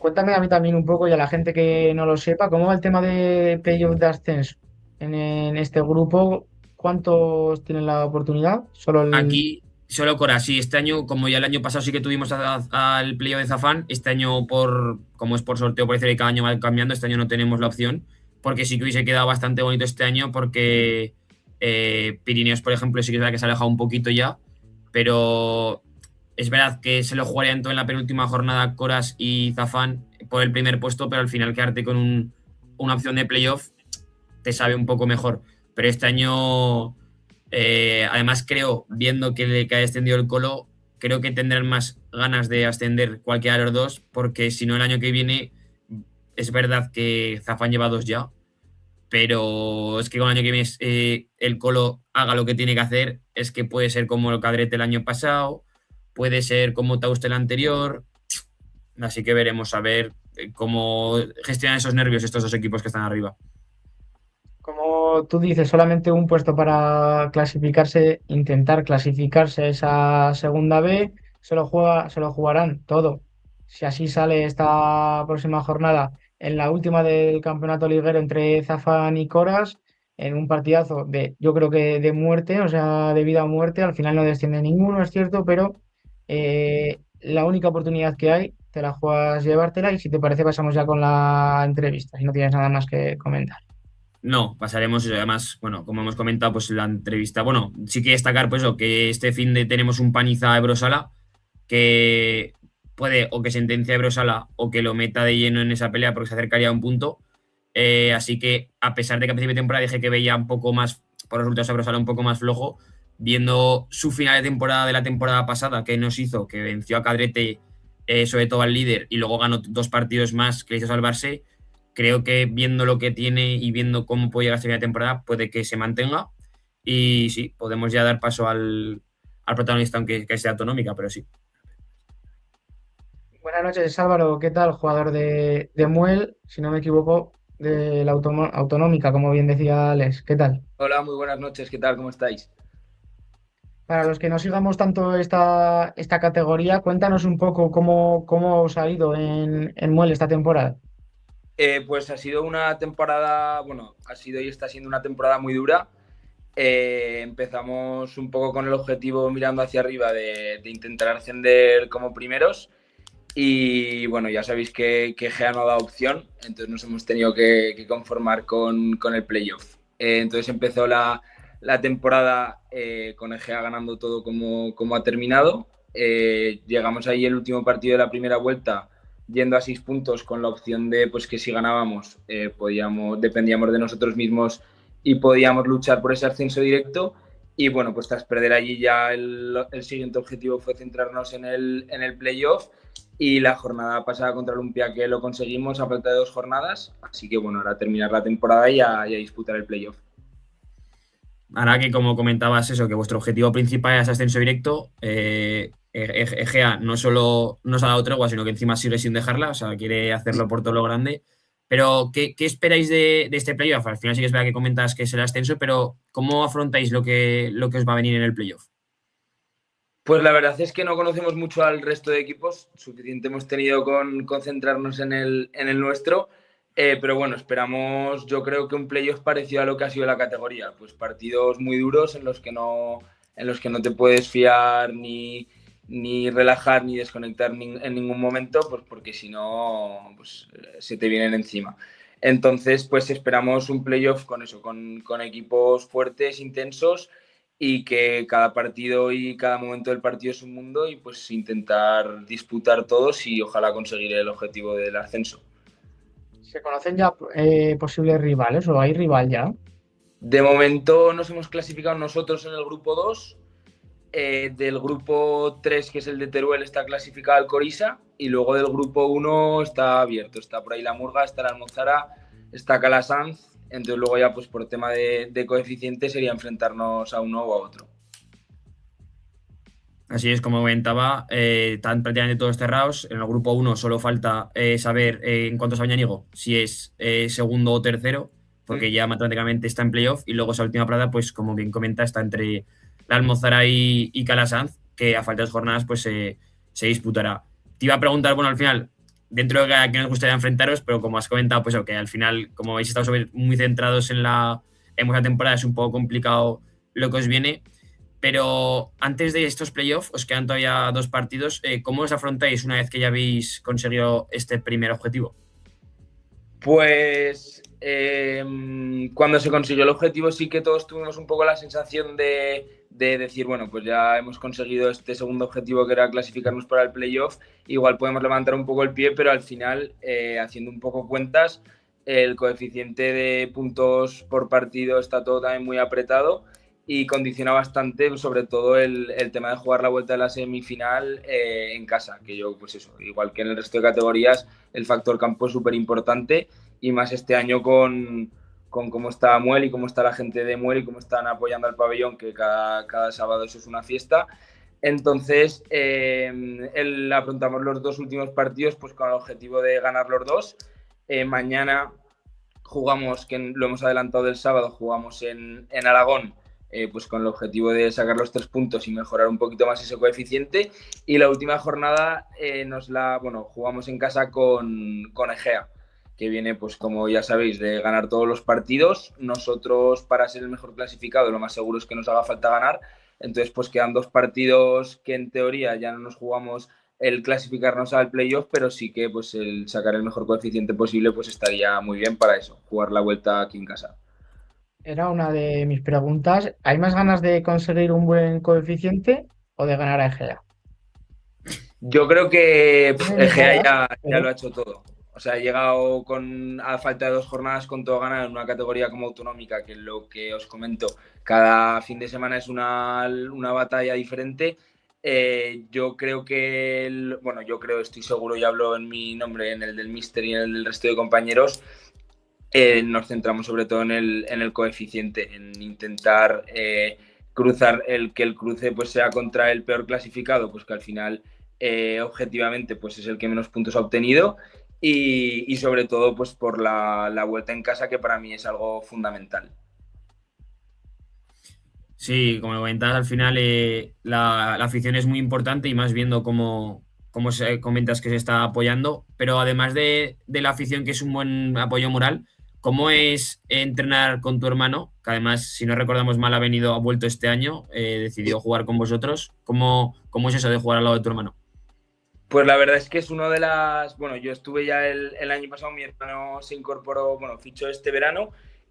Cuéntame a mí también un poco y a la gente que no lo sepa, ¿cómo va el tema de playoff de ascenso en este grupo? ¿Cuántos tienen la oportunidad? Solo el... Aquí solo Cora, sí, este año, como ya el año pasado sí que tuvimos al playoff de Zafán, este año como es por sorteo, por decir que cada año va cambiando, este año no tenemos la opción, porque sí que hubiese quedado bastante bonito este año, porque Pirineos, por ejemplo, sí que es verdad que se ha alejado un poquito ya, pero es verdad que se lo jugarían todo en la penúltima jornada Coras y Zafán por el primer puesto, pero al final quedarte con una opción de playoff te sabe un poco mejor. Pero este año, además creo, viendo que ha descendido el Colo, creo que tendrán más ganas de ascender cualquiera de los dos, porque si no el año que viene, es verdad que Zafán lleva 2 ya, pero es que con el año que viene el Colo haga lo que tiene que hacer, es que puede ser como el Cadrete el año pasado, puede ser como Tauste el anterior, así que veremos a ver cómo gestionan esos nervios estos 2 equipos que están arriba. Como tú dices, solamente un puesto para clasificarse, intentar clasificarse a esa segunda B, se lo jugarán todo. Si así sale esta próxima jornada, en la última del campeonato liguero entre Zafán y Coras, en un partidazo yo creo que de muerte, o sea, de vida o muerte, al final no desciende ninguno, es cierto, pero la única oportunidad que hay, te la juegas llevártela, y si te parece pasamos ya con la entrevista, si no tienes nada más que comentar. No, pasaremos, además, bueno, como hemos comentado, pues la entrevista, bueno, sí que destacar pues que este fin de tenemos un Paniza Ebrosala que puede o que sentencia a Ebrosala o que lo meta de lleno en esa pelea porque se acercaría a un punto, así que a pesar de que a principio de temporada dije que veía un poco más, por los resultados a Ebrosala un poco más flojo, viendo su final de temporada de la temporada pasada que nos hizo, que venció a Cadrete, sobre todo al líder, y luego ganó 2 partidos más que le hizo salvarse. Creo que viendo lo que tiene y viendo cómo puede llegar a esta temporada, puede que se mantenga. Y sí, podemos ya dar paso al protagonista, aunque sea autonómica, pero sí. Buenas noches, Álvaro. ¿Qué tal? Jugador de Muel, si no me equivoco, de la Autonómica, como bien decía Alex. ¿Qué tal? Hola, muy buenas noches, ¿qué tal? ¿Cómo estáis? Para los que no sigamos tanto esta categoría, cuéntanos un poco cómo os ha ido en Muel esta temporada. Pues ha sido una temporada, bueno, ha sido y está siendo una temporada muy dura. Empezamos un poco con el objetivo mirando hacia arriba de intentar ascender como primeros Y bueno, ya sabéis que Gea no ha dado opción, entonces nos hemos tenido que conformar con el playoff. Entonces empezó la temporada con Egea ganando todo como ha terminado. Llegamos ahí el último partido de la primera vuelta yendo a 6 puntos con la opción de pues, que si ganábamos dependíamos de nosotros mismos y podíamos luchar por ese ascenso directo. Y bueno, pues tras perder allí ya el siguiente objetivo fue centrarnos en el playoff. Y la jornada pasada contra el Olympiacos lo conseguimos a falta de 2 jornadas. Así que bueno, ahora terminar la temporada y a disputar el playoff. Ahora que como comentabas eso, que vuestro objetivo principal es ascenso directo, Egea no solo nos ha dado tregua, sino que encima sigue sin dejarla, o sea, quiere hacerlo por todo lo grande. Pero, ¿qué esperáis de este playoff? Al final sí que es verdad que comentas que es el ascenso, pero ¿cómo afrontáis lo que os va a venir en el playoff? Pues la verdad es que no conocemos mucho al resto de equipos, suficiente hemos tenido con concentrarnos en el nuestro, pero bueno, esperamos, yo creo que un playoff parecido a lo que ha sido la categoría, pues partidos muy duros en los que no te puedes fiar ni relajar ni desconectar en ningún momento, pues porque si no, pues se te vienen encima. Entonces, pues esperamos un playoff con eso, con equipos fuertes, intensos, y que cada partido y cada momento del partido es un mundo y pues intentar disputar todos y ojalá conseguir el objetivo del ascenso. ¿Se conocen ya posibles rivales o hay rival ya? De momento nos hemos clasificado nosotros en el grupo 2. Del grupo 3, que es el de Teruel, está clasificado el Corisa, y luego del grupo 1 está abierto. Está por ahí la Murga, está la Almozara, está Calasanz. Entonces luego ya pues por tema de coeficiente sería enfrentarnos a uno o a otro. Así es, como comentaba, están prácticamente todos cerrados. En el grupo 1 solo falta saber en cuánto se Íñigo, si es segundo o tercero, porque ya matemáticamente está en playoff. Y luego esa última plaza, pues como bien comenta, está entre la Almozara y Calasanz, que a falta de 2 jornadas pues se disputará. Te iba a preguntar, bueno, al final, dentro de que a quién os gustaría enfrentaros, pero como has comentado, pues que al final, como habéis estado muy centrados en vuestra temporada, es un poco complicado lo que os viene. Pero antes de estos playoffs, os quedan todavía 2 partidos. ¿Cómo os afrontáis una vez que ya habéis conseguido este primer objetivo? Pues cuando se consiguió el objetivo sí que todos tuvimos un poco la sensación de decir, bueno, pues ya hemos conseguido este segundo objetivo que era clasificarnos para el playoff, igual podemos levantar un poco el pie, pero al final, haciendo un poco cuentas, el coeficiente de puntos por partido está todo también muy apretado y condiciona bastante, sobre todo el tema de jugar la vuelta de la semifinal en casa, que yo, pues eso, igual que en el resto de categorías, el factor campo es súper importante, y más este año con cómo está Muel y cómo está la gente de Muel y cómo están apoyando al pabellón, que cada sábado eso es una fiesta. Entonces, afrontamos los 2 últimos partidos pues con el objetivo de ganar los 2. Mañana jugamos, que lo hemos adelantado del sábado, jugamos en Aragón, pues con el objetivo de sacar los 3 puntos y mejorar un poquito más ese coeficiente. Y la última jornada jugamos en casa con Egea, que viene, pues como ya sabéis, de ganar todos los partidos. Nosotros, para ser el mejor clasificado, lo más seguro es que nos haga falta ganar. Entonces, pues quedan 2 partidos que en teoría ya no nos jugamos el clasificarnos al playoff, pero sí que pues el sacar el mejor coeficiente posible pues estaría muy bien para eso, jugar la vuelta aquí en casa. Era una de mis preguntas. ¿Hay más ganas de conseguir un buen coeficiente o de ganar a Egea? Yo creo que Egea ya pero lo ha hecho todo. O sea, ha llegado a falta de 2 jornadas con todo ganar en una categoría como autonómica, que es lo que os comento, cada fin de semana es una batalla diferente. Yo creo que, estoy seguro y hablo en mi nombre, en el del míster y en el del resto de compañeros, nos centramos sobre todo en el coeficiente, en intentar cruzar, que el cruce pues sea contra el peor clasificado, pues que al final objetivamente pues es el que menos puntos ha obtenido, y sobre todo pues por la vuelta en casa, que para mí es algo fundamental. Sí, como comentas, al final la afición es muy importante, y más viendo cómo comentas que se está apoyando. Pero además de la afición, que es un buen apoyo moral, ¿cómo es entrenar con tu hermano? Que además, si no recordamos mal, ha vuelto este año, decidió jugar con vosotros. ¿Cómo es eso de jugar al lado de tu hermano? Pues la verdad es que es uno de las... Bueno, yo estuve ya el año pasado, mi hermano se incorporó, bueno, fichó este verano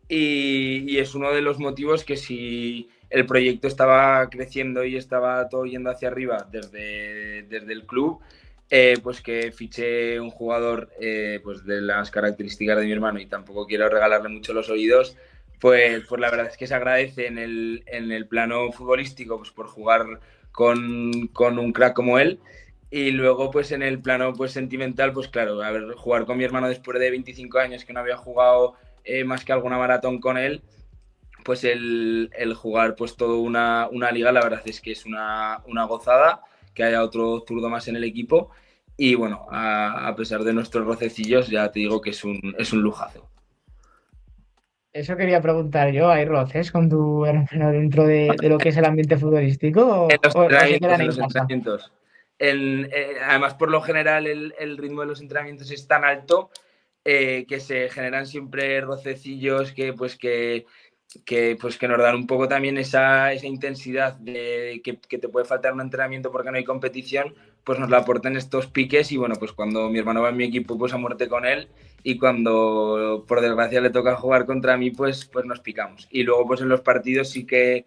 y es uno de los motivos que si el proyecto estaba creciendo y estaba todo yendo hacia arriba desde el club, pues que fiché un jugador pues de las características de mi hermano y tampoco quiero regalarle mucho los oídos, pues la verdad es que se agradece en el plano futbolístico pues por jugar con un crack como él. Y luego, pues en el plano pues sentimental, pues claro, a ver, jugar con mi hermano después de 25 años que no había jugado más que alguna maratón con él, pues el jugar pues toda una liga, la verdad es que es una gozada, que haya otro zurdo más en el equipo. Y bueno, a pesar de nuestros rocecillos, ya te digo que es un lujazo. Eso quería preguntar yo, ¿hay roces con tu hermano dentro de lo que es el ambiente futbolístico En los o se entrenamientos, quedan en en los casa? entrenamientos. Además, por lo general, el ritmo de los entrenamientos es tan alto que se generan siempre rocecillos que nos dan un poco también esa intensidad de que te puede faltar un entrenamiento porque no hay competición, pues nos la aportan estos piques y bueno, pues cuando mi hermano va en mi equipo, pues a muerte con él y cuando por desgracia le toca jugar contra mí, pues nos picamos. Y luego pues en los partidos sí que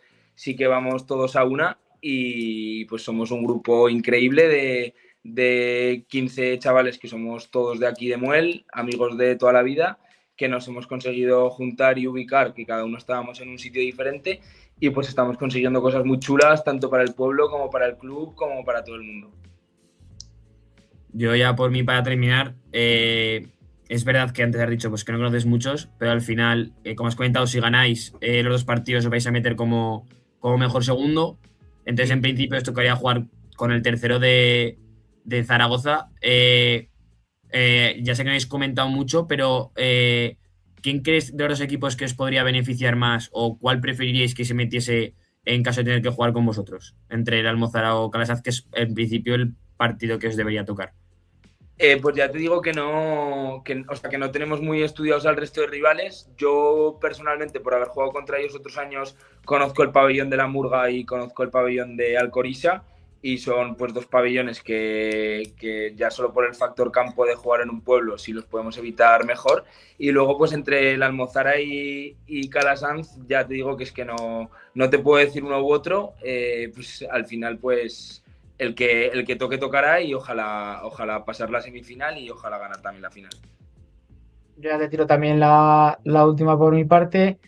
vamos todos a una y pues somos un grupo increíble de 15 chavales que somos todos de aquí de Muel, amigos de toda la vida, que nos hemos conseguido juntar y ubicar, que cada uno estábamos en un sitio diferente y pues estamos consiguiendo cosas muy chulas, tanto para el pueblo como para el club, como para todo el mundo. Yo ya por mí, para terminar, es verdad que antes has dicho pues, que no conoces muchos, pero al final, como has comentado, si ganáis los dos partidos os vais a meter como mejor segundo. Entonces, en principio, os tocaría jugar con el tercero de Zaragoza. Ya sé que no habéis comentado mucho, pero ¿quién crees de los equipos que os podría beneficiar más o cuál preferiríais que se metiese en caso de tener que jugar con vosotros? Entre el Almozara o Calasaz, que es en principio el partido que os debería tocar. Pues ya te digo que no tenemos muy estudiados al resto de rivales. Yo personalmente, por haber jugado contra ellos otros años, conozco el pabellón de la Murga y conozco el pabellón de Alcorisa y son pues dos pabellones que ya solo por el factor campo de jugar en un pueblo, si los podemos evitar mejor. Y luego pues entre el Almozara y Calasanz, ya te digo que es que no te puedo decir uno u otro. Pues al final pues el que tocará y ojalá pasar la semifinal y ojalá ganar también la final. Yo ya te tiro también la última por mi parte.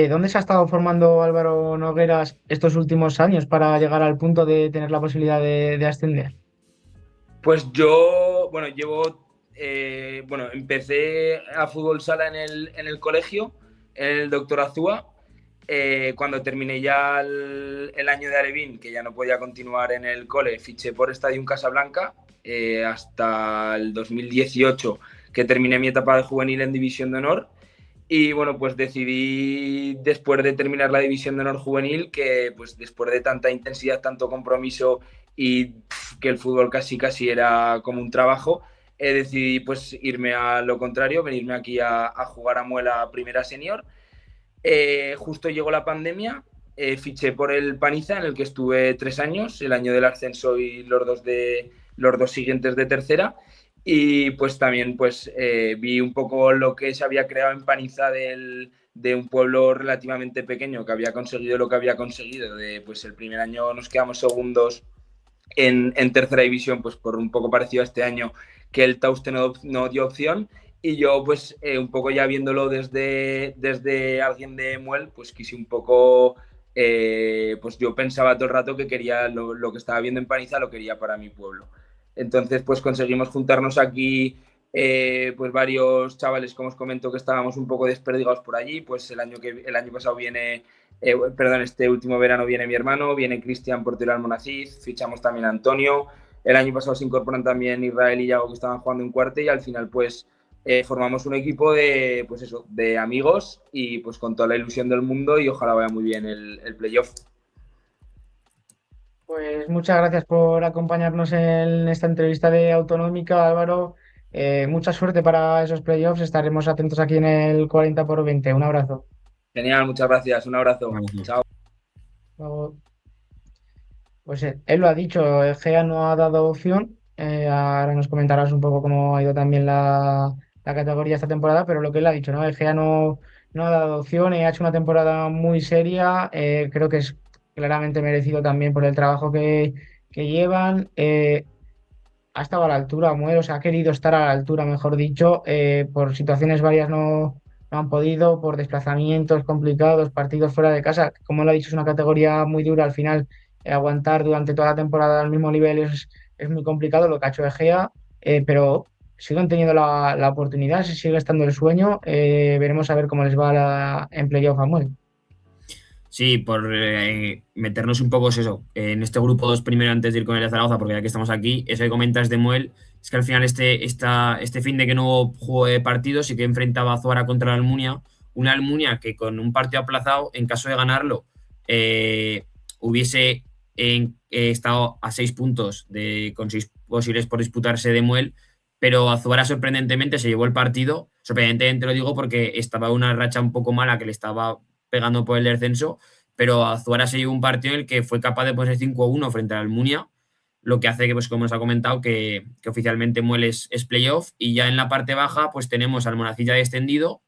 ¿Dónde se ha estado formando Álvaro Nogueras estos últimos años para llegar al punto de tener la posibilidad de ascender? Pues yo, bueno, empecé a fútbol sala en el colegio, en el Doctor Azúa. Cuando terminé ya el año de Alevín, que ya no podía continuar en el cole, fiché por Stadium Casablanca hasta el 2018, que terminé mi etapa de juvenil en División de Honor. Y bueno, pues decidí, después de terminar la División de Honor juvenil, que pues después de tanta intensidad, tanto compromiso y que el fútbol casi era como un trabajo, decidí pues irme a lo contrario, venirme aquí a jugar a Muela Primera Senior. Justo llegó la pandemia, fiché por el Paniza, en el que estuve 3 años, el año del ascenso y los dos siguientes de tercera. Y pues también pues vi un poco lo que se había creado en Paniza de un pueblo relativamente pequeño que había conseguido lo que había conseguido. Pues el primer año nos quedamos segundos en tercera división, pues por un poco parecido a este año, que el Tauste no dio opción. Y yo, pues, un poco ya viéndolo desde alguien de Muel, pues quise un poco, pues yo pensaba todo el rato que quería lo que estaba viendo en Paniza, lo quería para mi pueblo. Entonces, pues conseguimos juntarnos aquí, pues varios chavales, como os comento, que estábamos un poco desperdigados por allí. Pues el año pasado este último verano viene mi hermano, viene Cristian, portero del Almonacid, fichamos también a Antonio. El año pasado se incorporan también Israel y Yago, que estaban jugando en cuarta, y al final, pues, formamos un equipo de amigos y pues con toda la ilusión del mundo y ojalá vaya muy bien el playoff. Pues muchas gracias por acompañarnos en esta entrevista de Autonómica, Álvaro. Mucha suerte para esos playoffs. Estaremos atentos aquí en el 40x20. Un abrazo. Genial, muchas gracias. Un abrazo. Vale. Chao. Luego, pues él lo ha dicho, Egea no ha dado opción Ahora nos comentarás un poco cómo ha ido también la categoría esta temporada, pero lo que él ha dicho, ¿no? Egea no ha dado opción, ha hecho una temporada muy seria, creo que es claramente merecido también por el trabajo que llevan. Ha estado a la altura, Muel, o sea, ha querido estar a la altura, mejor dicho, por situaciones varias no han podido, por desplazamientos complicados, partidos fuera de casa. Como lo ha dicho, es una categoría muy dura al final. Aguantar durante toda la temporada al mismo nivel es muy complicado, lo que ha hecho Egea, pero siguen teniendo la oportunidad, si sigue estando el sueño, veremos a ver cómo les va en playoff a Muel. Sí, por meternos un poco eso, en este grupo 2 primero antes de ir con el de Zaragoza, porque ya que estamos aquí, eso que comentas de Muel, es que al final este fin de que no hubo juego de partido, sí que enfrentaba a Zuara contra la Almunia, una Almunia que con un partido aplazado, en caso de ganarlo, hubiese estado a 6 puntos con 6 posibles por disputarse de Muel, pero Azuara sorprendentemente se llevó el partido, sorprendentemente lo digo porque estaba una racha un poco mala que le estaba pegando por el descenso, pero Azuara se llevó un partido en el que fue capaz de ponerse 5-1 frente al Almunia, lo que hace que, pues como nos ha comentado, que oficialmente Muel es playoff, y ya en la parte baja pues tenemos al Monacilla descendido,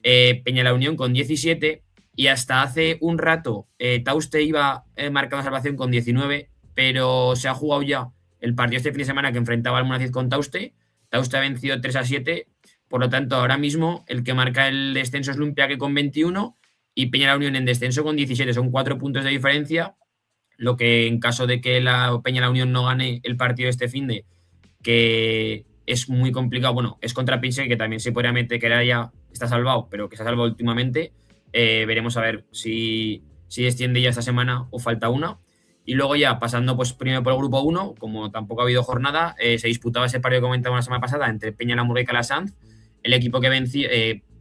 Peña la Unión con 17, y hasta hace un rato Tauste iba marcando salvación con 19, pero se ha jugado ya el partido este fin de semana que enfrentaba al Monacid con Tauste. Tauste ha vencido 3-7, por lo tanto ahora mismo el que marca el descenso es Lumpiaque con 21 y Peña la Unión en descenso con 17, son 4 puntos de diferencia, lo que en caso de que la Peña la Unión no gane el partido este finde, que es muy complicado, bueno, es contra Pinsel, que también se podría meter, que era ya está salvado, pero que se ha salvado últimamente, veremos a ver si desciende ya esta semana o falta una. Y luego ya pasando pues primero por el grupo 1, como tampoco ha habido jornada, se disputaba ese partido que comentaba la semana pasada entre Peña la Murga y Calasanz. El equipo que vencía,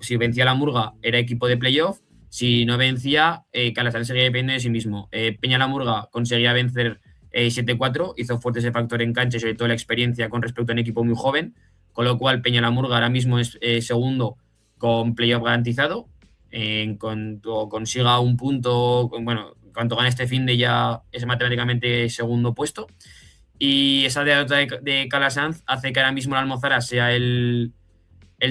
si vencía la Murga era equipo de playoff, si no vencía, Calasanz seguía dependiendo de sí mismo. Peña la Murga conseguía vencer 7-4, hizo fuerte ese factor en cancha y sobre todo la experiencia con respecto a un equipo muy joven, con lo cual Peña la Murga ahora mismo es segundo con playoff garantizado. En cuanto consiga un punto, bueno, en cuanto gane este fin de ya es matemáticamente segundo puesto. Y esa derrota de Calasanz hace que ahora mismo la Almozara sea el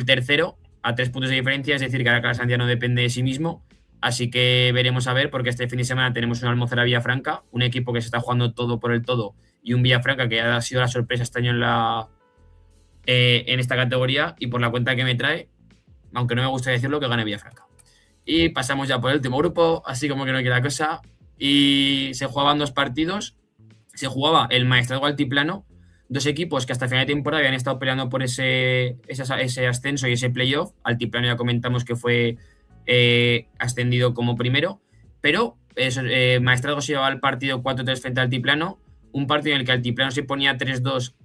tercero a 3 puntos de diferencia, es decir, que ahora Calasanz ya no depende de sí mismo. Así que veremos a ver, porque este fin de semana tenemos un Almozara Villafranca, un equipo que se está jugando todo por el todo, y un Villafranca que ha sido la sorpresa este año en esta categoría, y por la cuenta que me trae, aunque no me gusta decirlo, que gane Villafranca. Y pasamos ya por el último grupo, así como que no queda cosa, y se jugaban 2 partidos. Se jugaba el Maestrazgo Altiplano, 2 equipos que hasta final de temporada habían estado peleando por ese ascenso y ese playoff. Altiplano ya comentamos que fue ascendido como primero, pero Maestrazgo se llevaba el partido 4-3 frente al Altiplano, un partido en el que Altiplano se ponía 3-2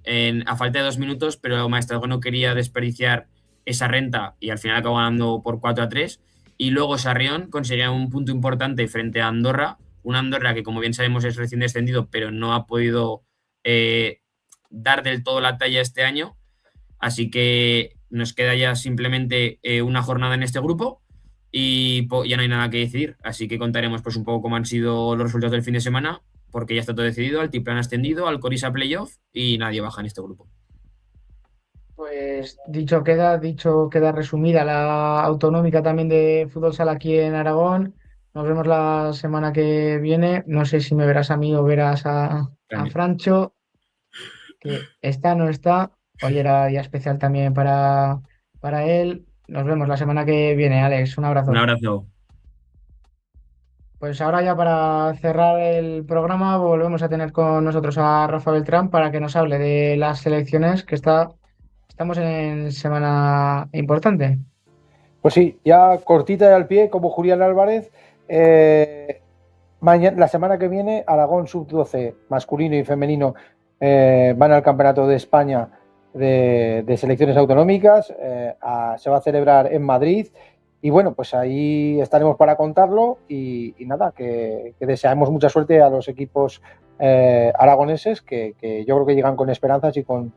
a falta de 2 minutos, pero Maestrazgo no quería desperdiciar esa renta y al final acabó ganando por 4-3. Y luego Sarrión conseguía un punto importante frente a Andorra, una Andorra que, como bien sabemos, es recién descendido, pero no ha podido dar del todo la talla este año. Así que nos queda ya simplemente una jornada en este grupo y ya no hay nada que decidir. Así que contaremos pues un poco cómo han sido los resultados del fin de semana, porque ya está todo decidido. Altiplano ascendido, Alcorisa playoff y nadie baja en este grupo. Pues dicho queda resumida la autonómica también de fútbol sala aquí en Aragón. Nos vemos la semana que viene. No sé si me verás a mí o verás a Francho, que está o no está. Hoy era día especial también para él. Nos vemos la semana que viene, Alex. Un abrazo. Un abrazo. Pues ahora ya para cerrar el programa volvemos a tener con nosotros a Rafa Beltrán para que nos hable de las selecciones que estamos en semana importante. Pues sí, ya cortita y al pie, como Julián Álvarez. La semana que viene, Aragón Sub-12, masculino y femenino, van al Campeonato de España de selecciones autonómicas. Se va a celebrar en Madrid. Y bueno, pues ahí estaremos para contarlo. Y nada, que deseamos mucha suerte a los equipos aragoneses, que yo creo que llegan con esperanzas y con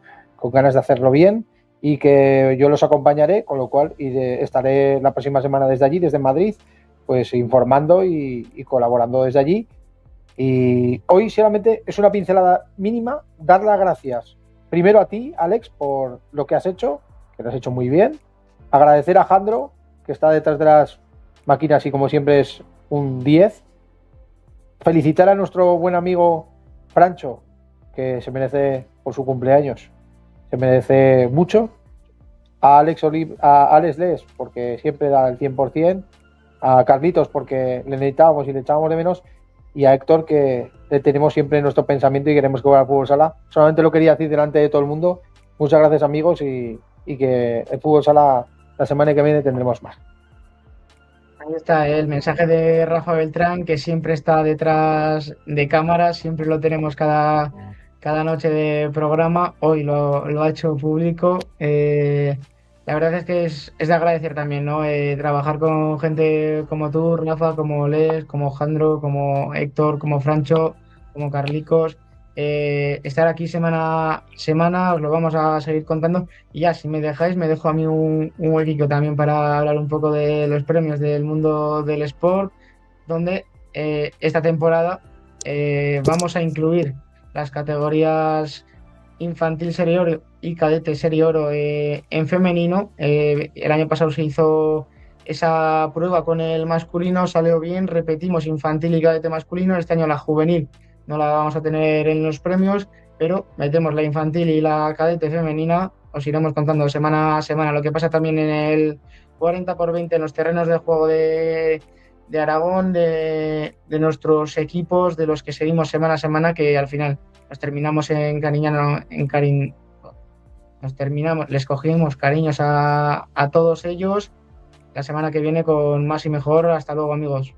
ganas de hacerlo bien, y que yo los acompañaré, con lo cual estaré la próxima semana desde allí, desde Madrid, pues informando y colaborando desde allí. Y hoy solamente es una pincelada mínima, dar las gracias primero a ti, Alex, por lo que has hecho, que lo has hecho muy bien. Agradecer a Jandro, que está detrás de las máquinas y como siempre es un 10. Felicitar a nuestro buen amigo Francho, que se merece por su cumpleaños, se merece mucho. A Alex Les, porque siempre da el 100%. A Carlitos, porque le necesitábamos y le echábamos de menos. Y a Héctor, que le tenemos siempre en nuestro pensamiento y queremos que juegue al fútbol sala. Solamente lo quería decir delante de todo el mundo. Muchas gracias, amigos, y que el fútbol sala la semana que viene tendremos más. Ahí está el mensaje de Rafa Beltrán, que siempre está detrás de cámaras, siempre lo tenemos cada noche de programa. Hoy lo ha hecho público. La verdad es que es de agradecer también, ¿no? Trabajar con gente como tú, Rafa, como Les, como Jandro, como Héctor, como Francho, como Carlicos. Estar aquí semana a semana, os lo vamos a seguir contando. Y ya, si me dejáis, me dejo a mí un huequito también para hablar un poco de los premios del mundo del sport, donde esta temporada vamos a incluir las categorías infantil serie oro y cadete serie oro en femenino. El año pasado se hizo esa prueba con el masculino, salió bien, repetimos infantil y cadete masculino. Este año la juvenil no la vamos a tener en los premios, pero metemos la infantil y la cadete femenina. Os iremos contando semana a semana lo que pasa también en el 40x20 en los terrenos de juego de Aragón, de nuestros equipos, de los que seguimos semana a semana, que al final nos terminamos les cogimos cariños a todos ellos. La semana que viene con más y mejor. Hasta luego, amigos.